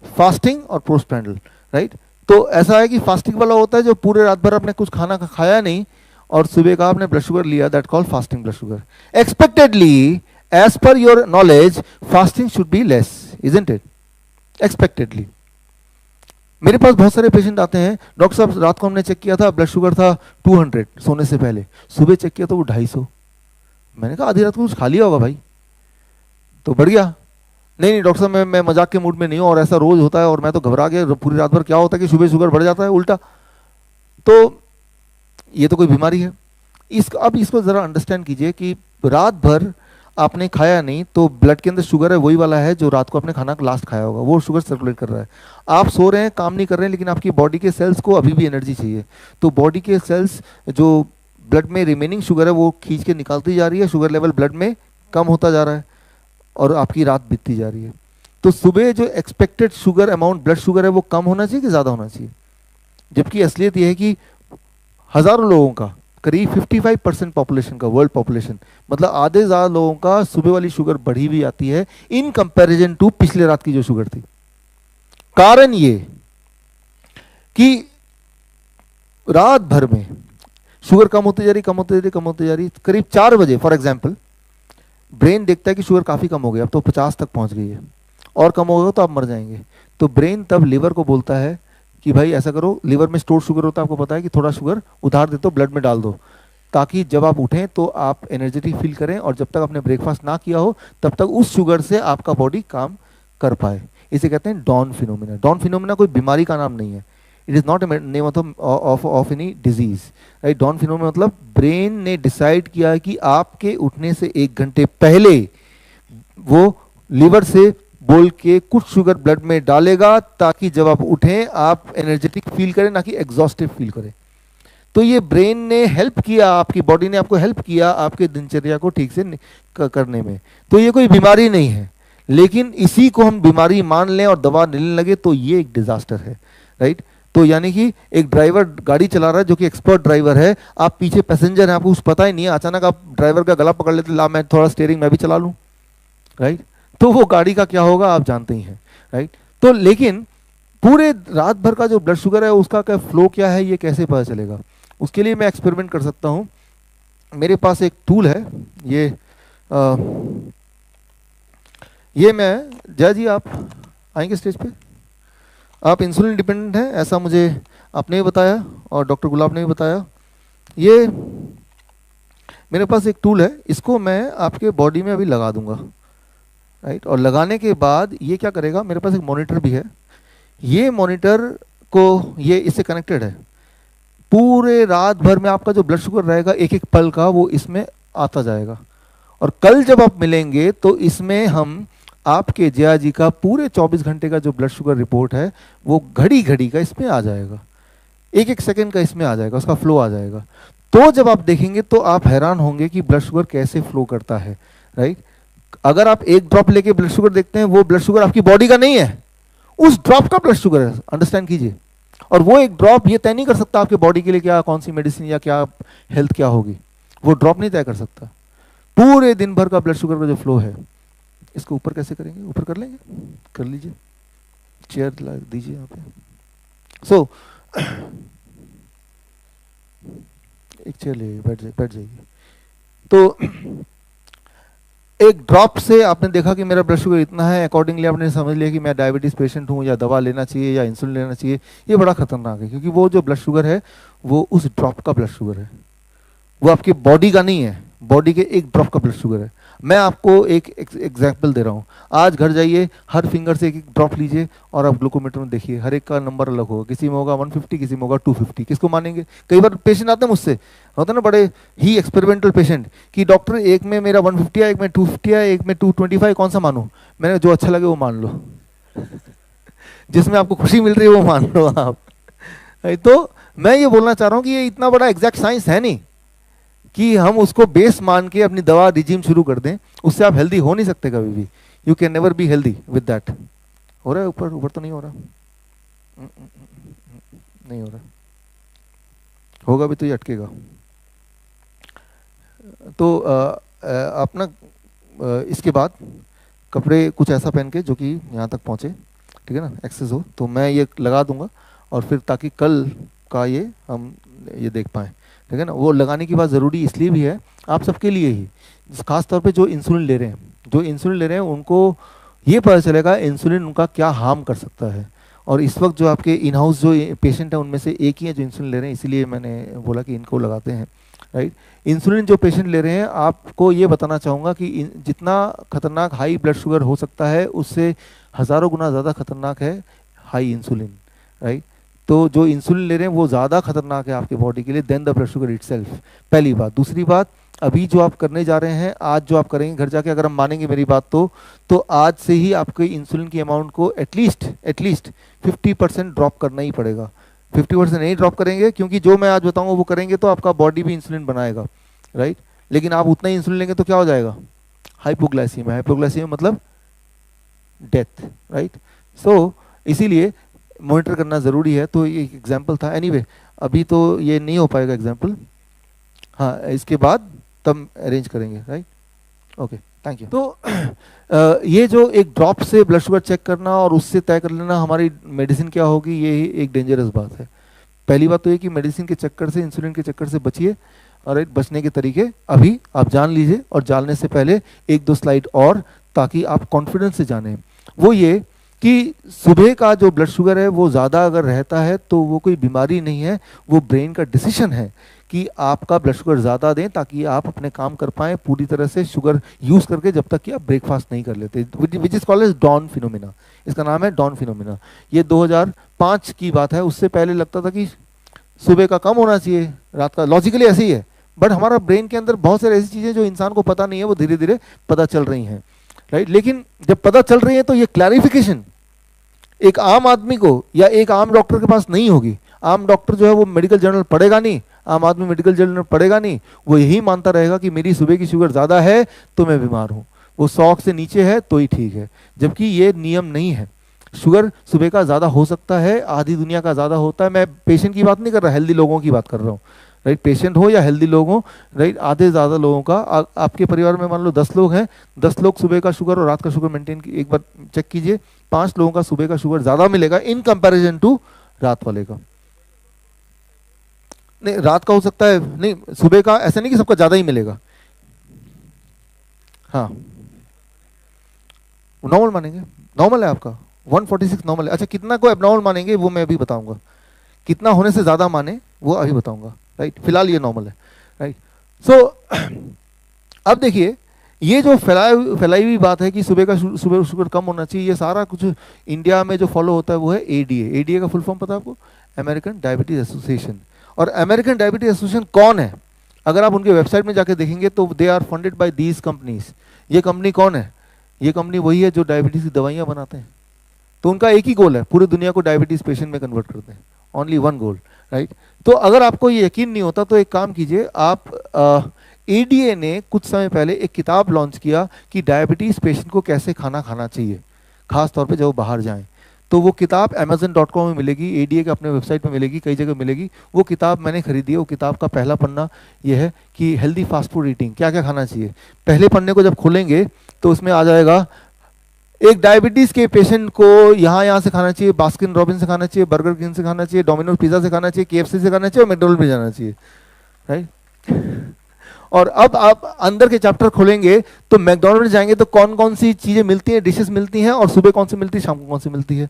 फास्टिंग और पोस्टप्रैंडियल, राइट। तो ऐसा है कि फास्टिंग वाला होता है जो पूरे रात भर आपने कुछ खाना खाया नहीं और सुबह का आपने ब्लड शुगर लिया, that called fasting blood sugar. Expectedly, as per your knowledge, fasting should be less, isn't it? Expectedly. मेरे पास बहुत सारे पेशेंट आते हैं, डॉक्टर साहब रात को हमने चेक किया था ब्लड शुगर था 200 सोने से पहले, सुबह चेक किया तो वो 250। मैंने कहा आधी रात को कुछ खा लिया होगा भाई, तो बढ़ गया। नहीं डॉक्टर साहब मैं मजाक के मूड में नहीं हूँ, और ऐसा रोज होता है और मैं तो घबरा गया पूरी रात भर, क्या होता है कि सुबह शुगर बढ़ जाता है उल्टा, तो ये तो कोई बीमारी है। अब इसको जरा अंडरस्टैंड कीजिए कि रात भर आपने खाया नहीं तो ब्लड के अंदर शुगर है वही वाला है जो रात को आपने खाना लास्ट खाया होगा, वो शुगर सर्कुलेट कर रहा है। आप सो रहे हैं, काम नहीं कर रहे हैं, लेकिन आपकी बॉडी के सेल्स को अभी भी एनर्जी चाहिए, तो बॉडी के सेल्स जो ब्लड में रिमेनिंग शुगर है वो खींच के निकालती जा रही है, शुगर लेवल ब्लड में कम होता जा रहा है और आपकी रात बीतती जा रही है। तो सुबह जो expected sugar amount blood sugar है वो कम होना चाहिए कि ज़्यादा होना चाहिए? जबकि असलियत यह है कि हज़ारों लोगों का, करीब 55% पॉपुलेशन का, वर्ल्ड पॉपुलेशन, मतलब आधे ज़्यादा लोगों का सुबह वाली शुगर बढ़ी हुई आती है इन कंपैरिजन टू पिछले रात की जो शुगर थी। कारण ये कि रात भर में शुगर कम होती जा रही, कम होती जा रही, कम होती जा रही। करीब 4 बजे फॉर एग्जाम्पल ब्रेन देखता है कि शुगर काफ़ी कम हो गई, अब तो 50 तक पहुंच गई है, और कम होगा तो आप मर जाएंगे। तो ब्रेन तब लिवर को बोलता है कि भाई ऐसा करो, लिवर में स्टोर शुगर होता है, आपको पता है, कि थोड़ा शुगर उधार दे दो, ब्लड में डाल दो, ताकि जब आप उठें तो आप एनर्जेटिक फील करें, और जब तक आपने ब्रेकफास्ट ना किया हो तब तक उस शुगर से आपका बॉडी काम कर पाए। इसे कहते हैं डॉन फिनोमिना। डॉन फिनोमिना कोई बीमारी का नाम नहीं है, it is not a name of any disease, right. Dawn phenomena मतलब ब्रेन ने डिसाइड किया कि आपके उठने से 1 घंटे पहले वो लिवर से बोल के कुछ शुगर ब्लड में डालेगा, ताकि जब आप उठें आप एनर्जेटिक फील करें, ना कि एग्जॉस्टिव फील करें। तो ये ब्रेन ने हेल्प किया, आपकी बॉडी ने आपको हेल्प किया आपके दिनचर्या को ठीक से करने में। तो ये कोई बीमारी नहीं है, लेकिन इसी को हम बीमारी मान लें और दवा लेने लगे तो ये एक डिजास्टर है, राइट। तो यानी कि एक ड्राइवर गाड़ी चला रहा है जो कि एक्सपर्ट ड्राइवर है, आप पीछे पैसेंजर हैं, आपको कुछ पता ही नहीं है, अचानक आप ड्राइवर का गला पकड़ लेते, ला मैं थोड़ा स्टीयरिंग मैं भी चला लूँ, राइट। तो वो गाड़ी का क्या होगा आप जानते ही हैं, राइट। तो लेकिन पूरे रात भर का जो ब्लड शुगर है उसका क्या फ्लो क्या है, ये कैसे पता चलेगा? उसके लिए मैं एक्सपेरिमेंट कर सकता हूँ। मेरे पास एक टूल है, ये मैं, जय जी आप आएंगे स्टेज पे? आप इंसुलिन डिपेंडेंट हैं ऐसा मुझे आपने भी बताया और डॉक्टर गुलाब ने भी बताया। ये मेरे पास एक टूल है, इसको मैं आपके बॉडी में अभी लगा दूंगा, राइट। और लगाने के बाद ये क्या करेगा, मेरे पास एक मॉनिटर भी है, ये मॉनिटर को ये इससे कनेक्टेड है, पूरे रात भर में आपका जो ब्लड शुगर रहेगा एक एक पल का वो इसमें आता जाएगा। और कल जब आप मिलेंगे तो इसमें हम आपके जया जी का पूरे 24 घंटे का जो ब्लड शुगर रिपोर्ट है वो घड़ी घड़ी का इसमें आ जाएगा, एक एक सेकंड का इसमें आ जाएगा, उसका फ्लो आ जाएगा। तो जब आप देखेंगे तो आप हैरान होंगे कि ब्लड शुगर कैसे फ्लो करता है, राइट। अगर आप एक ड्रॉप लेके ब्लड शुगर देखते हैं, वो ब्लड शुगर आपकी बॉडी का नहीं है, उस ड्रॉप का ब्लड शुगर है, अंडरस्टैंड कीजिए। और वो एक ड्रॉप ये तय नहीं कर सकता आपके बॉडी के लिए क्या कौन सी मेडिसिन या क्या हेल्थ क्या होगी, वो ड्रॉप नहीं तय कर सकता। पूरे दिन भर का ब्लड शुगर का जो फ्लो है, इसको ऊपर कैसे करेंगे, ऊपर कर लेंगे, कर लीजिए, चेयर दीजिए यहाँ पे। सो एक चेयर ले बैठ जाइए। तो एक ड्रॉप से आपने देखा कि मेरा ब्लड शुगर इतना है, अकॉर्डिंगली आपने समझ लिया कि मैं डायबिटीज पेशेंट हूँ या दवा लेना चाहिए या इंसुलिन लेना चाहिए। ये बड़ा खतरनाक है, क्योंकि वो जो ब्लड शुगर है वो उस ड्रॉप का ब्लड शुगर है, वो आपकी बॉडी का नहीं है, बॉडी के एक ड्रॉप का ब्लड शुगर है। मैं आपको एक एग्जाम्पल दे रहा हूँ। आज घर जाइए, हर फिंगर से एक एक ड्रॉप लीजिए और आप ग्लूकोमीटर में देखिए, हर एक का नंबर अलग होगा, किसी में होगा 150, किसी में होगा 250। किसको मानेंगे? कई बार पेशेंट आते हैं मुझसे, होता है ना बड़े ही एक्सपेरिमेंटल पेशेंट, कि डॉक्टर एक में मेरा 150 है, एक में 250 है, एक में 225, कौन सा मानूं? मैंने जो अच्छा लगे वो मान लो जिसमें आपको खुशी मिल रही है वो मान लो आप। तो मैं ये बोलना चाह रहा हूँ कि ये इतना बड़ा एग्जैक्ट साइंस है नहीं कि हम उसको बेस मान के अपनी दवा रिजीम शुरू कर दें। उससे आप हेल्दी हो नहीं सकते कभी भी। You can never be healthy with that. हो रहा है ऊपर? ऊपर तो नहीं हो रहा, नहीं हो रहा, होगा भी तो ये अटकेगा। तो अपना इसके बाद कपड़े कुछ ऐसा पहन के जो कि यहाँ तक पहुँचे, ठीक है ना, एक्सेस हो, तो मैं ये लगा दूंगा और फिर ताकि कल का ये हम ये देख पाएँ, ठीक है ना। वो लगाने की बात ज़रूरी इसलिए भी है आप सबके लिए ही, खास तौर पे जो इंसुलिन ले रहे हैं, जो इंसुलिन ले रहे हैं उनको ये पता चलेगा इंसुलिन उनका क्या हार्म कर सकता है। और इस वक्त जो आपके इन हाउस जो पेशेंट हैं उनमें से एक ही है जो इंसुलिन ले रहे हैं, इसीलिए मैंने बोला कि इनको लगाते हैं, राइट। इंसुलिन जो पेशेंट ले रहे हैं, आपको ये बताना चाहूँगा कि जितना खतरनाक हाई ब्लड शुगर हो सकता है उससे हज़ारों गुना ज़्यादा खतरनाक है हाई इंसुलिन, राइट। तो जो इंसुलिन ले रहे हैं वो ज़्यादा खतरनाक है आपके बॉडी के लिए then the blood sugar itself, पहली बात। दूसरी बात, अभी जो आप करने जा रहे हैं, आज जो आप करेंगे घर जाके, अगर हम मानेंगे मेरी बात तो आज से ही आपके इंसुलिन की अमाउंट को एटलीस्ट 50% ड्रॉप करना ही पड़ेगा। 50% नहीं ड्रॉप करेंगे, क्योंकि जो मैं आज बताऊंगा वो करेंगे तो आपका बॉडी भी इंसुलिन बनाएगा, राइट। लेकिन आप उतना ही इंसुलिन लेंगे तो क्या हो जाएगा? हाइपोग्लाइसीमिया। हाइपोग्लाइसीमिया मतलब डेथ, राइट। सो इसीलिए मॉनिटर करना ज़रूरी है। तो ये एक एग्जाम्पल था। एनीवे अभी तो ये नहीं हो पाएगा एग्जाम्पल, हाँ इसके बाद तब अरेंज करेंगे, राइट। Okay, thank you. तो ये जो एक ड्रॉप से ब्लड शुगर चेक करना और उससे तय कर लेना हमारी मेडिसिन क्या होगी, ये एक डेंजरस बात है। पहली बात तो ये कि मेडिसिन के चक्कर से, इंसुलिन के चक्कर से बचिए, और बचने के तरीके अभी आप जान लीजिए, और जानने से पहले एक दो स्लाइड और, ताकि आप कॉन्फिडेंस से जानें। वो ये कि सुबह का जो ब्लड शुगर है वो ज़्यादा अगर रहता है तो वो कोई बीमारी नहीं है, वो ब्रेन का डिसीजन है कि आपका ब्लड शुगर ज़्यादा दें ताकि आप अपने काम कर पाएँ पूरी तरह से शुगर यूज़ करके, जब तक कि आप ब्रेकफास्ट नहीं कर लेते, which is called as dawn phenomena. इसका नाम है डॉन फिनोमिना। ये 2005 की बात है। उससे पहले लगता था कि सुबह का कम होना चाहिए, रात का। लॉजिकली ऐसे ही है, बट हमारा ब्रेन के अंदर बहुत सारी ऐसी चीज़ें जो इंसान को पता नहीं है, वो धीरे धीरे पता चल रही हैं, राइट। लेकिन जब पता चल रही है तो ये क्लैरिफिकेशन एक आम आदमी को या एक आम डॉक्टर के पास नहीं होगी। आम डॉक्टर जो है वो मेडिकल जर्नल पढ़ेगा नहीं, आम आदमी मेडिकल जर्नल पढ़ेगा नहीं, वो यही मानता रहेगा कि मेरी सुबह की शुगर ज़्यादा है तो मैं बीमार हूँ, वो 100 से नीचे है तो ही ठीक है। जबकि ये नियम नहीं है। शुगर सुबह का ज़्यादा हो सकता है, आधी दुनिया का ज़्यादा होता है। मैं पेशेंट की बात नहीं कर रहा, हेल्दी लोगों की बात कर रहा हूँ, राइट। पेशेंट हो या हेल्दी लोग हो, राइट, आधे ज़्यादा लोगों का। आपके परिवार में मान लो 10 लोग हैं, 10 लोग सुबह का शुगर और रात का शुगर मेंटेन, एक बार चेक कीजिए, 5 लोगों का सुबह का शुगर ज़्यादा मिलेगा इन कंपैरिजन टू रात वाले का। नहीं, रात का हो सकता है, नहीं सुबह का, ऐसा नहीं कि सबका ज़्यादा ही मिलेगा। हाँ, नॉर्मल मानेंगे, नॉर्मल है आपका 146 नॉर्मल है। अच्छा, कितना को एबनॉर्मल मानेंगे वो मैं अभी बताऊंगा, कितना होने से ज़्यादा माने वो अभी बताऊंगा, राइट। फिलहाल ये नॉर्मल है, राइट। सो अब देखिए, ये जो फैलाई हुई बात है कि सुबह का शुगर कम होना चाहिए, ये सारा कुछ इंडिया में जो फॉलो होता है वो है एडीए। एडीए का फुल फॉर्म पता है आपको? American diabetes association. और अमेरिकन डायबिटीज एसोसिएशन कौन है? अगर आप उनके वेबसाइट में जाके देखेंगे तो they are funded by these companies. ये कंपनी कौन है? ये कंपनी वही है जो डायबिटीज की दवाइयाँ बनाते हैं। तो उनका एक ही गोल है, पूरी दुनिया को डायबिटीज पेशेंट में कन्वर्ट करते हैं, ओनली वन गोल, राइट। तो अगर आपको ये यकीन नहीं होता तो एक काम कीजिए, आप एडीए ने कुछ समय पहले एक किताब लॉन्च किया कि डायबिटीज पेशेंट को कैसे खाना खाना चाहिए, खास तौर पे जब वो बाहर जाएं। तो वो किताब amazon.com में मिलेगी, एडीए के अपने वेबसाइट में मिलेगी, कई जगह मिलेगी। वो किताब मैंने खरीदी है। वो किताब का पहला पन्ना ये है कि हेल्दी फास्ट फूड ईटिंग, क्या क्या खाना चाहिए। पहले पन्ने को जब खोलेंगे तो उसमें आ जाएगा एक डायबिटीज के पेशेंट को यहाँ से खाना चाहिए, बास्किन रॉबिन से खाना चाहिए, बर्गर किंग से खाना चाहिए, डोमिनोज पिज्जा से खाना चाहिए, केएफसी से खाना चाहिए और मैकडोनल्ड पे जाना चाहिए, राइट। और अब आप अंदर के चैप्टर खोलेंगे तो मैकडोनल्ड जाएंगे तो कौन कौन सी चीजें मिलती हैं, डिशेस मिलती हैं, और सुबह कौन सी मिलती है, शाम को कौन सी मिलती है।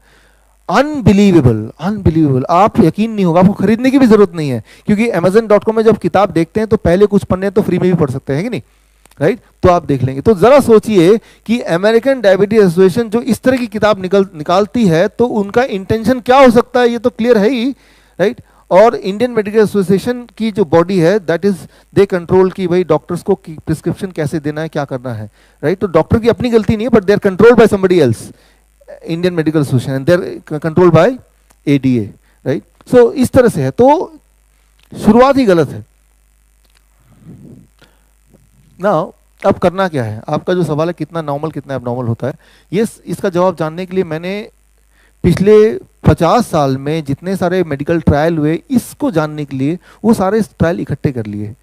Unbelievable, unbelievable. आप यकीन नहीं होगा, आपको खरीदने की भी जरूरत नहीं है, क्योंकि amazon.com में जब किताब देखते हैं तो पहले कुछ पन्ने तो फ्री में भी पढ़ सकते हैं कि नहीं, राइट। तो आप देख लेंगे। तो जरा सोचिए कि अमेरिकन डायबिटीज एसोसिएशन जो इस तरह की किताब निकालती है तो उनका इंटेंशन क्या हो सकता है, ये तो क्लियर है ही, राइट। और इंडियन मेडिकल एसोसिएशन की जो बॉडी है दैट इज दे कंट्रोल कि भाई डॉक्टर्स को प्रिस्क्रिप्शन कैसे देना है, क्या करना है, राइट। तो डॉक्टर की अपनी गलती नहीं है, but they are controlled by somebody else, Indian medical association, and they are controlled by ADA, right. So इस तरह से है, तो शुरुआत ही गलत है ना। अब करना क्या है, आपका जो सवाल है कितना नॉर्मल कितना एबनॉर्मल होता है, ये इसका जवाब जानने के लिए मैंने पिछले 50 साल में जितने सारे मेडिकल ट्रायल हुए, इसको जानने के लिए वो सारे ट्रायल इकट्ठे कर लिए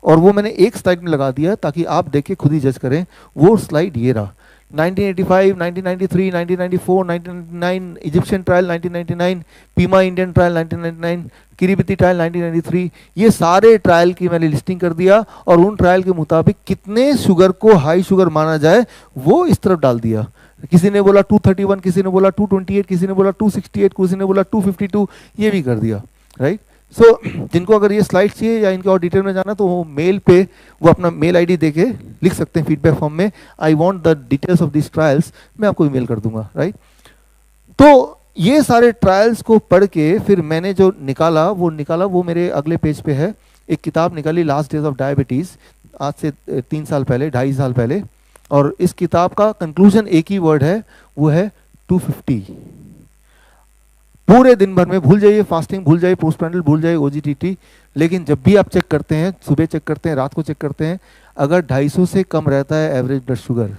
और वो मैंने एक स्लाइड में लगा दिया ताकि आप देख के खुद ही जज करें। वो स्लाइड ये रहा, 1985, 1993, 1994, 1999 Egyptian trial, 1999 Pima Indian trial, 1999 Kiribati trial, 1993। ये सारे ट्रायल की मैंने लिस्टिंग कर दिया और उन ट्रायल के मुताबिक कितने शुगर को हाई शुगर माना जाए वो इस तरफ डाल दिया। किसी ने बोला 231, किसी ने बोला 228, किसी ने बोला 268, किसी ने बोला 252, ये भी कर दिया, राइट। सो जिनको अगर ये स्लाइड चाहिए या इनके और डिटेल में जाना तो वो मेल पे वो अपना मेल आईडी देके लिख सकते हैं फीडबैक फॉर्म में, I want the details of this trials, मैं आपको ईमेल कर दूंगा, राइट। तो ये सारे ट्रायल्स को पढ़ के फिर मैंने जो निकाला वो मेरे अगले पेज पे है। एक किताब निकाली, लास्ट डेज ऑफ डायबिटीज, आज से 3 साल पहले, 2.5 साल पहले। और इस किताब का कंक्लूजन एक ही वर्ड है, वो है 250। पूरे दिन भर में भूल जाइए, फास्टिंग भूल जाइए, पोस्टप्रैंडियल भूल जाइए, ओजीटीटी, लेकिन जब भी आप चेक करते हैं, सुबह चेक करते हैं, रात को चेक करते हैं, अगर 250 से कम रहता है एवरेज ब्लड शुगर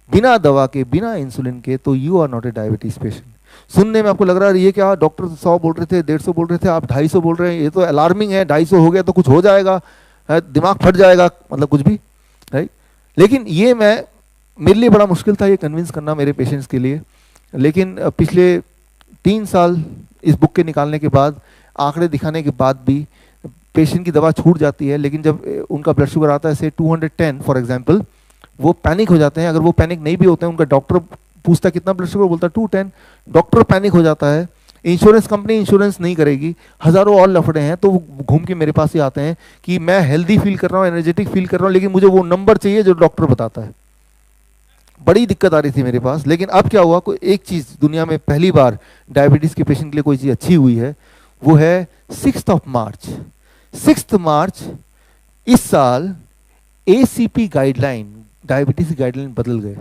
बिना दवा के, बिना इंसुलिन के, तो you are not a diabetes patient. सुनने में आपको लग रहा है ये क्या, डॉक्टर 100 बोल रहे थे, 150 बोल रहे थे, आप 250 बोल रहे हैं, ये तो अलार्मिंग है, 250 हो गया तो कुछ हो जाएगा, दिमाग फट जाएगा, मतलब कुछ भी, राइट। लेकिन ये मेरे लिए बड़ा मुश्किल था ये कन्विंस करना मेरे पेशेंट्स के लिए। लेकिन पिछले 3 साल इस बुक के निकालने के बाद, आंकड़े दिखाने के बाद भी पेशेंट की दवा छूट जाती है, लेकिन जब उनका ब्लड शुगर आता है से 210 फॉर एग्जांपल, वो पैनिक हो जाते हैं। अगर वो पैनिक नहीं भी होते हैं, उनका डॉक्टर पूछता है कितना ब्लड शुगर, बोलता है 210, डॉक्टर पैनिक हो जाता है, इंश्योरेंस कंपनी इंश्योरेंस नहीं करेगी, हजारों और लफड़े हैं, तो वो घूम के मेरे पास ही आते हैं कि मैं हेल्दी फील कर रहा हूँ, एनर्जेटिक फील कर रहा हूँ, लेकिन मुझे वो नंबर चाहिए जो डॉक्टर बताता है। बड़ी दिक्कत आ रही थी मेरे पास। लेकिन अब क्या हुआ, कोई एक चीज दुनिया में पहली बार डायबिटीज के पेशेंट के लिए कोई चीज अच्छी हुई है, वो है 6 मार्च। 6 मार्च इस साल एसीपी गाइडलाइन, डायबिटीज गाइडलाइन बदल गए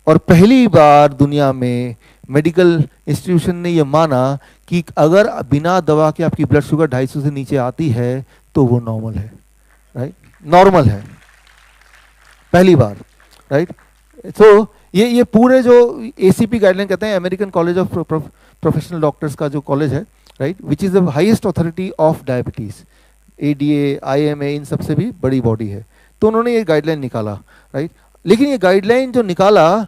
और पहली बार दुनिया में मेडिकल इंस्टीट्यूशन ने यह माना कि अगर बिना दवा के आपकी ब्लड शुगर 250 से नीचे आती है तो वो नॉर्मल है, राइट, नॉर्मल है, पहली बार, राइट। तो ये पूरे जो एसीपी गाइडलाइन कहते हैं, American college of professional doctors का जो कॉलेज है, right, which is the highest authority of diabetes, ADA, IMA, इन सबसे भी बड़ी बॉडी है। तो उन्होंने ये गाइडलाइन निकाला, राइट। लेकिन ये गाइडलाइन जो निकाला,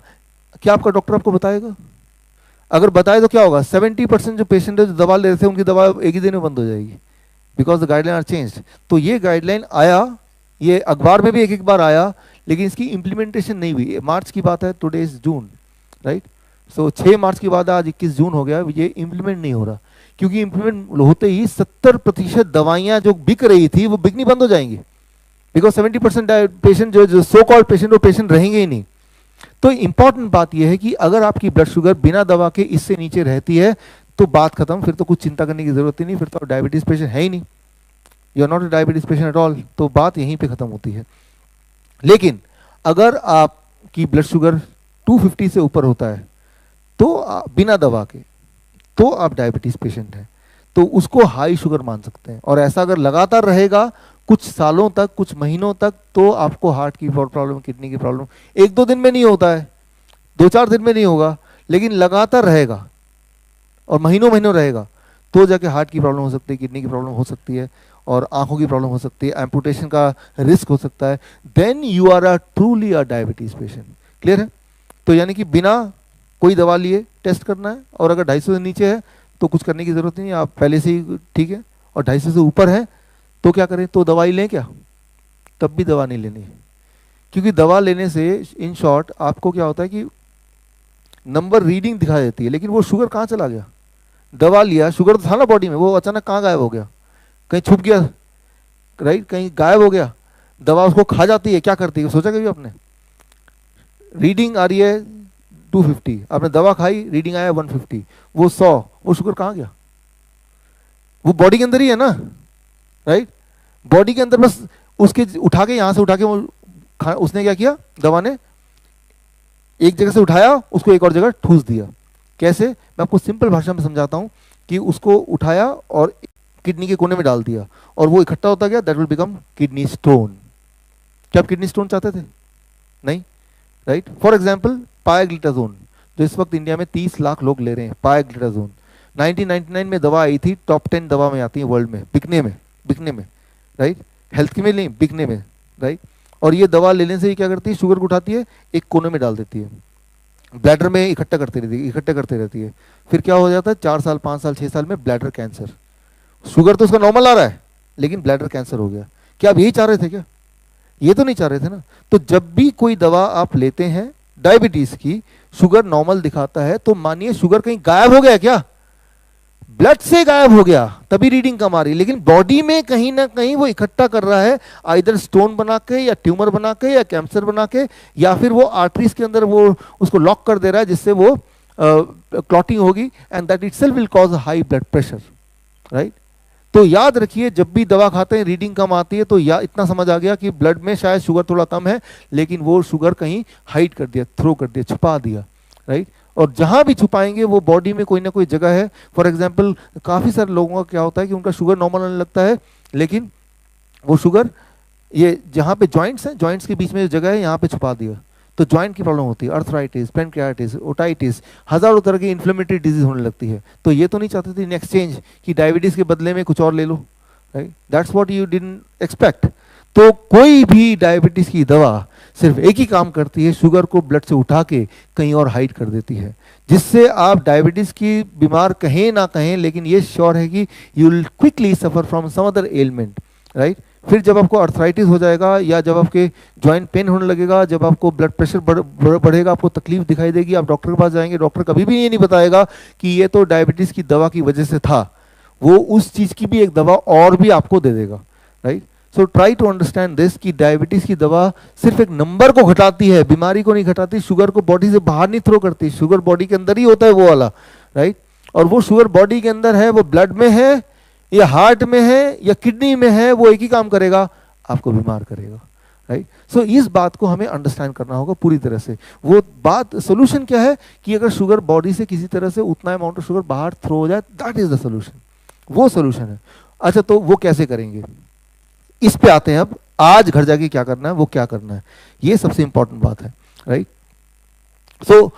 क्या आपका डॉक्टर आपको बताएगा? अगर बताए तो क्या होगा, 70% जो पेशेंट है जो दवा ले रहे थे उनकी दवा एक ही दिन में बंद हो जाएगी, because the guideline are changed. तो ये गाइडलाइन आया, ये अखबार में भी एक बार आया, लेकिन इसकी इंप्लीमेंटेशन नहीं हुई। मार्च की बात है, टुडे इज जून, राइट। सो 6 मार्च की बात है, आज 21 जून हो गया, ये इंप्लीमेंट नहीं हो रहा, क्योंकि इंप्लीमेंट होते ही 70% दवाइयां जो बिक रही थी वो बिकनी बंद हो जाएंगी, बिकॉज 70% पेशेंट जो सो कॉल्ड पेशेंट, वो पेशेंट रहेंगे ही नहीं। तो इंपॉर्टेंट बात यह है कि अगर आपकी ब्लड शुगर बिना दवा के इससे नीचे रहती है तो बात खत्म, फिर तो कुछ चिंता करने की जरूरत ही नहीं, फिर तो डायबिटीज पेशेंट है ही नहीं, you are not a diabetes patient at all, तो बात यहीं पे खत्म होती है। लेकिन अगर आपकी ब्लड शुगर 250 से ऊपर होता है तो बिना दवा के, तो आप डायबिटीज पेशेंट हैं। तो उसको हाई शुगर मान सकते हैं। और ऐसा अगर लगातार रहेगा कुछ सालों तक, कुछ महीनों तक, तो आपको हार्ट की प्रॉब्लम, किडनी की प्रॉब्लम एक दो दिन में नहीं होता है, दो चार दिन में नहीं होगा, लेकिन लगातार रहेगा और महीनों महीनों रहेगा, तो जाके हार्ट की प्रॉब्लम हो सकती है, किडनी की प्रॉब्लम हो सकती है, और आंखों की प्रॉब्लम हो सकती है, एम्पुटेशन का रिस्क हो सकता है। Then you are a truly a diabetes patient. Clear है? तो यानी कि बिना कोई दवा लिए टेस्ट करना है, और अगर 250 से नीचे है तो कुछ करने की जरूरत नहीं है, आप पहले से ही ठीक है। और 250 से ऊपर है तो क्या करें? तो दवाई लें क्या? तब भी दवा नहीं लेनी है, क्योंकि दवा लेने से इन शॉर्ट आपको क्या होता है कि नंबर रीडिंग दिखा देती है, लेकिन वो शुगर कहाँ चला गया? दवा लिया, शुगर तो था ना बॉडी में, वो अचानक कहाँ गायब हो गया? कहीं छुप गया, राइट? कहीं गायब हो गया। दवा उसको खा जाती है, क्या करती है? सोचा कभी आपने? रीडिंग आ रही है 250, आपने दवा खाई, रीडिंग आया 150, वो 100, वो शुगर कहाँ गया? वो बॉडी के अंदर ही है ना, राइट? बॉडी के अंदर बस उसके उठा के, यहां से उठा के उसने क्या किया? दवा ने एक जगह से उठाया, उसको एक और जगह ठूस दिया। कैसे? मैं आपको सिंपल भाषा में समझाता हूं कि उसको उठाया और किडनी के कोने में डाल दिया, और वो इकट्ठा होता गया, that will become kidney stone. क्या आप किडनी स्टोन चाहते थे? नहीं, राइट? फॉर एग्जाम्पल पायग्लिटाजोन, जो इस वक्त इंडिया में 30 लाख लोग ले रहे हैं, पायग्लिटाजोन 1999 में दवा आई थी, टॉप 10 दवा में आती है वर्ल्ड में, बिकने में, राइट? हेल्थ के में नहीं, बिकने में, राइट? और ये दवा लेने से ही क्या करती है? शुगर को उठाती है, एक कोने में डाल देती है, ब्लैडर में इकट्ठा करते रहती है। फिर क्या हो जाता है? 4 साल, 5 साल, 6 साल में ब्लैडर कैंसर। शुगर तो उसका नॉर्मल आ रहा है, लेकिन ब्लैडर कैंसर हो गया। क्या आप यही चाह रहे थे क्या? ये तो नहीं चाह रहे थे ना। तो जब भी कोई दवा आप लेते हैं डायबिटीज की, शुगर नॉर्मल दिखाता है, तो मानिए शुगर कहीं गायब हो गया क्या? ब्लड से गायब हो गया, तभी रीडिंग कम आ रही है, लेकिन बॉडी में कहीं ना कहीं वो इकट्ठा कर रहा है, आइदर स्टोन बना के, या ट्यूमर बना के, या कैंसर बना के, या फिर वो आर्टरीज के अंदर वो उसको लॉक कर दे रहा है, जिससे वो क्लॉटिंग होगी, and that itself will cause high blood pressure, right? तो याद रखिए, जब भी दवा खाते हैं रीडिंग कम आती है, तो या इतना समझ आ गया कि ब्लड में शायद शुगर थोड़ा कम है, लेकिन वो शुगर कहीं हाइड कर दिया, थ्रो कर दिया, छुपा दिया, राइट? और जहां भी छुपाएंगे वो बॉडी में कोई ना कोई जगह है। फॉर एग्जांपल काफी सारे लोगों का क्या होता है कि उनका शुगर नॉर्मल आने लगता है, लेकिन वो शुगर ये जहां पे जॉइंट्स हैं, जॉइंट्स के बीच में जो जगह है, यहाँ पे छुपा दिया, तो जॉइंट की प्रॉब्लम होती है, अर्थराइटिस, पेनक्रियाटिस, ओटाइटिस, हजारों तरह की इन्फ्लेमेटरी डिजीज होने लगती है। तो ये तो नहीं चाहते थे इन एक्सचेंज कि डायबिटीज के बदले में कुछ और ले लो, right? That's what you didn't expect. तो कोई भी डायबिटीज की दवा सिर्फ एक ही काम करती है, शुगर को ब्लड से उठा के कहीं और हाइड कर देती है, जिससे आप डायबिटीज की बीमार कहें ना कहें, लेकिन ये श्योर है कि you will quickly suffer from some other element, right? फिर जब आपको अर्थराइटिस हो जाएगा, या जब आपके जॉइंट पेन होने लगेगा, जब आपको ब्लड प्रेशर बढ़ेगा, आपको तकलीफ दिखाई देगी, आप डॉक्टर के पास जाएंगे, डॉक्टर कभी भी ये नहीं बताएगा कि ये तो डायबिटीज की दवा की वजह से था, वो उस चीज की भी एक दवा और भी आपको दे देगा, right? So try to understand this कि डायबिटीज की दवा सिर्फ एक नंबर को घटाती है, बीमारी को नहीं घटाती, शुगर को बॉडी से बाहर नहीं थ्रो करती, शुगर बॉडी के अंदर ही होता है वो वाला, राइट? और वो शुगर बॉडी के अंदर है, वो ब्लड में है या हार्ट में है या किडनी में है, वो एक ही काम करेगा, आपको बीमार करेगा, राइट? सो इस बात को हमें अंडरस्टैंड करना होगा पूरी तरह से। वो बात, सोल्यूशन क्या है कि अगर शुगर बॉडी से किसी तरह से उतना अमाउंट ऑफ शुगर बाहर थ्रो हो जाए, दैट इज द सोल्यूशन, वो सोल्यूशन है। अच्छा, तो वो कैसे करेंगे, इस पे आते हैं अब। आज घर जाके क्या करना है, वो क्या करना है, ये सबसे इंपॉर्टेंट बात है, राइट? सो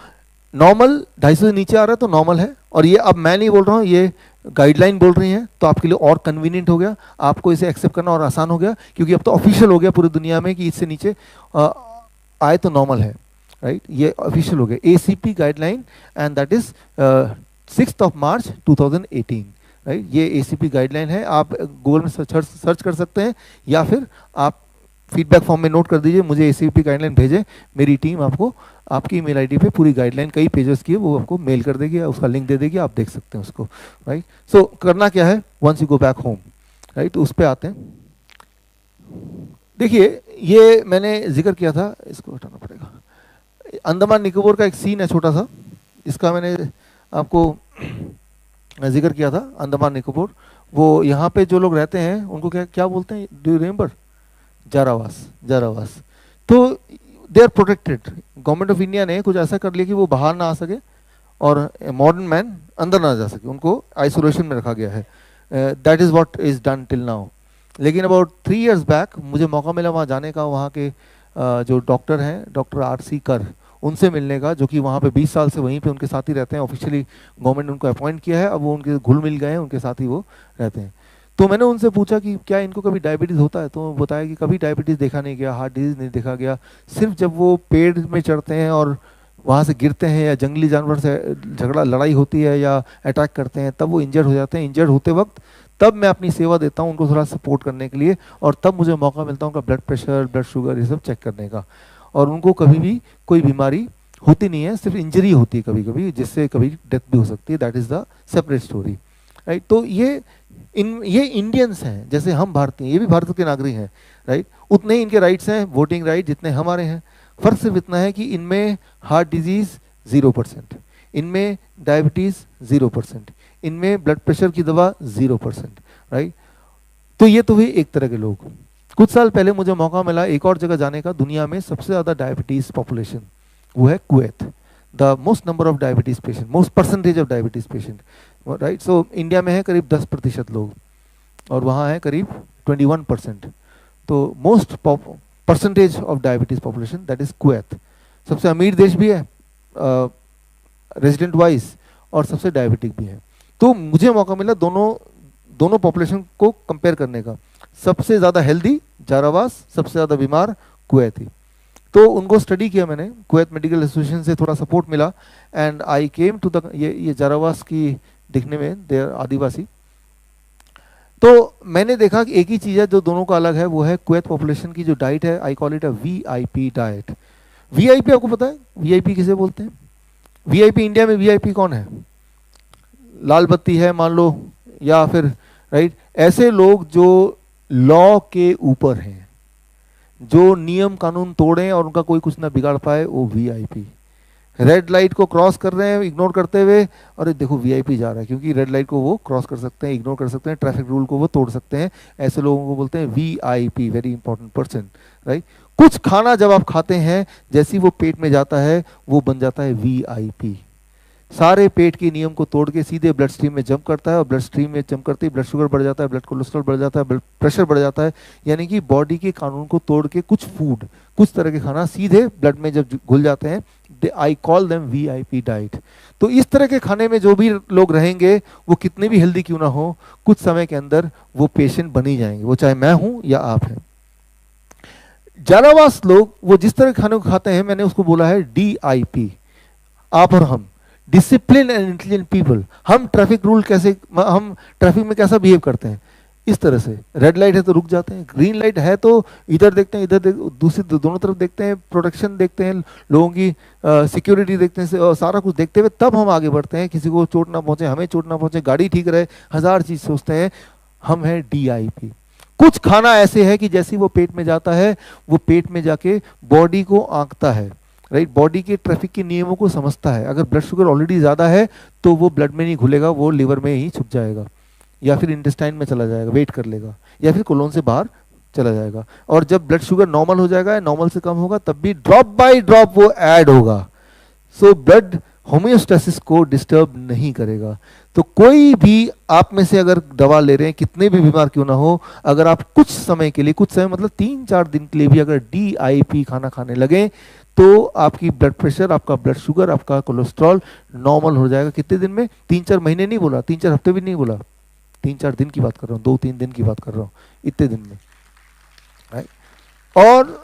नॉर्मल 250 से नीचे आ रहा है तो नॉर्मल है, और ये अब मैं नहीं बोल रहा हूँ, ये गाइडलाइन बोल रही हैं, तो आपके लिए और कन्वीनियंट हो गया, आपको इसे एक्सेप्ट करना और आसान हो गया, क्योंकि अब तो ऑफिशियल हो गया पूरी दुनिया में कि इससे नीचे आए तो नॉर्मल है, राइट? ये ऑफिशियल हो गया, ACP guideline, and that is 6 March 2018, right? ये ACP गाइडलाइन है, आप गूगल में सर्च कर सकते हैं, या फिर आप फीडबैक फॉर्म में नोट कर दीजिए, मुझे ACP गाइडलाइन भेजें, मेरी टीम आपको आपकी ईमेल आईडी पे पूरी गाइडलाइन, कई पेजेस की है, वो आपको मेल कर देगी, उसका लिंक दे देगी, आप देख सकते हैं उसको, राइट? सो करना क्या है, once you go back home, right? तो उस पर आते हैं। देखिए, ये मैंने जिक्र किया था, इसको हटाना पड़ेगा, अंडमान निकोबार का एक सीन है छोटा सा, इसका मैंने आपको जिक्र किया था। अंडमान निकोबार, वो यहाँ पे जो लोग रहते हैं उनको क्या क्या बोलते हैं, डू यू रिमेंबर? जारावास। तो they are protected, government of India ने कुछ ऐसा कर लिया कि वो बाहर ना आ सके और मॉडर्न मैन अंदर ना जा सके, उनको आइसोलेशन में रखा गया है। That is what is done till now. लेकिन अबाउट 3 इयर्स बैक मुझे मौका मिला वहाँ जाने का, वहाँ के जो डॉक्टर हैं, डॉक्टर RC कर, उनसे मिलने का, जो कि वहाँ पे 20 साल से वहीं पे उनके साथ ही रहते हैं। ऑफिशियली गवर्नमेंट ने उनको अपॉइंट किया है, अब वो उनके घुल मिल गए हैं, उनके साथ ही वो रहते हैं। तो मैंने उनसे पूछा कि क्या इनको कभी डायबिटीज़ होता है, तो बताया कि कभी डायबिटीज़ देखा नहीं गया, हार्ट डिजीज़ नहीं देखा गया, सिर्फ जब वो पेड़ में चढ़ते हैं और वहाँ से गिरते हैं या जंगली जानवर से झगड़ा लड़ाई होती है या अटैक करते हैं तब वो इंजर्ड हो जाते हैं। इंजर्ड होते वक्त तब मैं अपनी सेवा देता हूँ उनको थोड़ा सपोर्ट करने के लिए, और तब मुझे मौका मिलता है उनका ब्लड प्रेशर, ब्लड शुगर, ये सब चेक करने का। और उनको कभी भी कोई बीमारी होती नहीं है, सिर्फ इंजरी होती है कभी कभी, जिससे कभी डेथ भी हो सकती है। That is the separate story, right. तो ये इंडियंस हैं, जैसे हम भारतीय, ये भी भारत के नागरिक हैं, राइट। उतने ही इनके राइट्स हैं, वोटिंग राइट, जितने हमारे हैं। फर्क सिर्फ इतना है कि इनमें हार्ट डिजीज़ 0%, इनमें डायबिटीज़ 0%, इनमें ब्लड प्रेशर की दवा 0%, राइट। तो ये तो हुई एक तरह के लोग। कुछ साल पहले मुझे मौका मिला एक और जगह जाने का, दुनिया में सबसे ज़्यादा डायबिटीज़ पॉपुलेशन, वो है Kuwait. The most number of diabetes patient, most percentage of diabetes patient, right. So India में है करीब 10% लोग, और वहाँ है करीब 21%। तो most percentage of diabetes population, that is Kuwait. सबसे अमीर देश भी है रेजिडेंट वाइज, और सबसे डायबिटिक भी है। तो मुझे मौका मिला दोनों पॉपुलेशन को कंपेयर करने का। सबसे ज़्यादा हेल्दी जारावास, सबसे ज़्यादा बीमार कुवैत ही। तो उनको स्टडी किया मैंने, कुवैत मेडिकल एसोसिएशन से थोड़ा सपोर्ट मिला, and I came to the, ये जारावास की दिखने में दे आदिवासी। तो मैंने देखा कि एक ही चीज़ है जो दोनों का अलग है, वो है कुवैत पॉपुलेशन की जो डाइट है, I call it a VIP diet. VIP आपको पता है VIP किसे बोलते हैं? VIP इंडिया में VIP कौन है? लाल बत्ती है मान लो, या फिर राइट, ऐसे लोग जो लॉ के ऊपर हैं, जो नियम कानून तोड़ें और उनका कोई कुछ ना बिगाड़ पाए, वो VIP। रेड लाइट को क्रॉस कर रहे हैं इग्नोर करते हुए, और देखो VIP जा रहा है, क्योंकि रेड लाइट को वो क्रॉस कर सकते हैं, इग्नोर कर सकते हैं, ट्रैफिक रूल को वो तोड़ सकते हैं। ऐसे लोगों को बोलते हैं VIP, very important person, right. कुछ खाना जब आप खाते हैं, जैसे वो पेट में जाता है वो बन जाता है VIP। सारे पेट के नियम को तोड़ के सीधे ब्लड स्ट्रीम में जंप करता है, और ब्लड स्ट्रीम में जंप करते ही ब्लड शुगर बढ़ जाता है, ब्लड कोलेस्ट्रॉल बढ़ जाता है, ब्लड प्रेशर बढ़ जाता है। यानी कि बॉडी के कानून को तोड़ के कुछ फूड, कुछ तरह के खाना सीधे ब्लड में जब घुल जाते हैं, I call them VIP diet. तो इस तरह के खाने में जो भी लोग रहेंगे, वो कितने भी हेल्दी क्यों ना हो, कुछ समय के अंदर वो पेशेंट बन ही जाएंगे, वो चाहे मैं हूं या आप हैं। जारावास लोग वो जिस तरह के खाने को खाते हैं, मैंने उसको बोला है DIP, आप और हम, डिसिप्लिन एंड इंटेलिजेंट पीपल। हम ट्रैफिक रूल कैसे, हम ट्रैफिक में कैसा बिहेव करते हैं, इस तरह से। रेड लाइट है तो रुक जाते हैं, ग्रीन लाइट है तो इधर देखते हैं, इधर दूसरी दोनों तरफ देखते हैं, प्रोटेक्शन देखते हैं, लोगों की सिक्योरिटी देखते हैं, सारा कुछ देखते हुए तब हम आगे बढ़ते हैं। किसी को चोट ना पहुंचे, हमें चोट ना पहुंचे, गाड़ी ठीक रहे, हजार चीज सोचते हैं। हम हैं DIP। कुछ खाना ऐसे है कि जैसे वो पेट में जाता है, वो पेट में जाके बॉडी को आंकता है, राइट। बॉडी के ट्रैफिक के नियमों को समझता है। अगर ब्लड शुगर ऑलरेडी ज़्यादा है तो वो ब्लड में नहीं घुलेगा, वो लिवर में ही छुप जाएगा, या फिर इंटेस्टाइन में चला जाएगा, वेट कर लेगा, या फिर कोलोन से बाहर चला जाएगा। और जब ब्लड शुगर नॉर्मल हो जाएगा, नॉर्मल से कम होगा, तब भी ड्रॉप बाय ड्रॉप वो ऐड होगा। सो ब्लड होम्योस्टेसिस को डिस्टर्ब नहीं करेगा। तो कोई भी आप में से अगर दवा ले रहे हैं, कितने भी बीमार क्यों ना हो, अगर आप कुछ समय के लिए, कुछ समय मतलब 3-4 दिन के लिए भी अगर DIP खाना खाने लगे, तो आपकी ब्लड प्रेशर, आपका ब्लड शुगर, आपका कोलेस्ट्रॉल नॉर्मल हो जाएगा। कितने दिन में? 3-4 महीने नहीं बोला, 3-4 हफ्ते भी नहीं बोला, 3-4 दिन की बात कर रहा हूँ, 2-3 दिन की बात कर रहा हूँ, इतने दिन में, राइट। और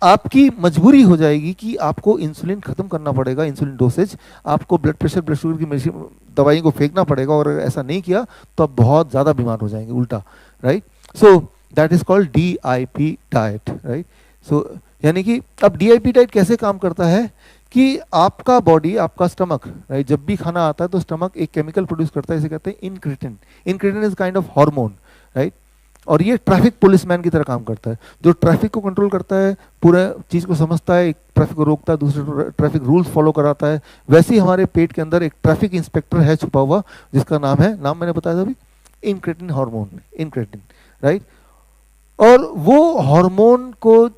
आपकी मजबूरी हो जाएगी कि आपको इंसुलिन खत्म करना पड़ेगा, इंसुलिन डोसेज, आपको ब्लड प्रेशर, ब्लड शुगर की मेडिसिन, दवाई को फेंकना पड़ेगा, और ऐसा नहीं किया तो आप बहुत ज़्यादा बीमार हो जाएंगे उल्टा, right. So that is called DIP diet, right. So यानी कि अब DIP डाइट कैसे काम करता है कि आपका बॉडी, आपका स्टमक, राइट, जब भी खाना आता है तो स्टमक एक केमिकल प्रोड्यूस करता है, इसे कहते हैं incretin. Incretin is kind of hormone, right. और ये ट्रैफिक पुलिसमैन की तरह काम करता है, जो ट्रैफिक को कंट्रोल करता है, पूरा चीज़ को समझता है, एक ट्रैफिक को रोकता है, दूसरे ट्रैफिक रूल्स फॉलो कराता है। वैसे ही हमारे पेट के अंदर एक ट्रैफिक इंस्पेक्टर है छुपा हुआ, जिसका नाम मैंने बताया था अभी, इंक्रेटिन हार्मोन, इंक्रेटिन, राइट। और वो हार्मोन को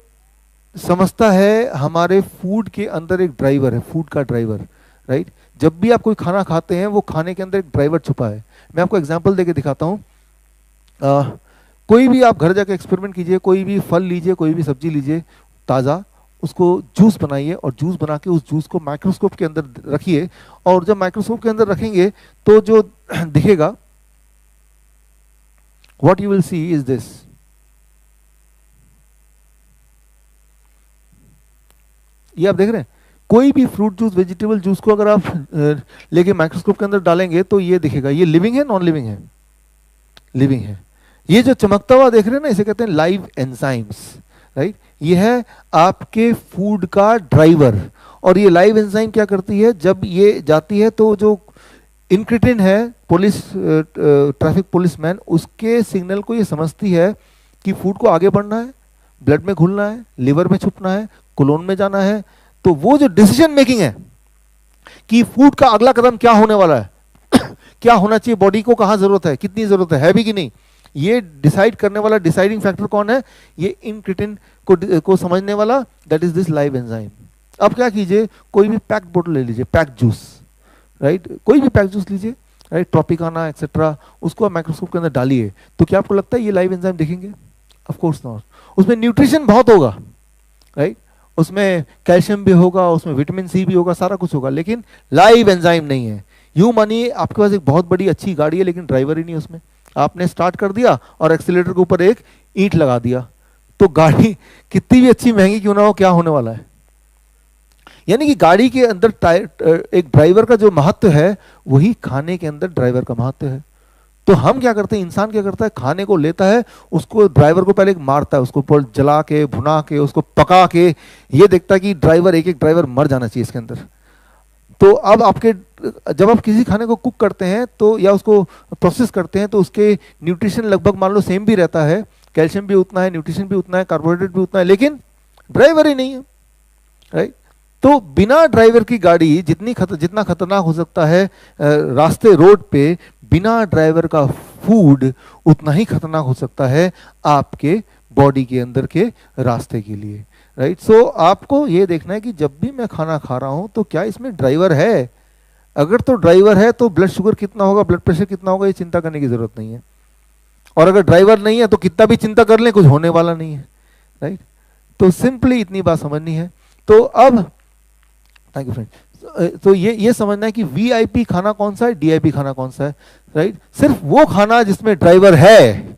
समझता है हमारे फूड के अंदर एक ड्राइवर है, फूड का ड्राइवर, राइट। जब भी आप कोई खाना खाते हैं, वो खाने के अंदर एक ड्राइवर छुपा है। मैं आपको एग्जांपल देके दिखाता हूँ। कोई भी आप घर जाके एक्सपेरिमेंट कीजिए, कोई भी फल लीजिए, कोई भी सब्जी लीजिए ताज़ा, उसको जूस बनाइए और जूस बना के उस जूस को माइक्रोस्कोप के अंदर रखिए, और जब माइक्रोस्कोप के अंदर रखेंगे तो जो दिखेगा, what you will see is this. ये आप देख रहे हैं, कोई भी फ्रूट जूस, वेजिटेबल जूस को अगर आप लेके माइक्रोस्कोप के अंदर डालेंगे तो ये दिखेगा। ये लिविंग है, नॉन लिविंग है? लिविंग है। ये जो चमकता हुआ देख रहे हैं ना, इसे कहते हैं लाइव एंजाइम्स, राइट। ये है आपके फूड का ड्राइवर। और ये लाइव एंजाइम क्या करती है, जब ये जाती है तो जो इंक्रिटिन है, पुलिस ट्रैफिक पुलिसमैन, उसके सिग्नल को ये समझती है कि फूड को आगे बढ़ना है, ब्लड में घुलना है, लिवर में छुपना है, कोलोन में जाना है। तो वो जो डिसीजन मेकिंग है कि फूड का अगला कदम क्या होने वाला है क्या होना चाहिए, बॉडी को कहाँ जरूरत है, कितनी जरूरत है भी कि नहीं, ये डिसाइड करने वाला डिसाइडिंग फैक्टर कौन है? ये इंक्रिटिन को समझने वाला, that is this live enzyme. अब क्या कीजिए, कोई भी पैक्ड बोतल ले लीजिए, पैक्ड जूस, राइट, कोई भी पैक्ड जूस लीजिए, राइट, ट्रॉपिकाना एक्सेट्रा, उसको माइक्रोस्कोप के अंदर डालिए, तो क्या आपको लगता है ये लाइव एंजाइम दिखेंगे? Of course not. उसमें न्यूट्रिशन बहुत होगा, राइट, उसमें कैल्शियम भी होगा, उसमें विटामिन सी भी होगा, सारा कुछ होगा, लेकिन लाइव एंजाइम नहीं है। यूं मानिए आपके पास एक बहुत बड़ी अच्छी गाड़ी है लेकिन ड्राइवर ही नहीं उसमें। आपने स्टार्ट कर दिया और एक्सीलेटर के ऊपर एक ईंट लगा दिया, तो गाड़ी कितनी भी अच्छी महंगी क्यों ना हो, क्या होने वाला है? यानी कि गाड़ी के अंदर एक ड्राइवर का जो महत्व है, वही खाने के अंदर ड्राइवर का महत्व है। तो हम क्या करते हैं, इंसान क्या करता है, खाने को लेता है, उसको ड्राइवर को पहले मारता है, उसको जला के, भुना के, उसको पका के, ये देखता है कि ड्राइवर, एक एक ड्राइवर मर जाना चाहिए इसके अंदर। तो अब आपके, जब आप किसी खाने को कुक करते हैं तो, या उसको प्रोसेस करते हैं, तो उसके न्यूट्रिशन लगभग मान लो सेम भी रहता है, कैल्शियम भी उतना है, न्यूट्रिशन भी उतना है, कार्बोहाइड्रेट भी उतना है, लेकिन ड्राइवर ही नहीं है, राइट। तो बिना ड्राइवर की गाड़ी जितना खतरनाक हो सकता है रास्ते, रोड पे, बिना ड्राइवर का फूड उतना ही खतरनाक हो सकता है आपके बॉडी के अंदर के रास्ते के लिए, राइट। सो आपको ये देखना है कि जब भी मैं खाना खा रहा हूं तो क्या इसमें ड्राइवर है। अगर तो ड्राइवर है तो ब्लड शुगर कितना होगा, ब्लड प्रेशर कितना होगा, ये चिंता करने की जरूरत नहीं है। और अगर ड्राइवर नहीं है तो कितना भी चिंता कर लें, कुछ होने वाला नहीं है, राइट। तो सिंपली इतनी बात समझनी है। तो अब थैंक यू फ्रेंड। तो ये समझना है कि वीआईपी खाना कौन सा है, डीआईपी खाना कौन सा है, राइट। सिर्फ वो खाना जिसमें ड्राइवर है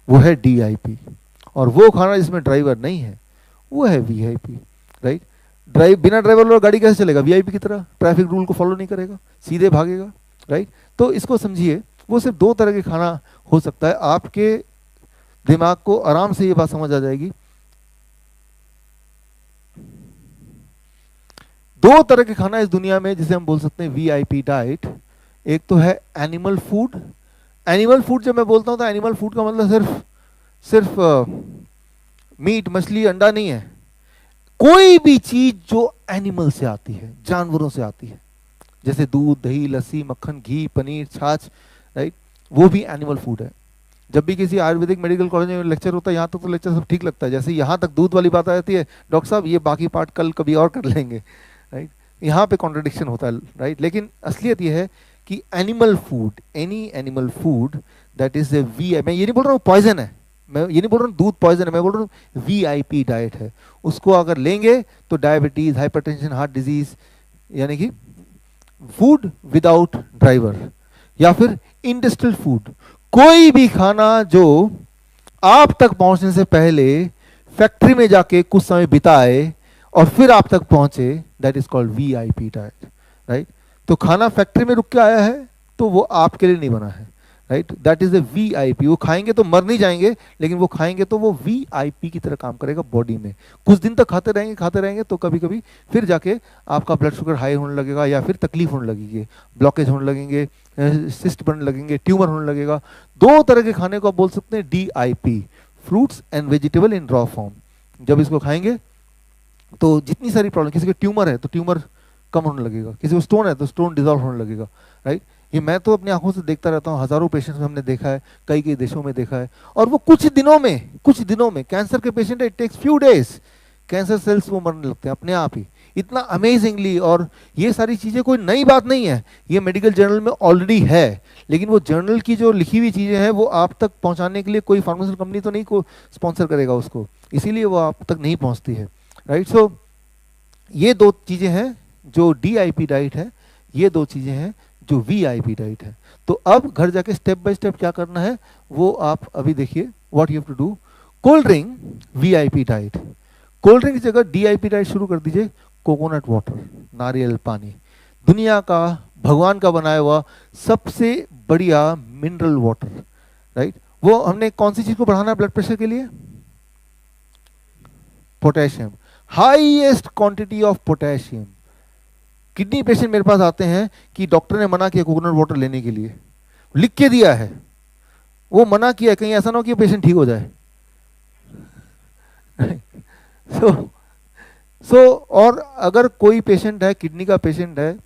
वो है डीआईपी, और वो खाना जिसमें ड्राइवर नहीं है वो है वीआईपी, राइट। बिना ड्राइवर वाला गाड़ी कैसे चलेगा? वीआईपी की तरह ट्रैफिक रूल को फॉलो नहीं करेगा, सीधे भागेगा, राइट। तो इसको समझिए, वो सिर्फ दो तरह के खाना हो सकता है। आपके दिमाग को आराम से ये बात समझ आ जाएगी। दो तरह के खाना इस दुनिया में जिसे हम बोल सकते हैं वीआईपी डाइट। एक तो है एनिमल फूड। एनिमल फूड जब मैं बोलता हूं तो एनिमल फूड का मतलब सिर्फ मीट, मछली, अंडा नहीं है। कोई भी चीज जो एनिमल से आती है, जानवरों से आती है, जैसे दूध, दही, लस्सी, मक्खन, घी, पनीर, छाछ, राइट, वो भी एनिमल फूड है। जब भी किसी आयुर्वेदिक मेडिकल कॉलेज में लेक्चर होता है, यहाँ तक तो लेक्चर सब ठीक लगता है, जैसे यहाँ तक दूध वाली बात आ जाती है, डॉक्टर साहब ये बाकी पार्ट कल कभी और कर लेंगे, राइट। यहाँ पे कॉन्ट्रडिक्शन होता है, राइट। लेकिन असलियत ये है कि animal food, any animal food that is A V, मैं ये नहीं बोल रहा हूँ पॉइजन है, मैं ये नहीं बोल रहा हूँ दूध पॉइजन है, मैं बोल रहा हूँ वीआईपी डाइट है। उसको अगर लेंगे तो डायबिटीज, हाइपरटेंशन, हार्ट डिजीज, यानी कि फूड विदाउट ड्राइवर, या फिर इंडस्ट्रियल फूड, कोई भी खाना जो आप तक पहुंचने से पहले फैक्ट्री में जाके कुछ समय बिताए और फिर आप तक पहुंचे, that is called VIP diet, right. तो खाना फैक्ट्री में रुक के आया है तो वो आपके लिए नहीं बना है, right. That is a VIP. वो खाएंगे तो मर नहीं जाएंगे, लेकिन वो खाएंगे तो वो वीआईपी की तरह काम करेगा बॉडी में। कुछ दिन तक खाते रहेंगे तो कभी कभी फिर जाके आपका ब्लड शुगर हाई होने लगेगा, या फिर तकलीफ होने लगेगी, ब्लॉकेज होने लगेंगे, सिस्ट बनने लगेंगे, ट्यूमर होने लगेगा। दो तरह के खाने को आप बोल सकते हैं DIP, fruits and vegetable in raw form. जब इसको खाएंगे तो जितनी सारी प्रॉब्लम, किसी को ट्यूमर है तो ट्यूमर कम होने लगेगा, किसी को स्टोन है तो स्टोन डिजॉल्व होने लगेगा, राइट। ये मैं तो अपनी आंखों से देखता रहता हूँ, हजारों पेशेंट्स में हमने देखा है, कई कई देशों में देखा है। और वो कुछ दिनों में कैंसर के पेशेंट है, it takes few days, cancer cells वो मरने लगते हैं अपने आप ही। इतना अमेजिंगली। और ये सारी चीज़ें कोई नई बात नहीं है, ये मेडिकल जर्नल में ऑलरेडी है, लेकिन वो जर्नल की जो लिखी हुई चीज़ें हैं वो आप तक पहुंचाने के लिए कोई फार्मास्यूटिकल कंपनी तो नहीं को स्पॉन्सर करेगा उसको, इसीलिए वो आप तक नहीं पहुंचती है, राइट। सो ये दो चीज़ें हैं जो DIP डाइट है, ये दो चीज़ें हैं जो VIP डाइट है। तो अब घर जाके स्टेप बाय स्टेप क्या करना है वो आप अभी देखिए, what you have to do. Cold drink VIP diet, cold drink की जगह DIP डाइट शुरू कर दीजिए। कोकोनट वाटर, नारियल पानी, दुनिया का भगवान का बनाया हुआ सबसे बढ़िया मिनरल वाटर, राइट। वो हमने कौन सी चीज को बढ़ाना है ब्लड प्रेशर के लिए? Potassium, highest quantity of potassium. Kidney patient मेरे पास आते हैं कि डॉक्टर ने मना किया कोकोनट वाटर लेने के लिए, लिख के दिया है, वो मना किया, कहीं ऐसा ना हो कि पेशेंट ठीक हो जाए। सो और अगर कोई पेशेंट है, किडनी का पेशेंट है,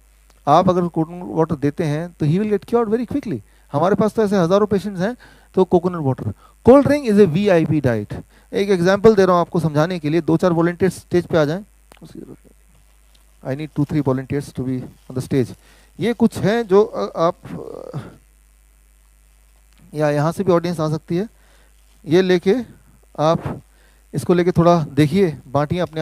आप अगर कोकोनट वाटर देते हैं तो he will get cured very quickly. हमारे पास तो ऐसे हजारों पेशेंट्स हैं। तो coconut water, cold drink is a VIP diet. एक एग्जांपल दे रहा हूं आपको समझाने के लिए, 2-4 वॉलंटियर्स स्टेज पे आ जाएं। I need 2-3 volunteers to be on the stage. ये कुछ हैं जो आप या यहाँ से भी ऑडियंस आ सकती है, ये लेके आप इसको लेके थोड़ा देखिए, बांटिए अपने आप।